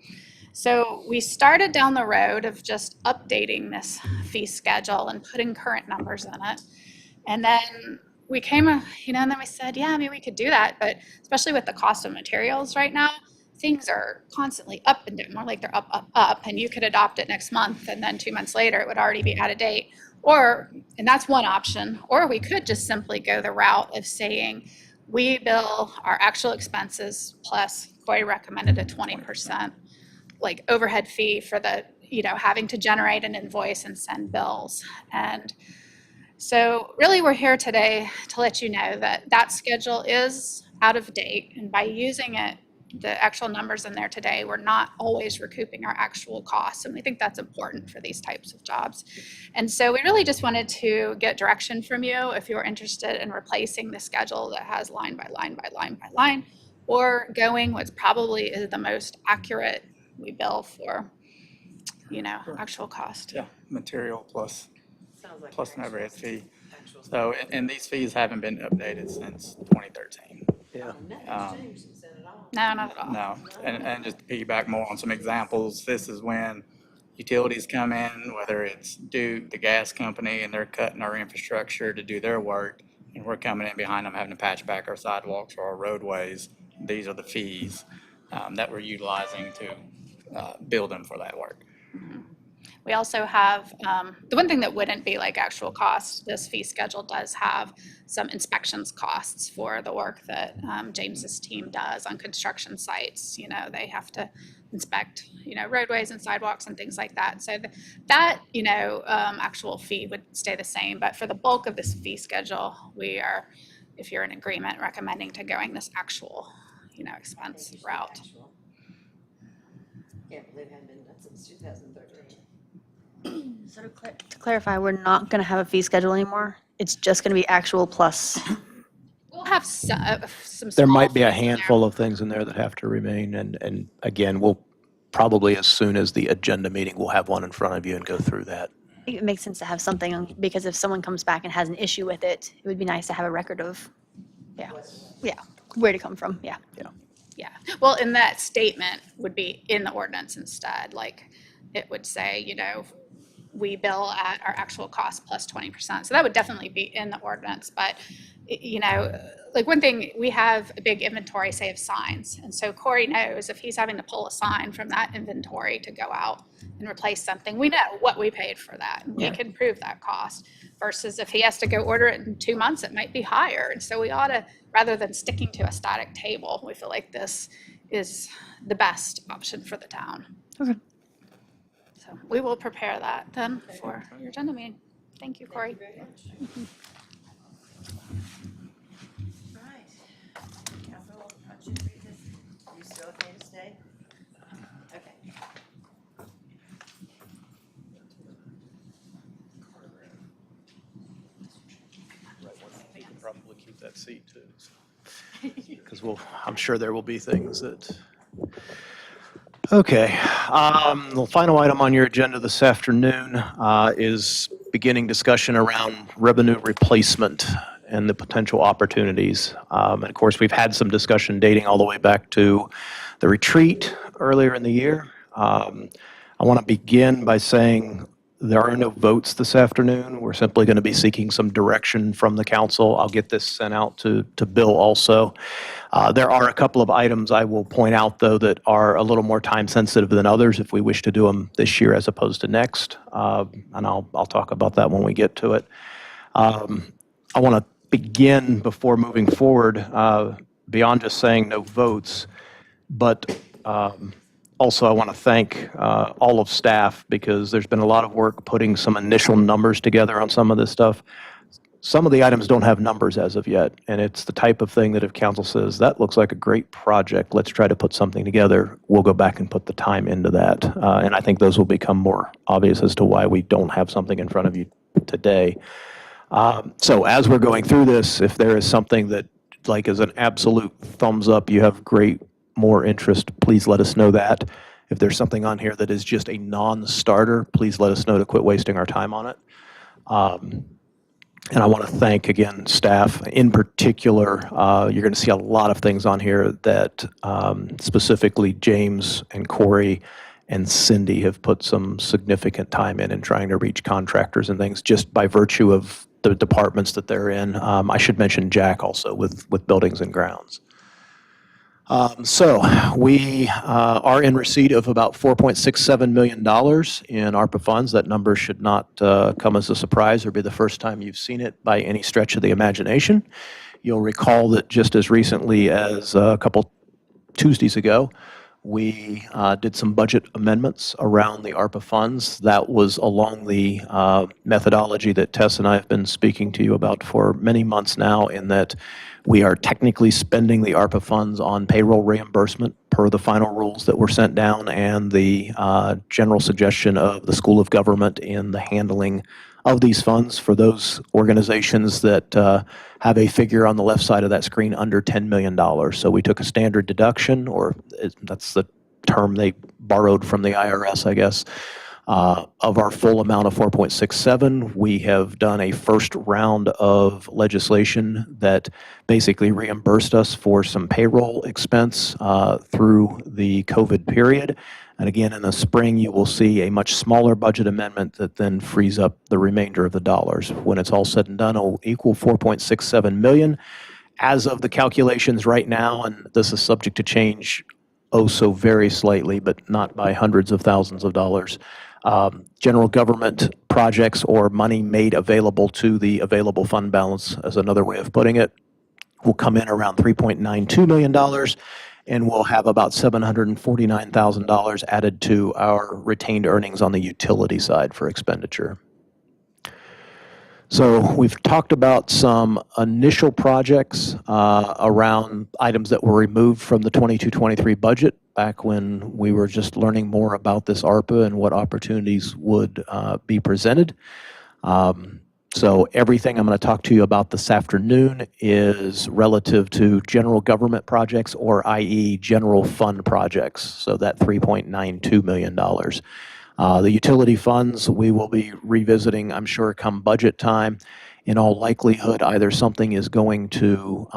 So we started down the road of just updating this fee schedule and putting current numbers in it. And then we came, and then we said, yeah, I mean, we could do that, but especially with the cost of materials right now, things are constantly up and down, more like they're up, up, up, and you could adopt it next month, and then 2 months later, it would already be out of date. And that's one option, or we could just simply go the route of saying, we bill our actual expenses plus Corey recommended a 20% like overhead fee for the, having to generate an invoice and send bills. And so really we're here today to let you know that that schedule is out of date. And by using it, the actual numbers in there today, we're not always recouping our actual costs. And we think that's important for these types of jobs. And so we really just wanted to get direction from you if you're interested in replacing the schedule that has line by line by line by line, or going what's probably is the most accurate we bill for, actual cost. Yeah, material plus an overhead fee. So, and these fees haven't been updated since 2013. Yeah. No, not at all. No, and just to piggyback more on some examples, this is when utilities come in, whether it's Duke, the gas company, and they're cutting our infrastructure to do their work, and we're coming in behind them having to patch back our sidewalks or our roadways. These are the fees that we're utilizing to bill them for that work. We also have, the one thing that wouldn't be like actual cost, this fee schedule does have some inspections costs for the work that James's team does on construction sites. They have to inspect, roadways and sidewalks and things like that. So that, actual fee would stay the same. But for the bulk of this fee schedule, we are, if you're in agreement, recommending to going this actual, expense route. Can't believe it hadn't been done since 2013. So to clarify, we're not going to have a fee schedule anymore. It's just going to be actual plus. We'll have some There small might be a fees in there. handful of things in there that have to remain, and again, we'll probably, as soon as the agenda meeting, we'll have one in front of you and go through that. I think it makes sense to have something because if someone comes back and has an issue with it, it would be nice to have a record of, where to come from. Yeah. Yeah, well, and that statement would be in the ordinance instead, like, it would say, we bill at our actual cost plus 20%. So that would definitely be in the ordinance, but, like one thing, we have a big inventory, say, of signs. And so Corey knows if he's having to pull a sign from that inventory to go out and replace something, we know what we paid for that. And we can prove that cost versus if he has to go order it in 2 months, it might be higher. And so we ought to, rather than sticking to a static table, we feel like this is the best option for the town. Okay. So we will prepare that then for your agenda meeting. Thank you, Corey. Right. Capital budget revision. You still okay to stay? Okay. You can probably keep that seat too. Because I'm sure there will be things that. Okay, the final item on your agenda this afternoon is beginning discussion around revenue replacement and the potential opportunities. And of course, we've had some discussion dating all the way back to the retreat earlier in the year. I want to begin by saying there are no votes this afternoon. We're simply going to be seeking some direction from the council. I'll get this sent out to Bill also. There are a couple of items I will point out, though, that are a little more time sensitive than others if we wish to do them this year as opposed to next. And I'll talk about that when we get to it. I want to begin before moving forward, beyond just saying no votes, but also I want to thank all of staff because there's been a lot of work putting some initial numbers together on some of this stuff. Some of the items don't have numbers as of yet, and it's the type of thing that if council says, that looks like a great project, let's try to put something together, we'll go back and put the time into that. And I think those will become more obvious as to why we don't have something in front of you today. So as we're going through this, if there is something that like is an absolute thumbs up, you have more interest, please let us know that. If there's something on here that is just a non-starter, please let us know to quit wasting our time on it. And I want to thank, again, staff. In particular, you're going to see a lot of things on here that specifically James and Corey and Cindy have put some significant time in trying to reach contractors and things just by virtue of the departments that they're in. I should mention Jack also with Buildings and Grounds. So we are in receipt of about $4.67 million in ARPA funds. That number should not come as a surprise or be the first time you've seen it by any stretch of the imagination. You'll recall that just as recently as a couple Tuesdays ago, we did some budget amendments around the ARPA funds. That was along the methodology that Tess and I have been speaking to you about for many months now, in that we are technically spending the ARPA funds on payroll reimbursement per the final rules that were sent down and the general suggestion of the School of Government in the handling of these funds for those organizations that have a figure on the left side of that screen under $10 million. So we took a standard deduction, or that's the term they borrowed from the IRS, I guess, of our full amount of 4.67. We have done a first round of legislation that basically reimbursed us for some payroll expense through the COVID period. And again, in the spring, you will see a much smaller budget amendment that then frees up the remainder of the dollars. When it's all said and done, it will equal $4.67 million. As of the calculations right now, and this is subject to change oh so very slightly, but not by hundreds of thousands of dollars, general government projects or money made available to the available fund balance, as another way of putting it, will come in around $3.92 million. And we'll have about $749,000 added to our retained earnings on the utility side for expenditure. So we've talked about some initial projects around items that were removed from the 22-23 budget back when we were just learning more about this ARPA and what opportunities would be presented. So everything I'm going to talk to you about this afternoon is relative to general government projects, or i.e. general fund projects, so that $3.92 million. The utility funds we will be revisiting, I'm sure, come budget time. In all likelihood, either something is going to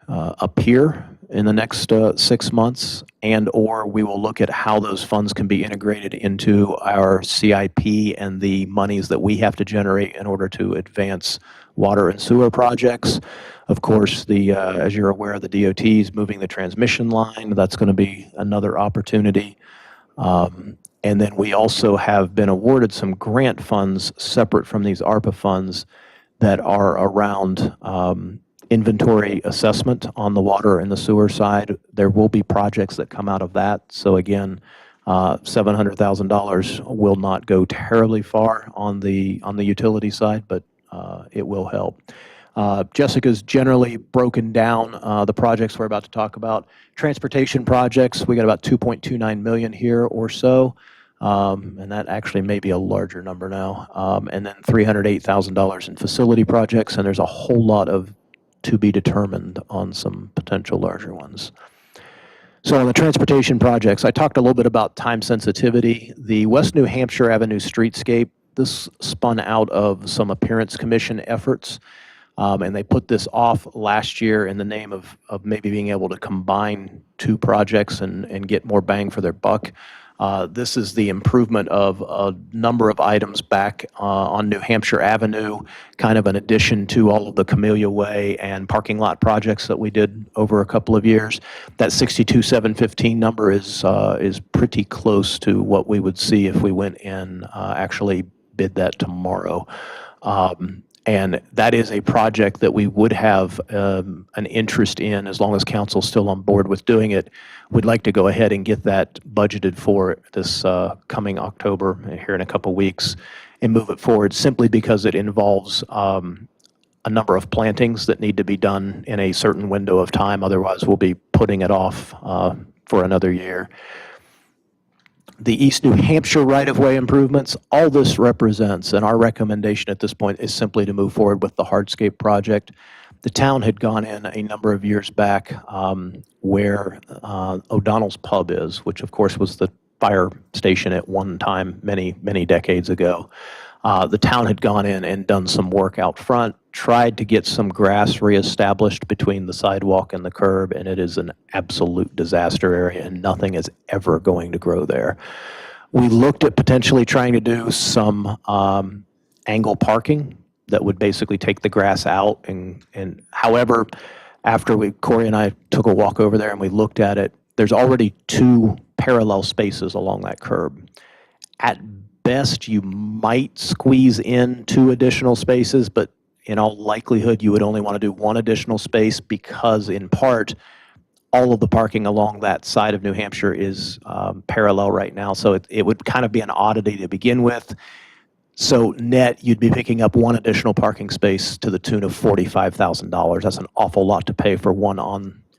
appear in the next 6 months, and or we will look at how those funds can be integrated into our CIP and the monies that we have to generate in order to advance water and sewer projects. Of course, as you're aware, the DOT is moving the transmission line. That's going to be another opportunity. And then we also have been awarded some grant funds separate from these ARPA funds that are around inventory assessment on the water and the sewer side. There will be projects that come out of that. So again, $700,000 will not go terribly far on the utility side, but it will help. Jessica's generally broken down the projects we're about to talk about. Transportation projects, we got about $2.29 million here or so. And that actually may be a larger number now. And then $308,000 in facility projects, and there's a whole lot of to be determined on some potential larger ones. So on the transportation projects, I talked a little bit about time sensitivity. The West New Hampshire Avenue streetscape, this spun out of some appearance commission efforts. And they put this off last year in the name of maybe being able to combine two projects and get more bang for their buck. This is the improvement of a number of items back on New Hampshire Avenue, kind of an addition to all of the Camellia Way and parking lot projects that we did over a couple of years. That 62,715 number is pretty close to what we would see if we went and actually bid that tomorrow. And that is a project that we would have an interest in as long as council's still on board with doing it. We'd like to go ahead and get that budgeted for this coming October, here in a couple weeks, and move it forward simply because it involves a number of plantings that need to be done in a certain window of time. Otherwise, we'll be putting it off for another year. The East New Hampshire right-of-way improvements, all this represents, and our recommendation at this point is simply to move forward with the hardscape project. The town had gone in a number of years back where O'Donnell's Pub is, which of course was the fire station at one time many, many decades ago. The town had gone in and done some work out front, tried to get some grass reestablished between the sidewalk and the curb, and it is an absolute disaster area, and nothing is ever going to grow there. We looked at potentially trying to do some angle parking that would basically take the grass out. And however, after Corey and I took a walk over there and we looked at it, there's already 2 parallel spaces along that curb. At best, you might squeeze in 2 additional spaces, but in all likelihood, you would only want to do 1 additional space because, in part, all of the parking along that side of New Hampshire is parallel right now. So it would kind of be an oddity to begin with. So net, you'd be picking up 1 additional parking space to the tune of $45,000. That's an awful lot to pay for 1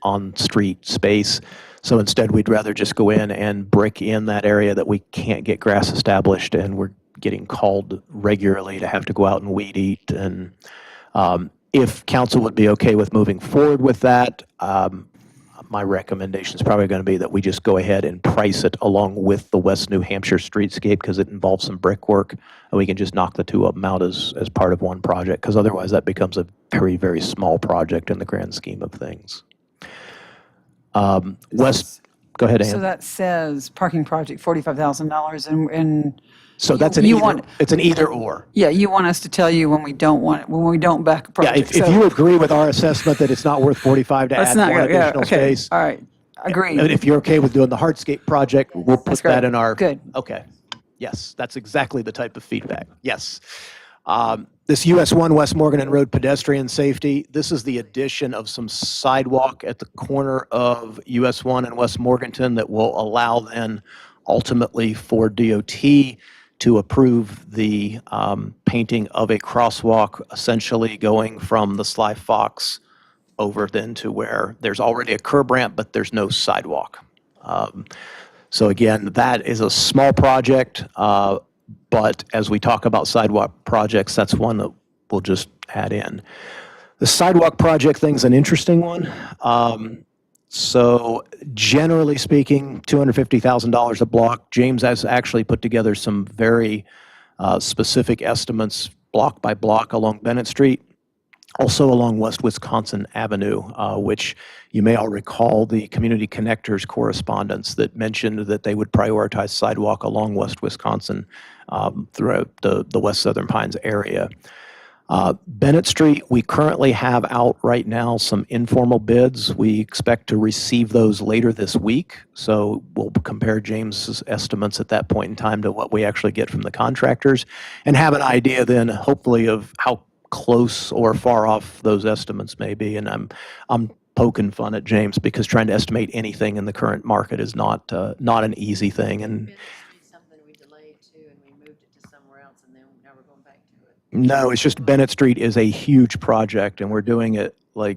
on-street space. So instead, we'd rather just go in and brick in that area that we can't get grass established, and we're getting called regularly to have to go out and weed eat. And if council would be okay with moving forward with that, my recommendation is probably going to be that we just go ahead and price it along with the West New Hampshire streetscape, because it involves some brickwork, and we can just knock the 2 of them out as part of one project, because otherwise that becomes a very, very small project in the grand scheme of things. West, go ahead, Ann. So that says parking project, $45,000, and So that's an either, it's an either or. yeah, you want us to tell you when we don't want it, when we don't back a Yeah, project. if So you agree with our assessment that it's not worth 45 to let's add not more go, yeah, additional okay, space. all right, agreed. And if you're okay with doing the hardscape project, we'll put That's that great. in our. Good. Okay. Yes, that's exactly the type of feedback. Yes. This US 1 West Morgan Road pedestrian safety, this is the addition of some sidewalk at the corner of US 1 and West Morganton that will allow then ultimately for DOT to approve the painting of a crosswalk, essentially going from the Sly Fox over then to where there's already a curb ramp, but there's no sidewalk. So again, that is a small project, but as we talk about sidewalk projects, that's one that we'll just add in. The sidewalk project thing's an interesting one. So generally speaking, $250,000 a block. James has actually put together some very specific estimates block by block along Bennett Street. Also along West Wisconsin Avenue, which you may all recall the Community Connectors correspondence that mentioned that they would prioritize sidewalk along West Wisconsin throughout the West Southern Pines area. Bennett Street, we currently have out right now some informal bids. We expect to receive those later this week. So we'll compare James's estimates at that point in time to what we actually get from the contractors and have an idea then hopefully of how close or far off those estimates may be. And I'm poking fun at James because trying to estimate anything in the current market is not an easy thing. And Something we delayed too, and we moved it to somewhere else, and then now we're going back to it. no, it's just Bennett Street is a huge project, and we're doing it like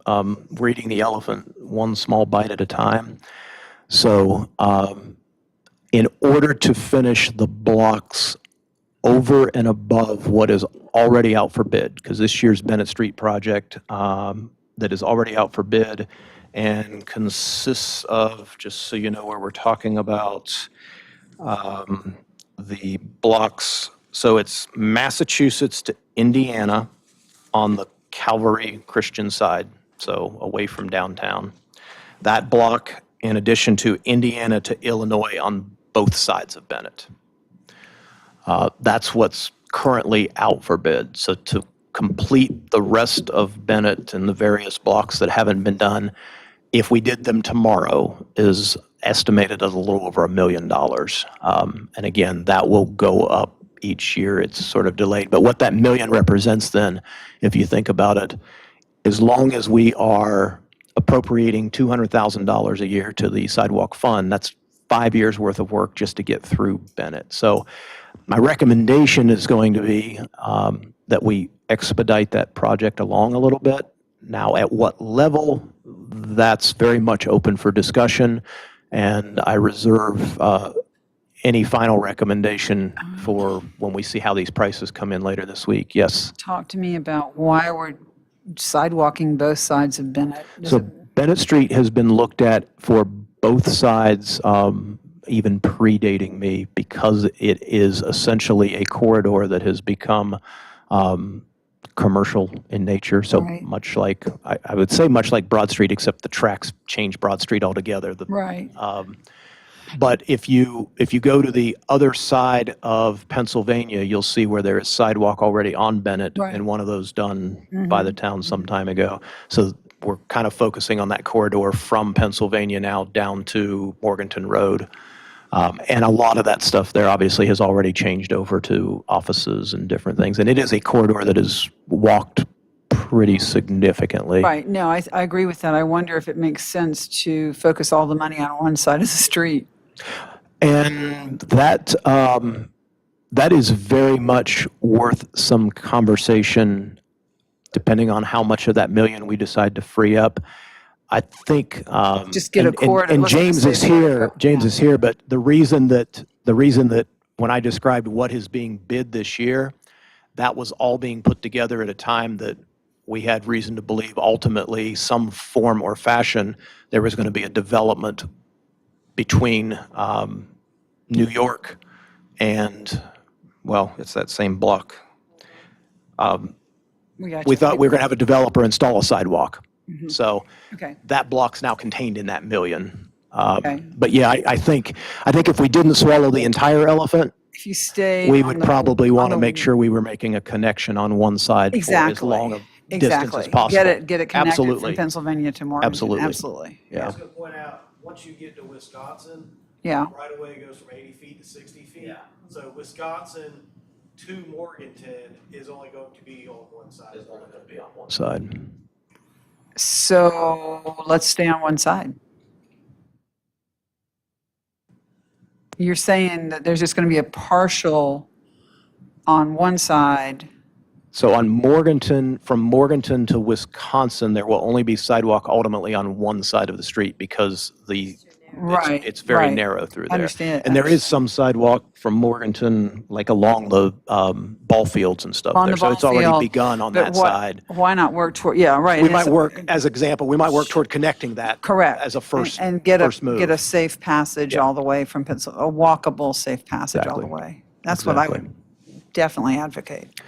we're eating the elephant one small bite at a time. So in order to finish the blocks over and above what is already out for bid, because this year's Bennett Street project that is already out for bid and consists of, just so you know where we're talking about, the blocks. So it's Massachusetts to Indiana on the Calvary Christian side, so away from downtown. That block, in addition to Indiana to Illinois on both sides of Bennett. That's what's currently out for bid. So to complete the rest of Bennett and the various blocks that haven't been done, if we did them tomorrow, is estimated at a little over $1 million. And again, that will go up each year. It's sort of delayed. But what that million represents then, if you think about it, as long as we are appropriating $200,000 a year to the sidewalk fund, that's 5 years worth of work just to get through Bennett. So my recommendation is going to be that we expedite that project along a little bit. Now, at what level, that's very much open for discussion, and I reserve any final recommendation for when we see how these prices come in later this week. Yes? Talk to me about why we're sidewalking both sides of Bennett. Does So it- Bennett Street has been looked at for both sides, even predating me, because it is essentially a corridor that has become commercial in nature. So Right. much like, I would say much like Broad Street, except the tracks change Broad Street altogether. Right. But if you go to the other side of Pennsylvania, you'll see where there is sidewalk already on Bennett, Right. and one of those done by the town some time ago. So we're kind of focusing on that corridor from Pennsylvania now down to Morganton Road. And a lot of that stuff there obviously has already changed over to offices and different things. And it is a corridor that is walked pretty significantly. Right, no, I agree with that. I wonder if it makes sense to focus all the money on one side of the street. And that is very much worth some conversation, depending on how much of that million we decide to free up. I think Just get a corridor. and Let's just James say is the here. corridor. James is here, but the reason that when I described what is being bid this year, that was all being put together at a time that we had reason to believe ultimately some form or fashion there was going to be a development between New York and, well, it's that same block. We thought we were going to have a developer install a sidewalk. So Okay, that block's now contained in that million. Okay. But yeah, I think if we didn't swallow the entire elephant, if you stay. we on would the- probably want to on the- make sure we were making a connection on one side for as Exactly. long a distance Exactly. as possible. Get it connected Absolutely. from Pennsylvania to Morganton. Absolutely. Absolutely, I Yeah. was gonna point out, once you get to Wisconsin, yeah. right away it goes from 80 feet to 60 feet. Yeah. So Wisconsin to Morganton is only going to be on one side. Is only going to be on one. Side. So let's stay on one side. You're saying that there's just going to be a partial on one side. So on Morganton, from Morganton to Wisconsin, there will only be sidewalk ultimately on one side of the street because Right. it's very right. narrow through I there. understand. And there is some sidewalk from Morganton, like along the ball fields and stuff On there. the So ball it's already field, begun on but that what- side. Why not work toward, yeah, right. We and might it's- work, as example, we might work toward connecting that. Correct. As a first, And get first move. get a safe passage Yeah. all the way from Pennsylvania, a walkable safe passage all the Exactly. way. That's what I Exactly. would definitely advocate.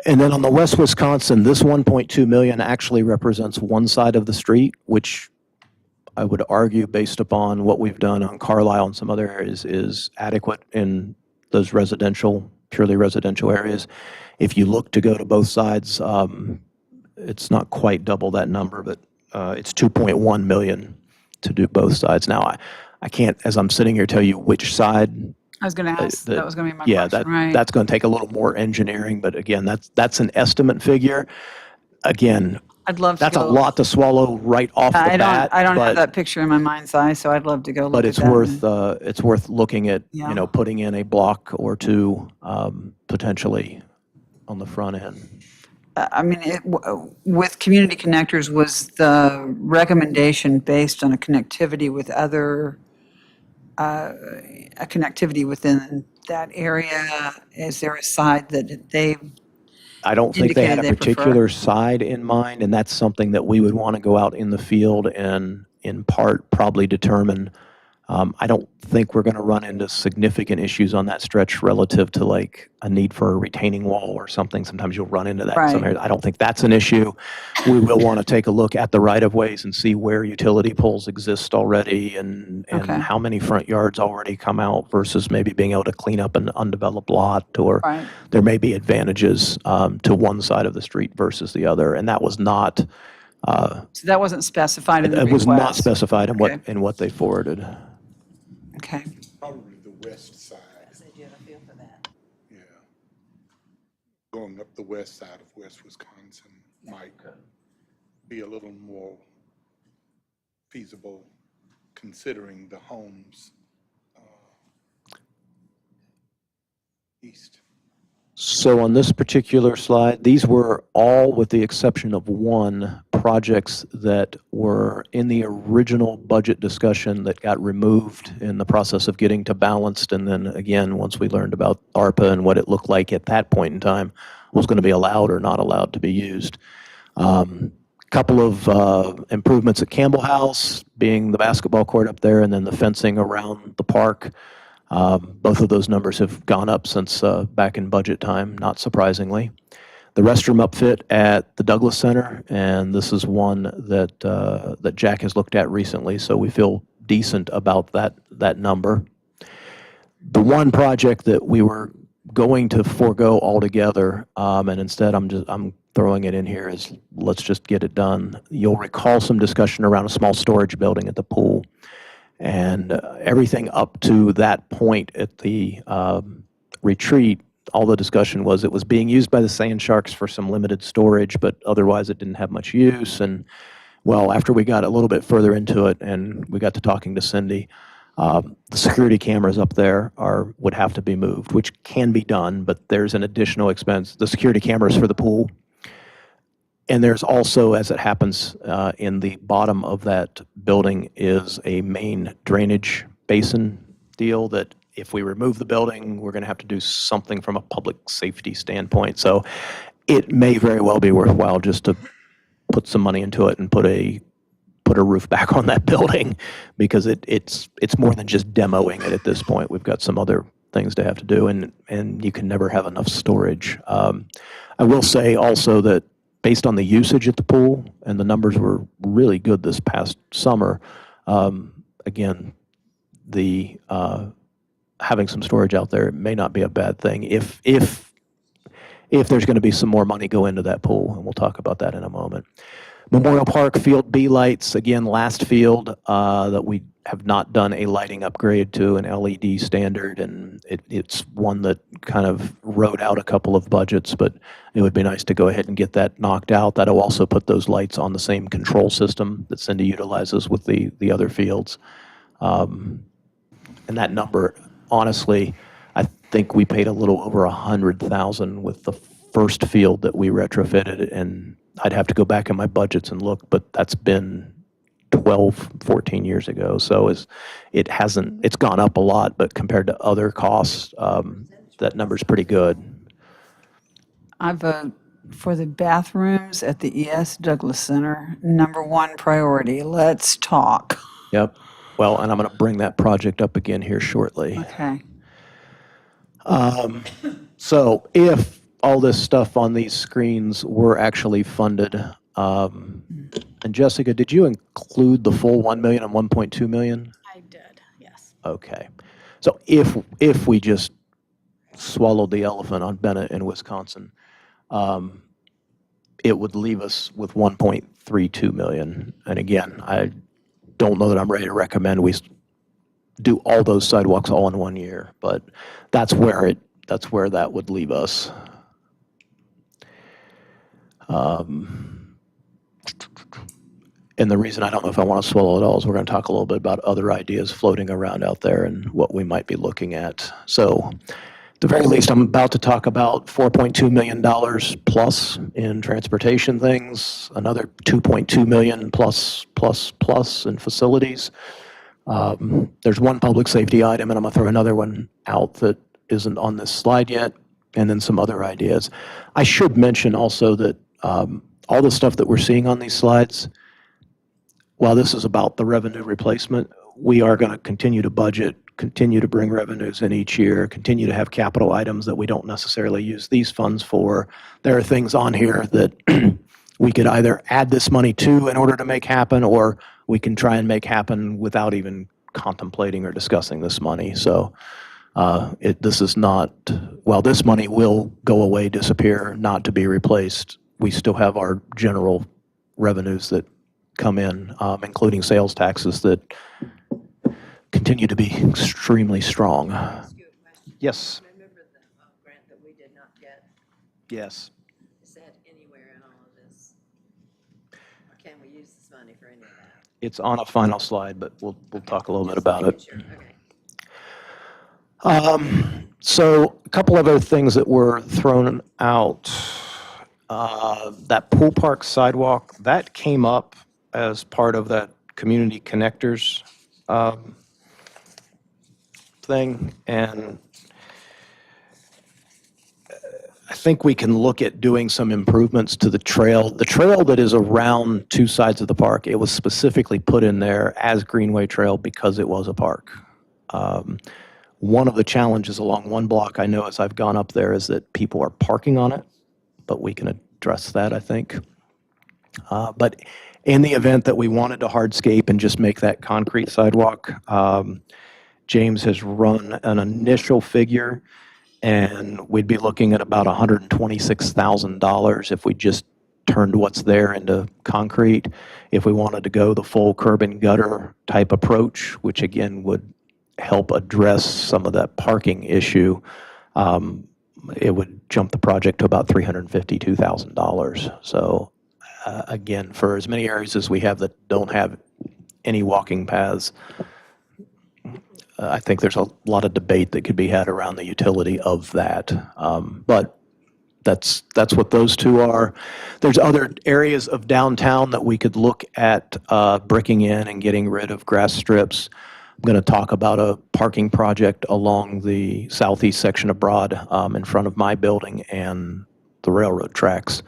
And then on the West Wisconsin, this 1.2 million actually represents one side of the street, which I would argue, based upon what we've done on Carlisle and some other areas, is adequate in those purely residential areas. If you look to go to both sides, it's not quite double that number, but it's 2.1 million to do both sides. Now, I can't, as I'm sitting here, tell you which side. I was going to ask, that was going to be my Yeah, question, right? that's going to take a little more engineering, but again, that's an estimate figure. Again, I'd love to that's a go- lot to swallow right off the I bat. don't have but- that picture in my mind's eye, so I'd love to go look But at it's that. it's worth looking at, Yeah. putting in a block or two, potentially on the front end. I mean, with Community Connectors, was the recommendation based on a connectivity with other, a connectivity within that area? Is there a side that they, I don't think they had a Indicated they prefer. particular side in mind, and that's something that we would want to go out in the field and in part probably determine. I don't think we're going to run into significant issues on that stretch relative to like a need for a retaining wall or something. Sometimes you'll run into that in some Right. areas. I don't think that's an issue. We will want to take a look at the right-of-ways and see where utility poles exist already and Okay. how many front yards already come out versus maybe being able to clean up an undeveloped lot, or right? there may be advantages to one side of the street versus the other. And that was not, So that wasn't specified in the it request? was not specified in Okay. what they forwarded. Okay. Probably the west side, So do you have a feel for that? yeah. Going up the west side of West Wisconsin might be a little more feasible considering the homes east. So on this particular slide, these were all, with the exception of one, projects that were in the original budget discussion that got removed in the process of getting to balanced. And then again, once we learned about ARPA and what it looked like at that point in time, was going to be allowed or not allowed to be used. Couple of improvements at Campbell House, being the basketball court up there and then the fencing around the park. Both of those numbers have gone up since back in budget time, not surprisingly. The restroom upfit at the Douglas Center, and this is one that Jack has looked at recently, so we feel decent about that number. The one project that we were going to forego altogether, and instead I'm throwing it in here, is let's just get it done. You'll recall some discussion around a small storage building at the pool. And everything up to that point at the retreat, all the discussion was it was being used by the Sand Sharks for some limited storage, but otherwise it didn't have much use. And well, after we got a little bit further into it and we got to talking to Cindy, the security cameras up there would have to be moved, which can be done, but there's an additional expense. The security cameras for the pool. And there's also, as it happens, in the bottom of that building is a main drainage basin deal that if we remove the building, we're going to have to do something from a public safety standpoint. So it may very well be worthwhile just to put some money into it and put a roof back on that building, because it's more than just demoing it at this point. We've got some other things to have to do, and you can never have enough storage. I will say also that based on the usage at the pool, and the numbers were really good this past summer, again, the having some storage out there may not be a bad thing if there's going to be some more money go into that pool, and we'll talk about that in a moment. Memorial Park Field B lights, again, last field that we have not done a lighting upgrade to an LED standard, and it's one that kind of rode out a couple of budgets, but it would be nice to go ahead and get that knocked out. That'll also put those lights on the same control system that Cindy utilizes with the other fields. And that number, honestly, I think we paid a little over $100,000 with the first field that we retrofitted, and I'd have to go back in my budgets and look, but that's been 12, 14 years ago. So it's gone up a lot, but compared to other costs, that number's pretty good. I vote for the bathrooms at the E.S. Douglas Center, #1 priority. Let's talk. Yep. Well, and I'm going to bring that project up again here shortly. Okay. So if all this stuff on these screens were actually funded, and Jessica, did you include the full 1 million and 1.2 million? I did, yes. Okay. So if we just swallowed the elephant on Bennett in Wisconsin, it would leave us with 1.32 million. And again, I don't know that I'm ready to recommend we do all those sidewalks all in 1 year, but that's where that would leave us. And the reason I don't know if I want to swallow it all is we're going to talk a little bit about other ideas floating around out there and what we might be looking at. So at the very least, I'm about to talk about $4.2 million plus in transportation things, another $2.2 million plus in facilities. There's one public safety item, and I'm going to throw another one out that isn't on this slide yet, and then some other ideas. I should mention also that all the stuff that we're seeing on these slides, while this is about the revenue replacement, we are going to continue to budget, continue to bring revenues in each year, continue to have capital items that we don't necessarily use these funds for. There are things on here that we could either add this money to in order to make happen, or we can try and make happen without even contemplating or discussing this money. So this is not, while this money will go away, disappear, not to be replaced, we still have our general revenues that come in, including sales taxes that continue to be extremely strong. Yes. Remember the grant that we did not get? Yes. Is that anywhere in all of this? Or can we use this money for any of that? It's on a final slide, but we'll talk a little bit about it. Sure, okay. So a couple other things that were thrown out. That pool park sidewalk, that came up as part of that community connectors thing, and I think we can look at doing some improvements to the trail. The trail that is around two sides of the park, it was specifically put in there as Greenway Trail because it was a park. One of the challenges along one block I know as I've gone up there is that people are parking on it, but we can address that, I think. But In the event that we wanted to hardscape and just make that concrete sidewalk, James has run an initial figure, and we'd be looking at about $126,000 if we just turned what's there into concrete. If we wanted to go the full curb and gutter type approach, which again would help address some of that parking issue, it would jump the project to about $352,000. So again, for as many areas as we have that don't have any walking paths, I think there's a lot of debate that could be had around the utility of that. But that's what those two are. There's other areas of downtown that we could look at bricking in and getting rid of grass strips. I'm going to talk about a parking project along the southeast section of Broad in front of my building and the railroad tracks.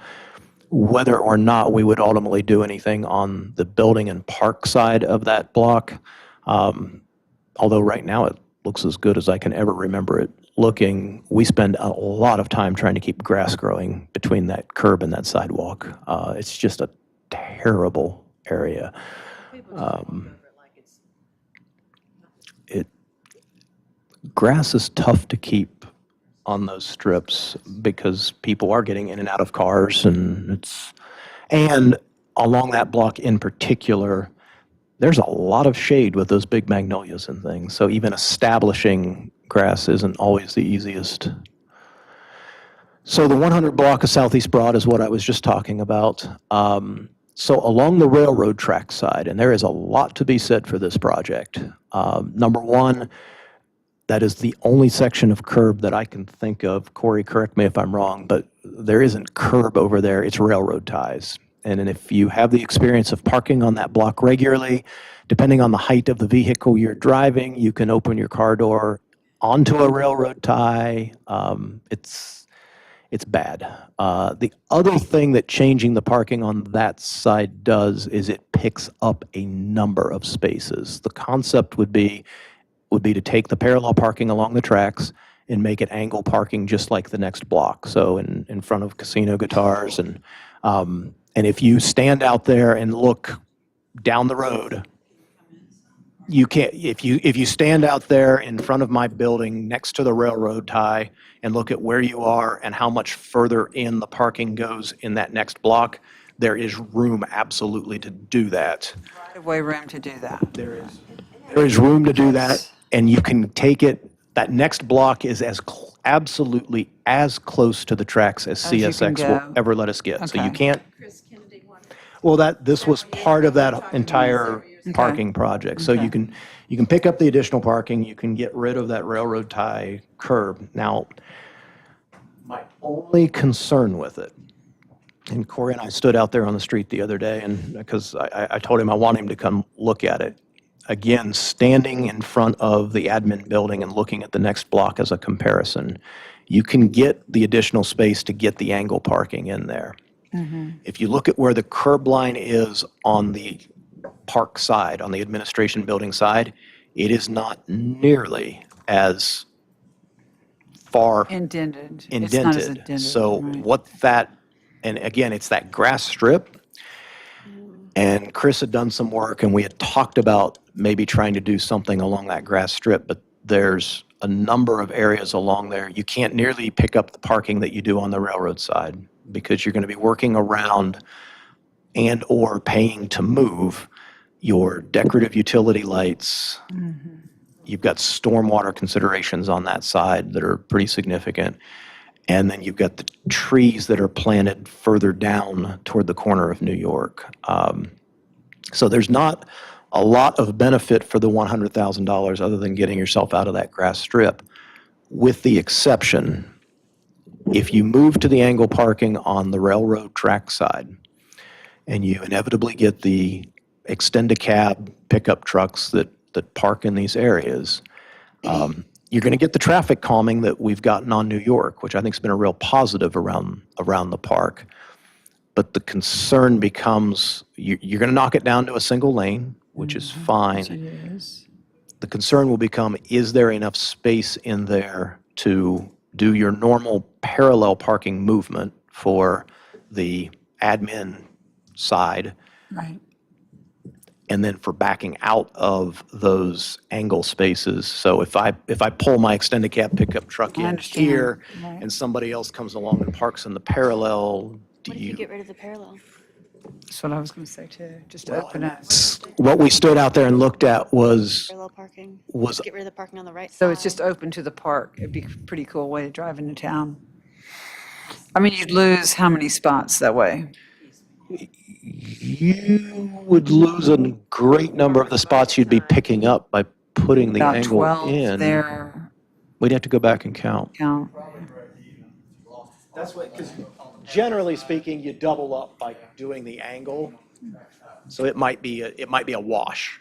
Whether or not we would ultimately do anything on the building and park side of that block, although right now it looks as good as I can ever remember it looking, we spend a lot of time trying to keep grass growing between that curb and that sidewalk. It's just a terrible area. Grass is tough to keep on those strips because people are getting in and out of cars, and along that block in particular, there's a lot of shade with those big magnolias and things. So even establishing grass isn't always the easiest. So the 100 block of Southeast Broad is what I was just talking about. So along the railroad track side, and there is a lot to be said for this project. Number one, that is the only section of curb that I can think of. Corey, correct me if I'm wrong, but there isn't curb over there. It's railroad ties. And then if you have the experience of parking on that block regularly, depending on the height of the vehicle you're driving, you can open your car door onto a railroad tie. It's bad. The other thing that changing the parking on that side does is it picks up a number of spaces. The concept would be to take the parallel parking along the tracks and make it angle parking just like the next block. So in front of Casino Guitars, and if you stand out there and look down the road, you can't, if you stand out there in front of my building next to the railroad tie and look at where you are and how much further in the parking goes in that next block, there is room absolutely to do that. Right-of-way room to do that. There is room to do that, and you can take it, that next block is absolutely as close to the tracks as you can CSX go. will ever let us get. So you Okay. can't, well, this was part of that entire parking project. So Okay. you can pick up the additional parking, you can get rid of that railroad tie curb. Now, my only concern with it, and Corey and I stood out there on the street the other day, and because I told him I want him to come look at it. Again, standing in front of the admin building and looking at the next block as a comparison, you can get the additional space to get the angle parking in there. If you look at where the curb line is on the park side, on the administration building side, it is not nearly as far Indented. It's not as indented. So right. what that, and again, it's that grass strip. And Chris had done some work, and we had talked about maybe trying to do something along that grass strip, but there's a number of areas along there. You can't nearly pick up the parking that you do on the railroad side because you're going to be working around and or paying to move your decorative utility lights. You've got stormwater considerations on that side that are pretty significant. And then you've got the trees that are planted further down toward the corner of New York. So there's not a lot of benefit for the $100,000 other than getting yourself out of that grass strip, with the exception, if you move to the angle parking on the railroad track side, and you inevitably get the extend-a-cab pickup trucks that park in these areas, you're going to get the traffic calming that we've gotten on New York, which I think has been a real positive around the park. But the concern becomes you're going to knock it down to a single lane, which is fine. The concern will become, is there enough space in there to do your normal parallel parking movement for the admin side, Right. and then for backing out of those angle spaces. So if I pull my extended cab pickup truck I in understand. here Right. and somebody else comes along and parks in the parallel, do What if you you? get rid of the parallel? That's what I was going to say too, just Well, open it. What we stood out there and looked at was, Parallel parking? was Get rid of the parking on the right side? So it's just open to the park. It'd be a pretty cool way to drive into town. I mean, you'd lose how many spots that way? you would lose a great number of the spots you'd be picking up by putting the About angle 12 in. there, We'd have to go back and count. count. That's what, because generally speaking, you double up by doing the angle. So it might be a wash.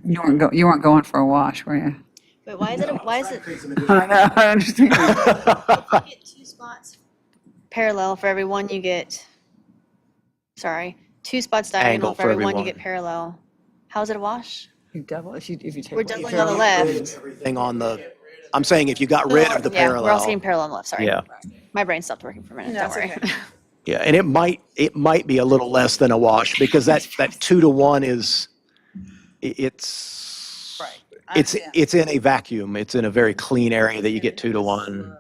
You weren't going for a wash, were you? Wait, why is it, I know, I understand. you get 2 spots parallel for every one you get, sorry, 2 spots diagonal Angle for for every one you every get parallel? How's it a wash? You double, if you take. We're doubling on the left. Everything on the, I'm saying if you got rid of the Yeah, we're also getting parallel. parallel on the left, sorry. Yeah, My brain stopped working for a minute, don't worry. yeah, and it might be a little less than a wash because that 2-to-1 is, it's, it's in a vacuum. It's in a very clean area that you get 2-to-1.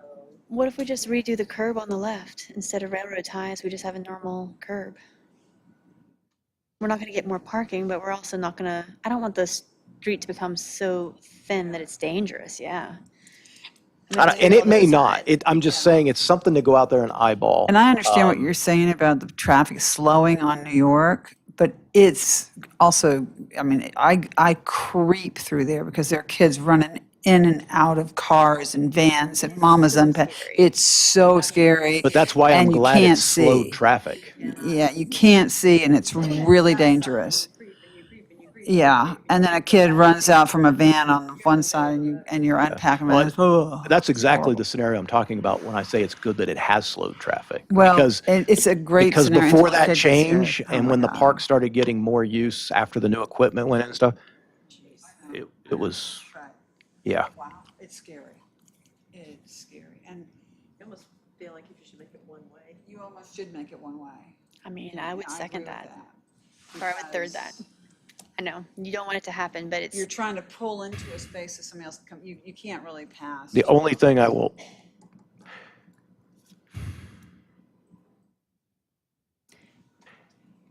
What if we just redo the curb on the left? Instead of railroad ties, we just have a normal curb? We're not gonna get more parking, but we're also not gonna, I don't want the street to become so thin that it's dangerous, yeah. And it may not. I'm just saying it's something to go out there and eyeball. And I understand what you're saying about the traffic slowing on New York, but it's also, I mean, I creep through there because there are kids running in and out of cars and vans and mamas unpacked. It's so scary. But that's why I'm and you glad can't it's slowed see. traffic. Yeah, you can't see and it's really dangerous. Yeah, and then a kid runs out from a van on one side and you're unpacking. Well, and it's, oh. That's exactly the scenario I'm talking about when I say it's good that it has slowed traffic. Well, Because it's a great Because scenario before until a that kid gets here. change, Oh and my when the God. park started getting more use after the new equipment went in and stuff, it was, yeah. Wow, it's scary. It's scary. And I almost feel like you should make it one way. you almost should make it one way. I mean, I would agree second with that, or I would third that. because I know, you don't want it to happen, but it's, You're trying to pull into a space that somebody else can come, you can't really pass. The only thing I will,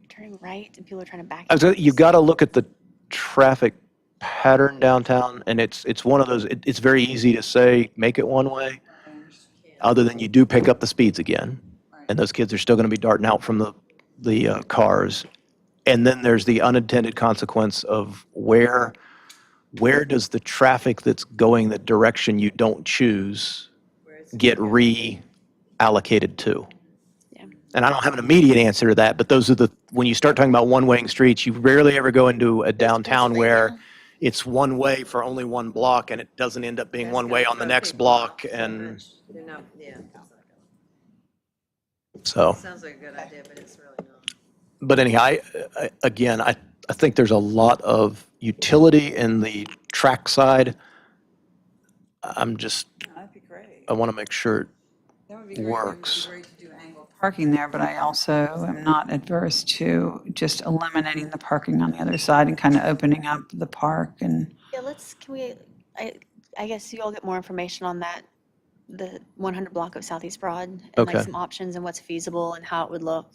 turning right and people are trying to back. you've got to look at the traffic pattern downtown, and it's one of those, it's very easy to say, make it one way, other than you do pick up the speeds again, and those kids are still going to be darting out from the cars. And then there's the unintended consequence of where does the traffic that's going the direction you don't choose get reallocated to? Yeah. And I don't have an immediate answer to that, but those are when you start talking about one-way streets, you rarely ever go into a downtown where it's one way for only one block and it doesn't end up being one way on the next block. And They're not, yeah. so, Sounds like a good idea, but it's really not. but anyhow, I think there's a lot of utility in the track side. That'd be great. I want to make sure That would be it great. It would be works. great to do angled parking there, but I also am not adverse to just eliminating the parking on the other side and kind of opening up the park and. Yeah, I guess you all get more information on that, the 100 block of Southeast Broad. And Okay. like some options and what's feasible and how it would look,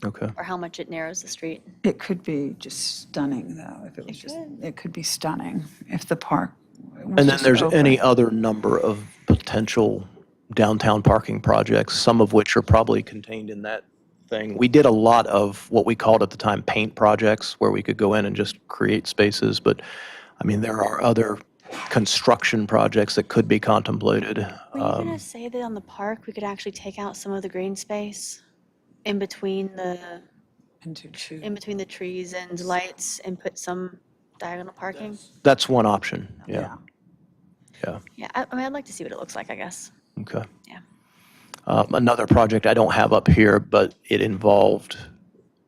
Okay. or how much it narrows the street. It could be just stunning, though, if it was just, it could be stunning if the park was And then just there's open. any other number of potential downtown parking projects, some of which are probably contained in that thing. We did a lot of what we called at the time paint projects, where we could go in and just create spaces. But, I mean, there are other construction projects that could be contemplated. Were you gonna say that on the park, we could actually take out some of the green space in between the trees and lights and put some diagonal parking? That's one option, yeah. Yeah, I mean, I'd like to see what it looks like, I guess. Okay. Yeah. Another project I don't have up here, but it involved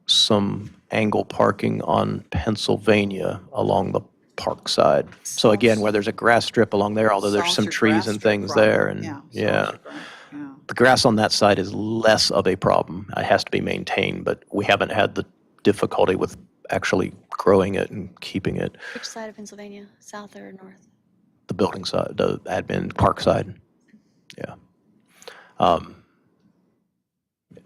some angle parking on Pennsylvania along the park side. So again, where there's a grass strip along there, although there's some Salter trees grass and strip things problem. there, and yeah. Salter grass, yeah. The grass on that side is less of a problem. It has to be maintained, but we haven't had the difficulty with actually growing it and keeping it. Which side of Pennsylvania, south or north? The building side, the admin park side. Yeah.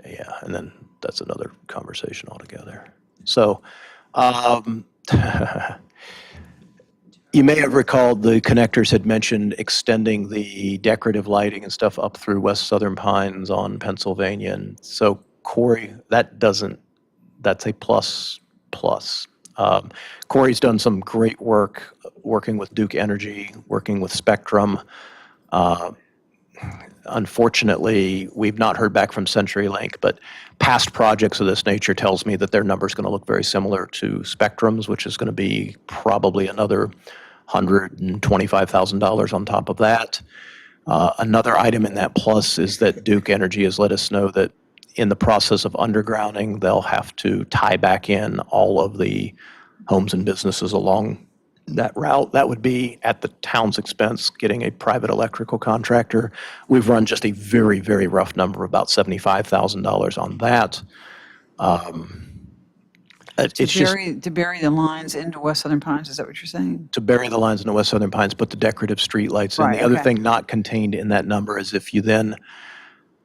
Yeah, and then that's another conversation altogether. So, you may have recalled the connectors had mentioned extending the decorative lighting and stuff up through West Southern Pines on Pennsylvania. And so Corey, that's a plus. Corey's done some great work working with Duke Energy, working with Spectrum. Unfortunately, we've not heard back from CenturyLink, but past projects of this nature tells me that their number's going to look very similar to Spectrum's, which is going to be probably another $125,000 on top of that. Another item in that plus is that Duke Energy has let us know that in the process of undergrounding, they'll have to tie back in all of the homes and businesses along that route. That would be at the town's expense, getting a private electrical contractor. We've run just a very, very rough number, about $75,000 on that. It's just To bury the lines into West Southern Pines, is that what you're saying? to bury the lines into West Southern Pines, put the decorative streetlights in. Right, The other okay. thing not contained in that number is if you then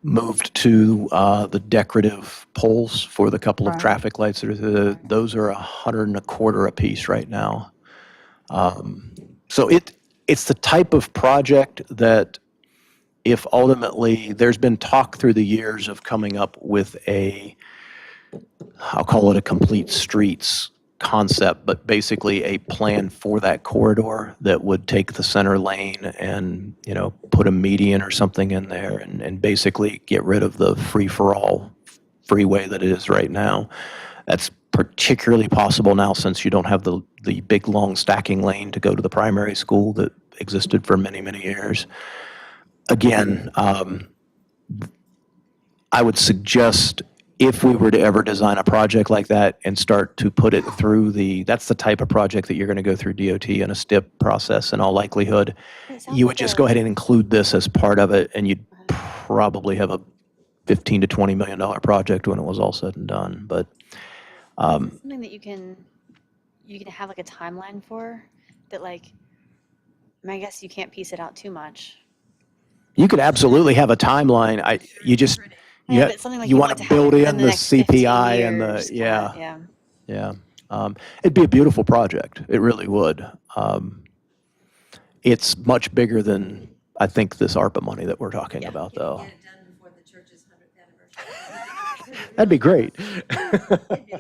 moved to the decorative poles for the couple of Right. traffic lights, those are $125 a piece right now. So it's the type of project that if ultimately, there's been talk through the years of coming up with I'll call it a complete streets concept, but basically a plan for that corridor that would take the center lane and, put a median or something in there and basically get rid of the free-for-all freeway that it is right now. That's particularly possible now since you don't have the big, long stacking lane to go to the primary school that existed for many, many years. Again, I would suggest if we were to ever design a project like that and start to put it through that's the type of project that you're going to go through DOT in a STIP process in all likelihood. You would just go ahead and include this as part of it, and you'd probably have a $15 to $20 million project when it was all said and done. But Something that you can have like a timeline for that, like, I guess you can't piece it out too much. you could absolutely have a timeline. Yeah, but something like you you want want to to build happen in in the the next 15 CPI and years, yeah. yeah. It'd be a beautiful project. It really would. It's much bigger than I think this ARPA money that we're talking about, though. Get it done before the church's 100th anniversary. That'd be great. It'd be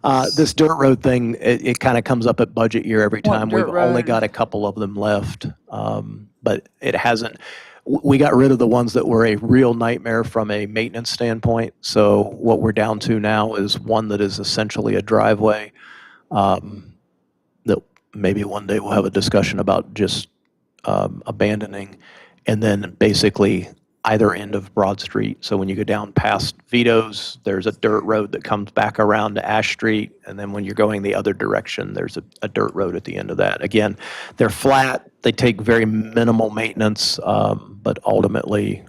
lovely. This dirt road thing, it kind of comes up at budget year every What time. dirt We've only road? got a couple of them left, but it hasn't. We got rid of the ones that were a real nightmare from a maintenance standpoint. So what we're down to now is one that is essentially a driveway. That maybe one day we'll have a discussion about just abandoning, and then basically either end of Broad Street. So when you go down past Vito's, there's a dirt road that comes back around to Ash Street, and then when you're going the other direction, there's a dirt road at the end of that. Again, they're flat, they take very minimal maintenance, but ultimately,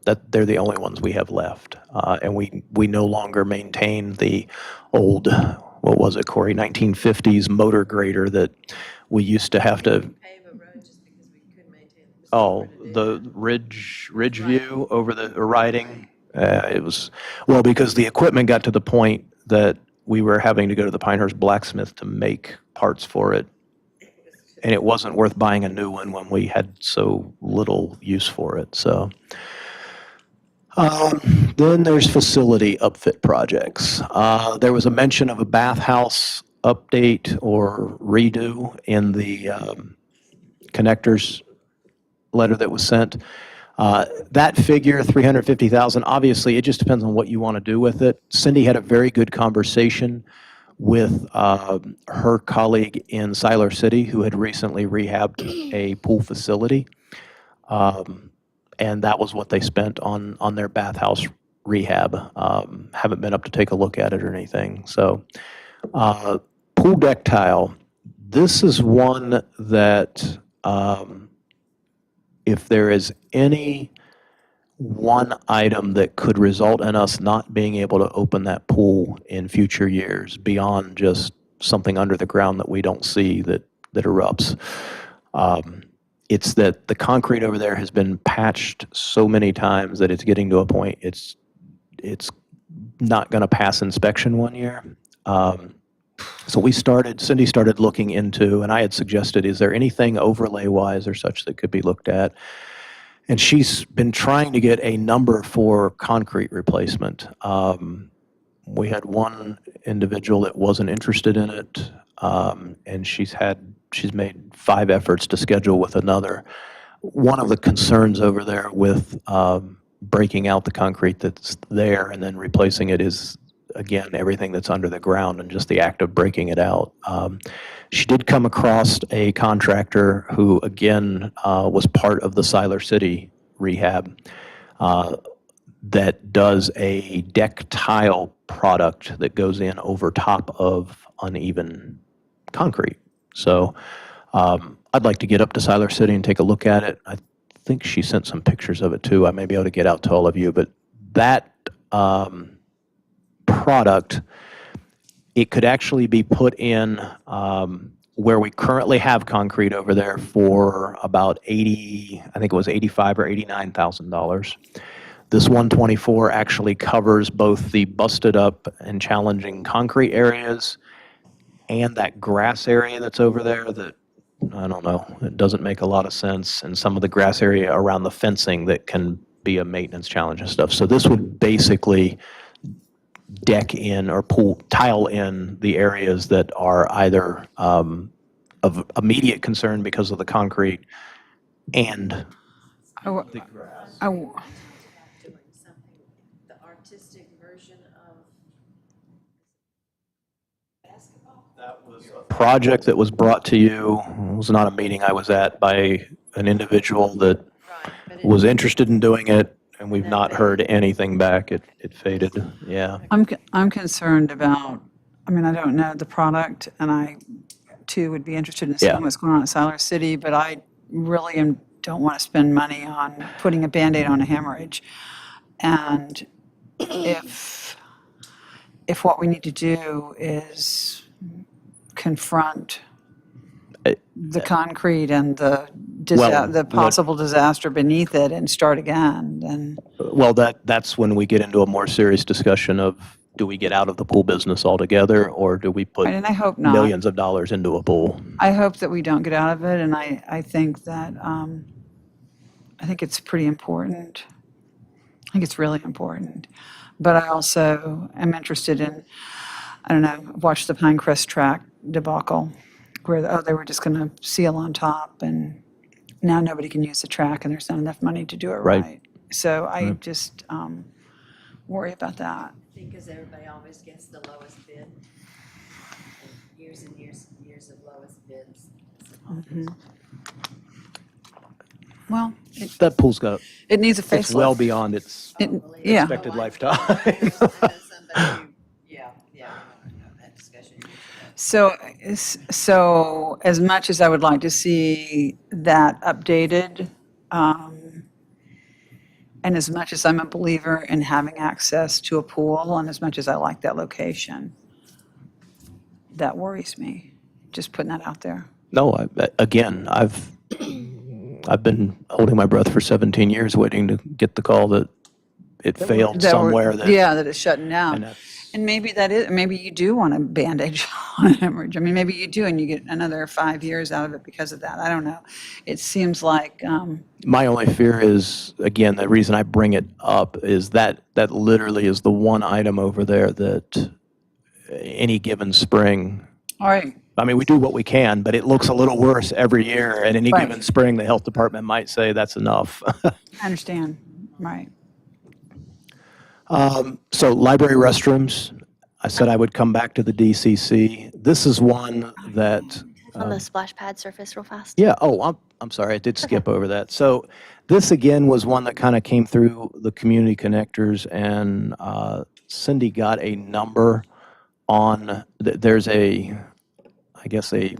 that they're the only ones we have left. And we no longer maintain the old, what was it, Corey, 1950s motor grader that we used to have to. Pave a road just because we couldn't maintain it. Oh, the ridge view over the riding. It was, well, because the equipment got to the point that we were having to go to the Pinehurst blacksmith to make parts for it. And it wasn't worth buying a new one when we had so little use for it. So then there's facility upfit projects. There was a mention of a bathhouse update or redo in the connectors letter that was sent. That figure, 350,000, obviously, it just depends on what you want to do with it. Cindy had a very good conversation with her colleague in Siler City who had recently rehabbed a pool facility. And that was what they spent on their bathhouse rehab. Haven't been up to take a look at it or anything. So pool deck tile, this is one that if there is any one item that could result in us not being able to open that pool in future years beyond just something under the ground that we don't see that erupts. It's that the concrete over there has been patched so many times that it's getting to a point it's not going to pass inspection one year. So Cindy started looking into, and I had suggested, is there anything overlay-wise or such that could be looked at? And she's been trying to get a number for concrete replacement. We had one individual that wasn't interested in it, and she's made 5 efforts to schedule with another. One of the concerns over there with breaking out the concrete that's there and then replacing it is, again, everything that's under the ground and just the act of breaking it out. She did come across a contractor who, again, was part of the Siler City rehab that does a deck tile product that goes in over top of uneven concrete. So I'd like to get up to Siler City and take a look at it. I think she sent some pictures of it too. I may be able to get out to all of you, but that product, it could actually be put in where we currently have concrete over there for about I think it was $85,000 or $89,000. This 124 actually covers both the busted up and challenging concrete areas and that grass area that's over there that, I don't know, it doesn't make a lot of sense, and some of the grass area around the fencing that can be a maintenance challenge and stuff. So this would basically deck in or tile in the areas that are either of immediate concern because of the concrete and I w- I w- Doing something, the artistic version of basketball? that was a project that was brought to you. It was not a meeting I was at, by an individual that Right, but it- was interested in doing it, and we've not heard anything back. It faded, yeah. I'm concerned about, I mean, I don't know the product, and I, too, would be interested in seeing Yeah. what's going on at Siler City, but I really don't want to spend money on putting a Band-Aid on a hemorrhage. And if what we need to do is confront the concrete and the Well, the possible disaster beneath it and start again, then Well, that's when we get into a more serious discussion of, do we get out of the pool business altogether, or do we put and I hope not. millions of dollars into a pool? I hope that we don't get out of it, and I think that, I think it's pretty important. I think it's really important. But I also am interested in, I don't know, watch the Pinecrest track debacle, where, they were just going to seal on top, and now nobody can use the track, and there's not enough money to do it Right. right. So I just worry about that. I think because everybody always gets the lowest bid. And years and years and years of lowest bids. Well, That pool's got, it needs a facelift. it's well beyond its Yeah. expected lifetime. I know somebody who, yeah, I know that discussion. So as much as I would like to see that updated, and as much as I'm a believer in having access to a pool, and as much as I like that location, that worries me, just putting that out there. No, again, I've been holding my breath for 17 years waiting to get the call that it failed That we're- somewhere. That Yeah, that it's shutting and down. that's- And maybe you do want a bandage on a hemorrhage. I mean, maybe you do, and you get another 5 years out of it because of that. I don't know. It seems like, My only fear is, again, the reason I bring it up is that literally is the one item over there that any given spring, all right, I mean, we do what we can, but it looks a little worse every year. And any Right. given spring, the health department might say that's enough. I understand, right. So library restrooms, I said I would come back to the DCC. This is one that, On the splash pad surface real fast. yeah, oh, I'm sorry, I did skip over that. So this again was one that kind of came through the community connectors, and Cindy got a number on, there's I guess a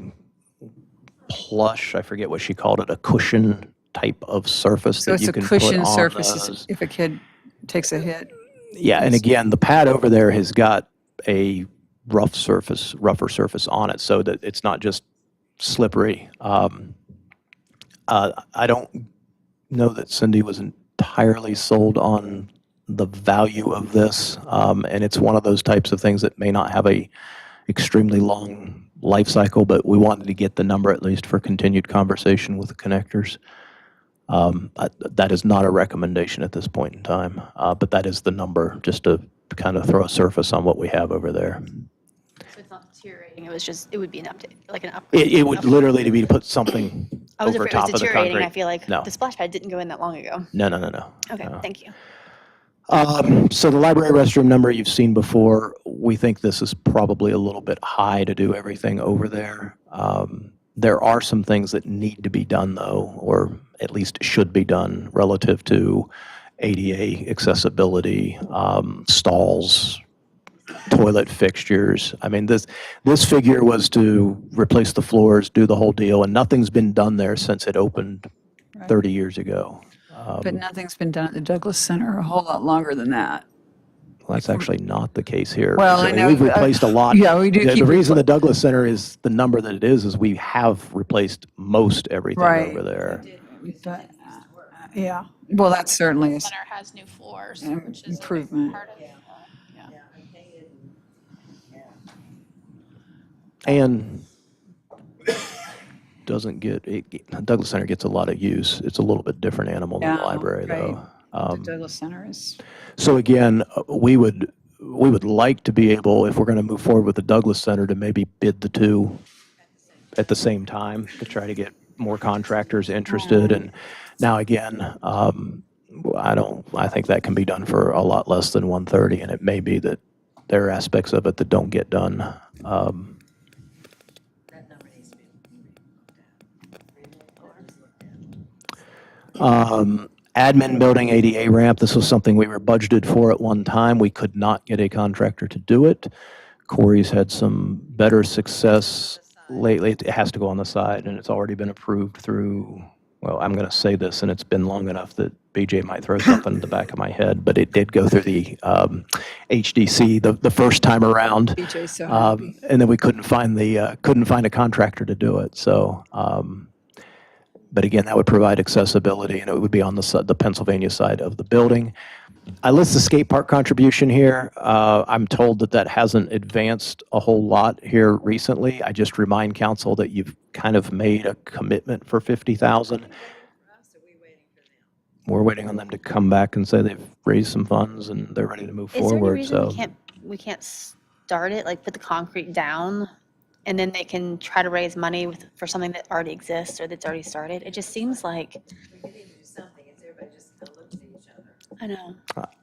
plush, I forget what she called it, a cushion type of surface So that it's you a can put cushion on surface those. if a kid takes a hit. Yeah, and again, the pad over there has got a rougher surface on it, so that it's not just slippery. I don't know that Cindy was entirely sold on the value of this, and it's one of those types of things that may not have a extremely long life cycle, but we wanted to get the number at least for continued conversation with the connectors. That is not a recommendation at this point in time, but that is the number, just to kind of throw a surface on what we have over there. So it's not deteriorating, it would be an update, like an upgrade. It would literally be to put something I was over afraid it was top of the deteriorating. concrete. I feel like No. the splash pad didn't go in that long ago. No. Okay, thank you. So the library restroom number you've seen before, we think this is probably a little bit high to do everything over there. There are some things that need to be done though, or at least should be done relative to ADA accessibility, stalls, toilet fixtures. I mean, this figure was to replace the floors, do the whole deal, and nothing's been done there since it opened 30 years ago. But nothing's been done at the Douglas Center a whole lot longer than that. Well, that's actually not the case here. Well, So I know, we've replaced a lot. yeah, we do The keep reason the Douglas Center is the number that it is we have replaced most everything Right. over there. But, yeah, well, that certainly is Center has new floors, an which is a big improvement. part of, And Douglas Center gets a lot of use. It's a little bit different animal than the Yeah, library, though. The Douglas Center is, So again, we would like to be able, if we're going to move forward with the Douglas Center, to maybe bid the two at the same time to try to get more contractors interested. And now again, I think that can be done for a lot less than 130, and it may be that there are aspects of it that don't get done. Admin building ADA ramp, this was something we were budgeted for at one time. We could not get a contractor to do it. Corey's had some better success lately. It has to go on the side, and it's already been approved through, well, I'm going to say this, and it's been long enough that BJ might throw something in the back of my head, but it did go through the HDC the first time around. BJ's so happy. And then we couldn't find a contractor to do it. So, but again, that would provide accessibility, and it would be on the Pennsylvania side of the building. I list the skate park contribution here. I'm told that hasn't advanced a whole lot here recently. I just remind council that you've kind of made a commitment for $50,000. We're waiting on them to come back and say they've raised some funds and they're ready to move Is there any forward. reason So we can't start it, like put the concrete down, and then they can try to raise money for something that already exists or that's already started? It just seems like, I know.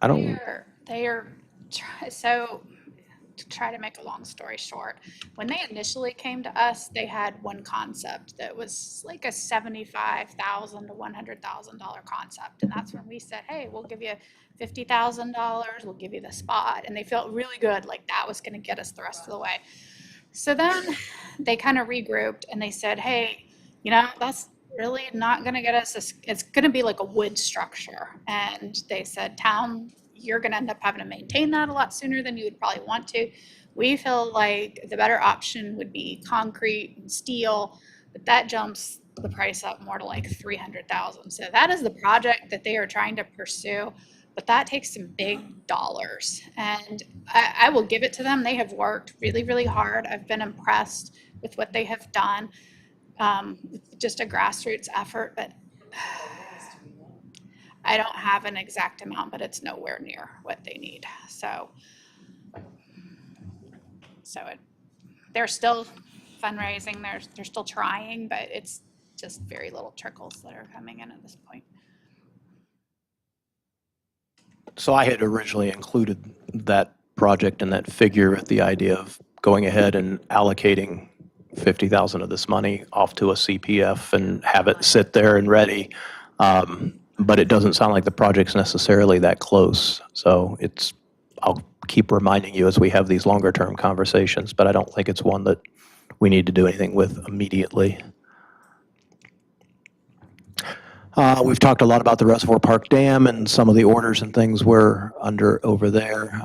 I don't. so to try to make a long story short, when they initially came to us, they had one concept that was like a $75,000 to $100,000 concept. And that's when we said, hey, we'll give you $50,000, we'll give you the spot. And they felt really good, like that was going to get us the rest of the way. So then they kind of regrouped and they said, hey, that's really not going to get us, it's going to be like a wood structure. And they said, town, you're going to end up having to maintain that a lot sooner than you would probably want to. We feel like the better option would be concrete and steel, but that jumps the price up more to like $300,000. So that is the project that they are trying to pursue, but that takes some big dollars. And I will give it to them. They have worked really, really hard. I've been impressed with what they have done. Just a grassroots effort, but I don't have an exact amount, but it's nowhere near what they need. So they're still fundraising, they're still trying, but it's just very little trickles that are coming in at this point. So I had originally included that project and that figure with the idea of going ahead and allocating 50,000 of this money off to a CPF and have it sit there and ready. But it doesn't sound like the project's necessarily that close. So I'll keep reminding you as we have these longer term conversations, but I don't think it's one that we need to do anything with immediately. We've talked a lot about the Reservoir Park Dam and some of the orders and things we're under over there.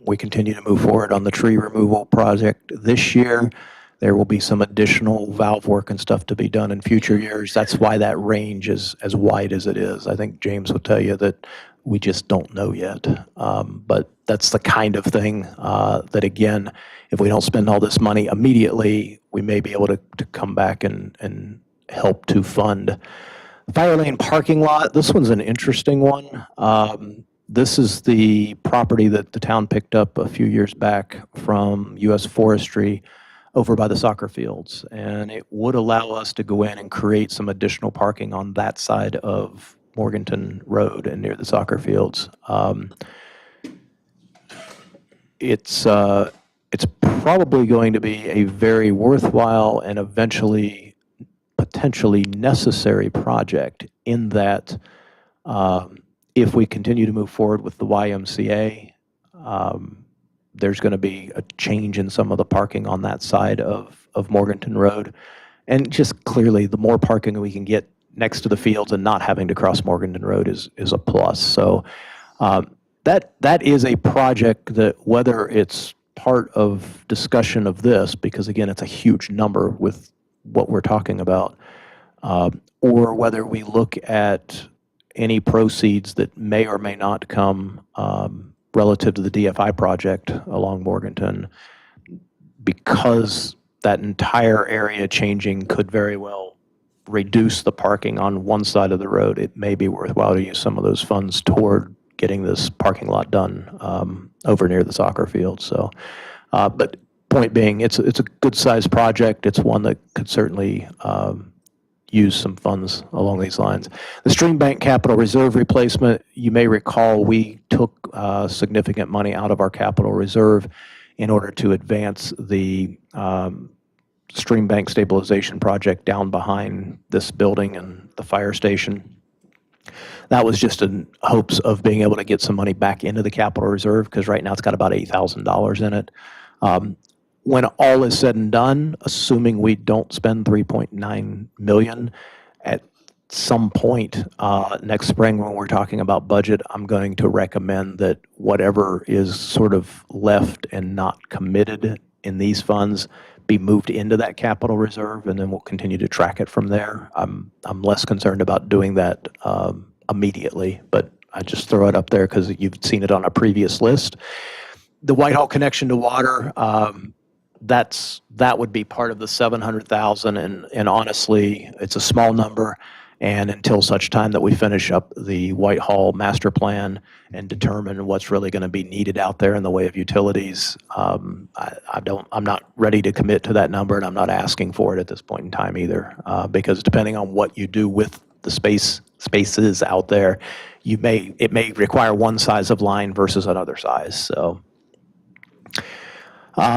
We continue to move forward on the tree removal project this year. There will be some additional valve work and stuff to be done in future years. That's why that range is as wide as it is. I think James will tell you that we just don't know yet. But that's the kind of thing that, again, if we don't spend all this money immediately, we may be able to come back and help to fund. Fire lane parking lot, this one's an interesting one. This is the property that the town picked up a few years back from U.S. Forestry over by the soccer fields. And it would allow us to go in and create some additional parking on that side of Morganton Road and near the soccer fields. It's probably going to be a very worthwhile and eventually potentially necessary project in that if we continue to move forward with the YMCA, there's going to be a change in some of the parking on that side of Morganton Road. And just clearly, the more parking we can get next to the fields and not having to cross Morganton Road is a plus. So that is a project that, whether it's part of discussion of this, because again, it's a huge number with what we're talking about, or whether we look at any proceeds that may or may not come relative to the DFI project along Morganton, because that entire area changing could very well reduce the parking on one side of the road. It may be worthwhile to use some of those funds toward getting this parking lot done over near the soccer field. So, but point being, it's a good-sized project. It's one that could certainly use some funds along these lines. The stream bank capital reserve replacement, you may recall we took significant money out of our capital reserve in order to advance the stream bank stabilization project down behind this building and the fire station. That was just in hopes of being able to get some money back into the capital reserve, because right now it's got about $8,000 in it. When all is said and done, assuming we don't spend $3.9 million, at some point next spring when we're talking about budget, I'm going to recommend that whatever is sort of left and not committed in these funds be moved into that capital reserve, and then we'll continue to track it from there. I'm less concerned about doing that immediately, but I just throw it up there because you've seen it on a previous list. The Whitehall connection to water, that would be part of the 700,000, and honestly, it's a small number. And until such time that we finish up the Whitehall master plan and determine what's really going to be needed out there in the way of utilities, I'm not ready to commit to that number, and I'm not asking for it at this point in time either, because depending on what you do with the spaces out there, it may require one size of line versus another size. So.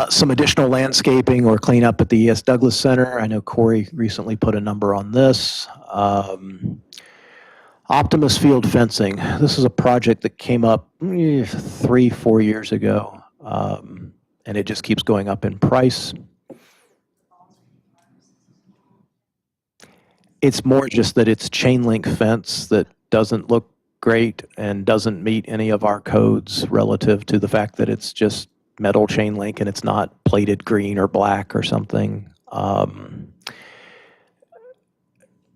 Some additional landscaping or cleanup at the E.S. Douglas Center. I know Corey recently put a number on this. Optimus Field fencing. This is a project that came up 3-4 years ago, and it just keeps going up in price. It's more just that it's chain link fence that doesn't look great and doesn't meet any of our codes relative to the fact that it's just metal chain link and it's not plated green or black or something.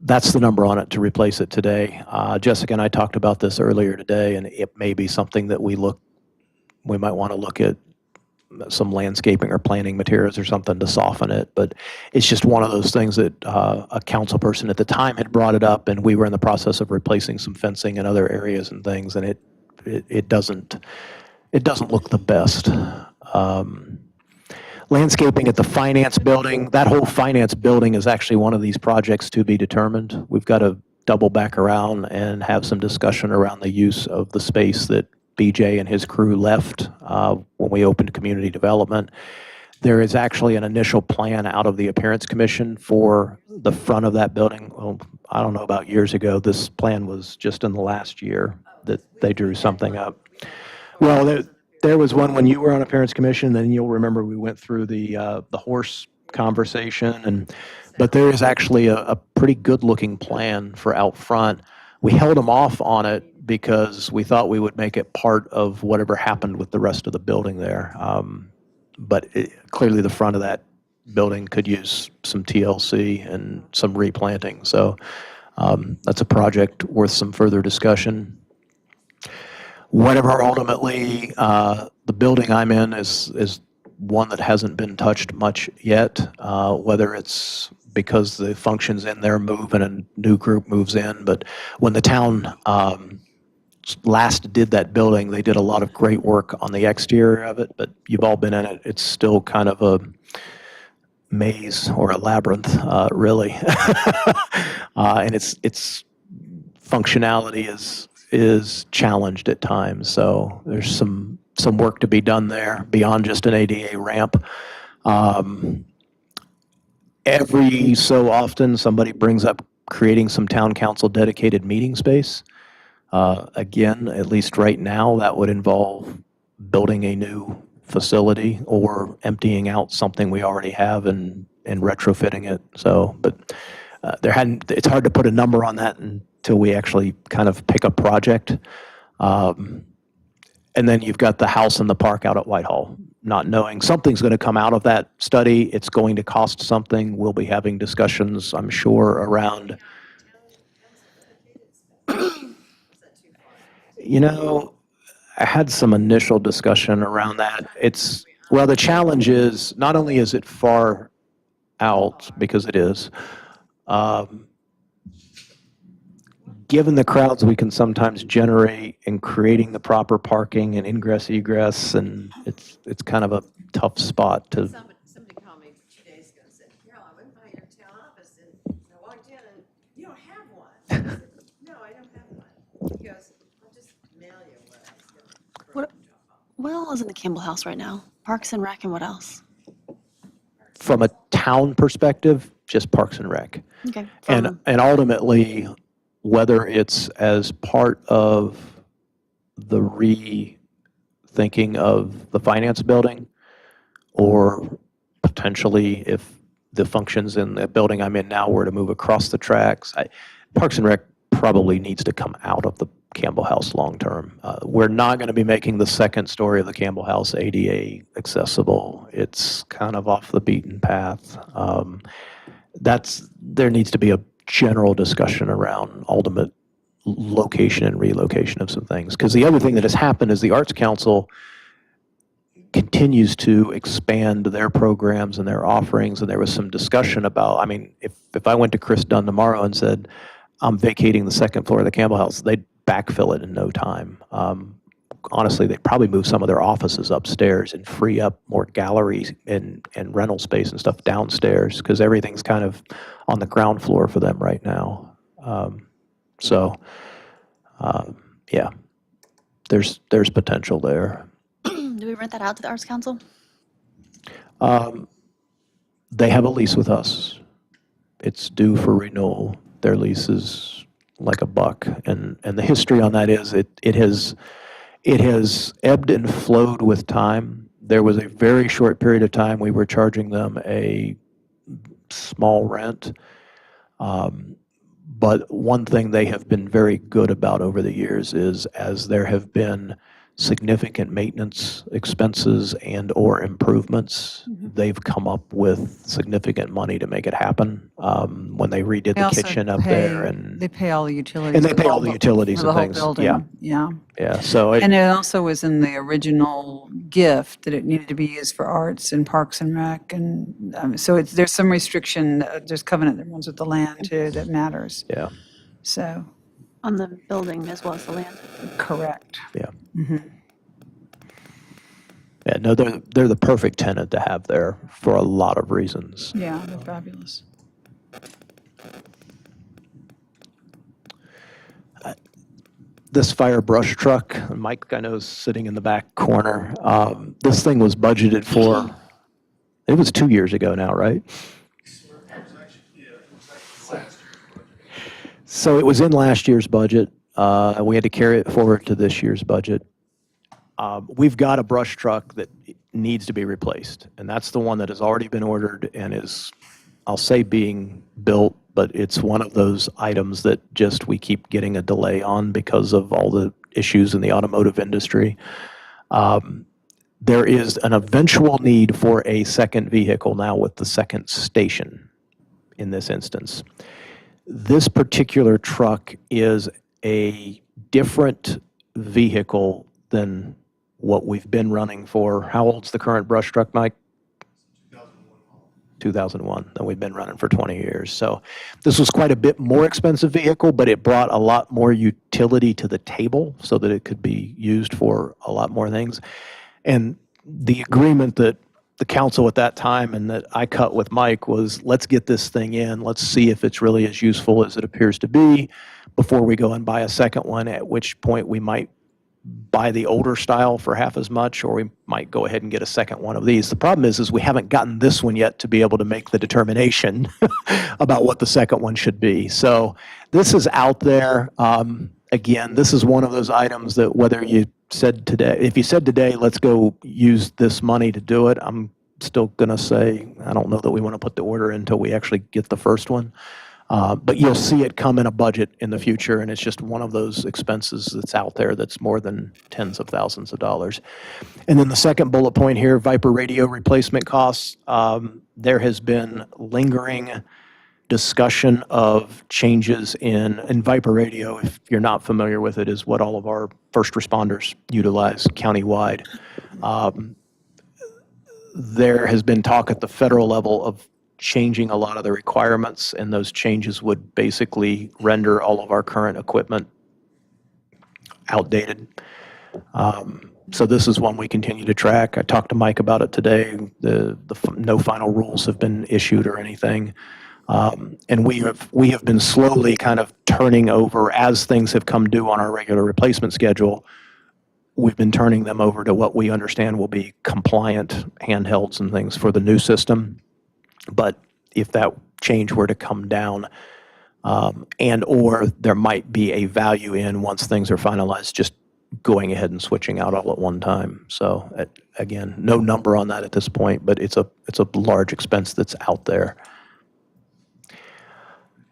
That's the number on it to replace it today. Jessica and I talked about this earlier today, and it may be something that we might want to look at some landscaping or planting materials or something to soften it. But it's just one of those things that a council person at the time had brought it up, and we were in the process of replacing some fencing in other areas and things, and it doesn't look the best. Landscaping at the finance building, that whole finance building is actually one of these projects to be determined. We've got to double back around and have some discussion around the use of the space that BJ and his crew left when we opened community development. There is actually an initial plan out of the Appearance Commission for the front of that building. Well, I don't know about years ago. This plan was just in the last year that they drew something up. Well, there was one when you were on Appearance Commission, then you'll remember we went through the horse conversation, but there is actually a pretty good-looking plan for out front. We held them off on it because we thought we would make it part of whatever happened with the rest of the building there. But clearly the front of that building could use some TLC and some replanting. So that's a project worth some further discussion. Whatever ultimately, the building I'm in is one that hasn't been touched much yet, whether it's because the functions in there move and a new group moves in. But when the town last did that building, they did a lot of great work on the exterior of it, but you've all been in it. It's still kind of a maze or a labyrinth, really. And its functionality is challenged at times. So there's some work to be done there beyond just an ADA ramp. Every so often, somebody brings up creating some town council dedicated meeting space. Again, at least right now, that would involve building a new facility or emptying out something we already have and retrofitting it. So, but it's hard to put a number on that until we actually kind of pick a project. And then you've got the house in the park out at Whitehall, not knowing something's going to come out of that study. It's going to cost something. We'll be having discussions, I'm sure, around. I had some initial discussion around that. The challenge is not only is it far out, because it is, given the crowds we can sometimes generate in creating the proper parking and ingress egress, and it's kind of a tough spot to. Somebody called me 2 days ago and said, Carol, I went by your town office and I walked in and you don't have one. I said, no, I don't have one. He goes, I'll just mail you one. What else is in the Campbell House right now? Parks and Rec and what else? From a town perspective, just Parks and Rec. Okay. And ultimately, whether it's as part of the rethinking of the finance building, or potentially if the functions in the building I'm in now were to move across the tracks, Parks and Rec probably needs to come out of the Campbell House long term. We're not going to be making the second story of the Campbell House ADA accessible. It's kind of off the beaten path. There needs to be a general discussion around ultimate location and relocation of some things. Because the other thing that has happened is the Arts Council continues to expand their programs and their offerings, and there was some discussion about, if I went to Chris Dunn tomorrow and said, I'm vacating the second floor of the Campbell House, they'd backfill it in no time. Honestly, they'd probably move some of their offices upstairs and free up more galleries and rental space and stuff downstairs, because everything's kind of on the ground floor for them right now. Yeah, there's potential there. Do we rent that out to the Arts Council? They have a lease with us. It's due for renewal. Their lease is like a buck, and the history on that is it has ebbed and flowed with time. There was a very short period of time we were charging them a small rent. But one thing they have been very good about over the years is, as there have been significant maintenance expenses and or improvements, they've come up with significant money to make it happen. When they redid the kitchen up there, and they pay all the utilities. and they pay all the utilities for the and whole things. building. Yeah, Yeah. So And it also was in the original gift that it needed to be used for arts and Parks and Rec, and so there's some restriction. There's covenant that runs with the land too that matters. Yeah. So. On the building as well as the land. Correct. Yeah. Mm-hmm. Yeah. No, they're the perfect tenant to have there for a lot of reasons. Yeah, they're fabulous. This fire brush truck, Mike, I know, is sitting in the back corner. This thing was budgeted for, it was 2 years ago now, right? So it was in last year's budget. We had to carry it forward to this year's budget. We've got a brush truck that needs to be replaced. And that's the one that has already been ordered and is, I'll say, being built, but it's one of those items that just we keep getting a delay on because of all the issues in the automotive industry. There is an eventual need for a second vehicle now with the second station in this instance. This particular truck is a different vehicle than what we've been running for. How old's the current brush truck, Mike? 2001, that we've been running for 20 years. So this was quite a bit more expensive vehicle, but it brought a lot more utility to the table so that it could be used for a lot more things. And the agreement that the council at that time and that I cut with Mike was, let's get this thing in, let's see if it's really as useful as it appears to be before we go and buy a second one, at which point we might buy the older style for half as much, or we might go ahead and get a second one of these. The problem is we haven't gotten this one yet to be able to make the determination about what the second one should be. So this is out there. Again, this is one of those items that whether you said today, if you said today, let's go use this money to do it, I'm still going to say, I don't know that we want to put the order in until we actually get the first one. But you'll see it come in a budget in the future, and it's just one of those expenses that's out there that's more than tens of thousands of dollars. And then the second bullet point here, Viper radio replacement costs. There has been lingering discussion of changes in Viper radio, if you're not familiar with it, is what all of our first responders utilize countywide. There has been talk at the federal level of changing a lot of the requirements, and those changes would basically render all of our current equipment outdated. So this is one we continue to track. I talked to Mike about it today. No final rules have been issued or anything. And we have been slowly kind of turning over as things have come due on our regular replacement schedule. We've been turning them over to what we understand will be compliant handhelds and things for the new system. But if that change were to come down, and or there might be a value in, once things are finalized, just going ahead and switching out all at one time. So again, no number on that at this point, but it's a large expense that's out there.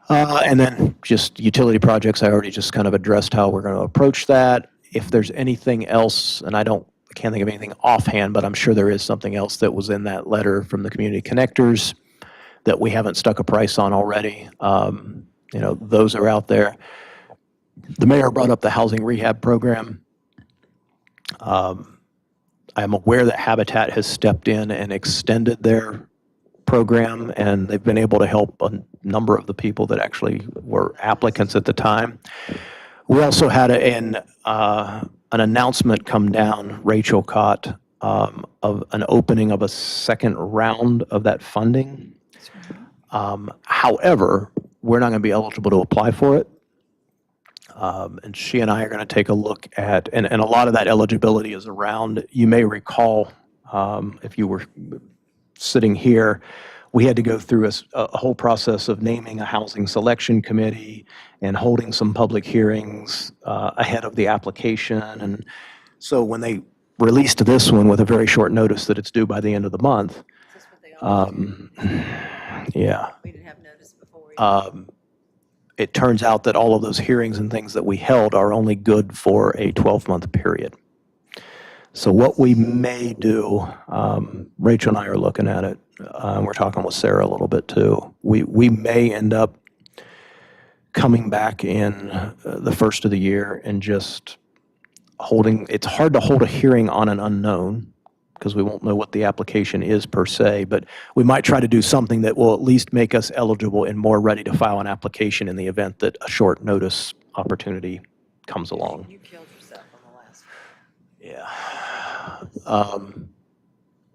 And then just utility projects, I already just kind of addressed how we're going to approach that. If there's anything else, and I can't think of anything offhand, but I'm sure there is something else that was in that letter from the community connectors that we haven't stuck a price on already. Those are out there. The mayor brought up the housing rehab program. I'm aware that Habitat has stepped in and extended their program, and they've been able to help a number of the people that actually were applicants at the time. We also had an announcement come down, Rachel caught, of an opening of a second round of that funding. However, we're not going to be eligible to apply for it. And she and I are going to take a look at, and a lot of that eligibility is around, you may recall, if you were sitting here, we had to go through a whole process of naming a housing selection committee and holding some public hearings ahead of the application. And so when they released this one with a very short notice that it's due by the end of the month, yeah. We didn't have notice before. It turns out that all of those hearings and things that we held are only good for a 12-month period. So what we may do, Rachel and I are looking at it, we're talking with Sarah a little bit too. We may end up coming back in the first of the year and just holding, it's hard to hold a hearing on an unknown because we won't know what the application is per se, but we might try to do something that will at least make us eligible and more ready to file an application in the event that a short notice opportunity comes along. You killed yourself on the last one. Yeah.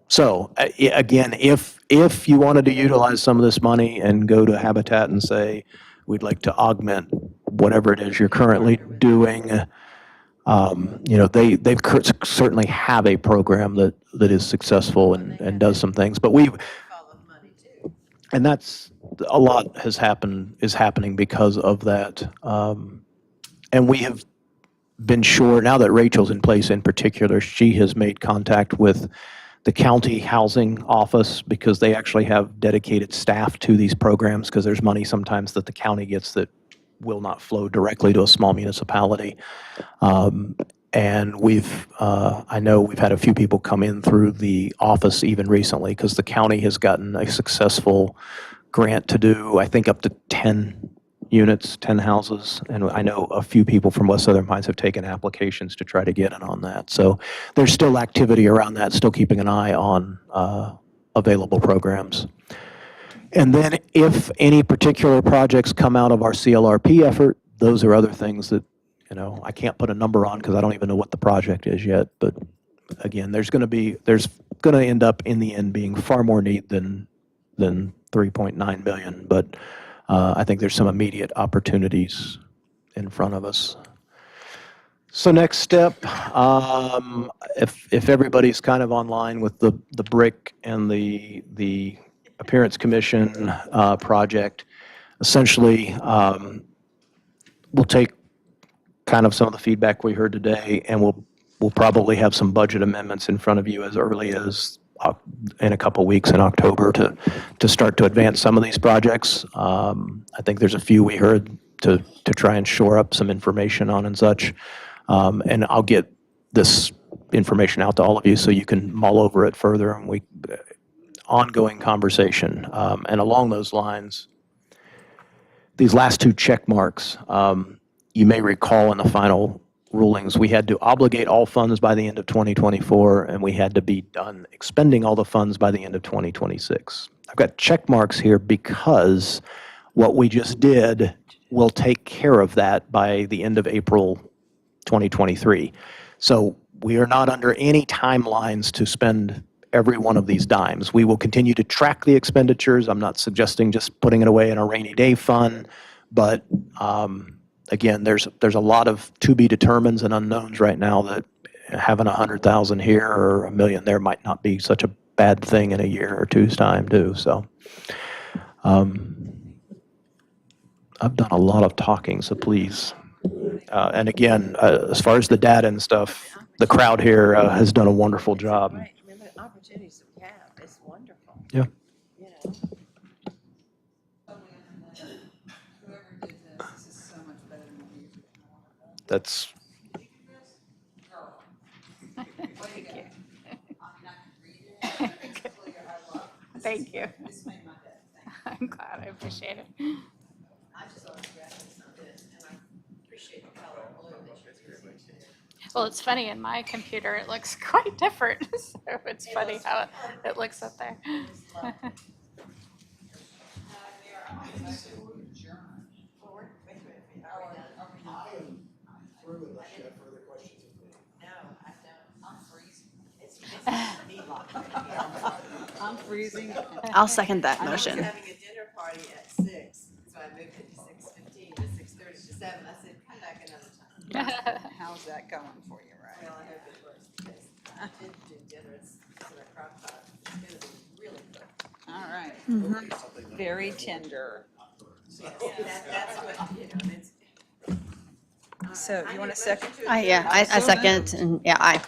So again, if you wanted to utilize some of this money and go to Habitat and say, we'd like to augment whatever it is you're currently doing, they certainly have a program that is successful and does some things. But and that's a lot is happening because of that. And we have been sure, now that Rachel's in place in particular, she has made contact with the county housing office, because they actually have dedicated staff to these programs, because there's money sometimes that the county gets that will not flow directly to a small municipality. And I know we've had a few people come in through the office even recently, because the county has gotten a successful grant to do, I think, up to 10 units, 10 houses. And I know a few people from West Southern Pines have taken applications to try to get in on that. So there's still activity around that, still keeping an eye on available programs. And then if any particular projects come out of our CLRP effort, those are other things that, I can't put a number on because I don't even know what the project is yet. But again, there's going to end up in the end being far more need than 3.9 million. But I think there's some immediate opportunities in front of us. So next step, if everybody's kind of online with the BRIC and the Appearance Commission project, essentially we'll take kind of some of the feedback we heard today, and we'll probably have some budget amendments in front of you as early as in a couple weeks in October to start to advance some of these projects. I think there's a few we heard to try and shore up some information on and such. And I'll get this information out to all of you so you can mull over it further, and ongoing conversation. And along those lines, these last two check marks, you may recall in the final rulings, we had to obligate all funds by the end of 2024, and we had to be done expending all the funds by the end of 2026. I've got check marks here because what we just did will take care of that by the end of April 2023. So we are not under any timelines to spend every one of these dimes. We will continue to track the expenditures. I'm not suggesting just putting it away in a rainy day fund, but again, there's a lot of to be determines and unknowns right now that having 100,000 here or $1 million there might not be such a bad thing in a year or two's time too. So I've done a lot of talking, so please. And again, as far as the data and stuff, the crowd here has done a wonderful job. Right. I mean, the opportunities that we have, it's wonderful. Yeah. You know. Whoever did this is so much better than we. That's Thank you. I'm glad, I appreciate it. Well, it's funny, in my computer, it looks quite different, so it's funny how it looks up there. I'm freezing. I'll second that motion. Having a dinner party at 6, so I moved it to 6:15 to 6:30 to 7. I said, come back another time. How's that going for you, right? Well, I hope it works because I did do dinner at a crock pot. It's going to be really good. All right. Very tender. That's what, it's. So you want a second? I second, and yeah, aye.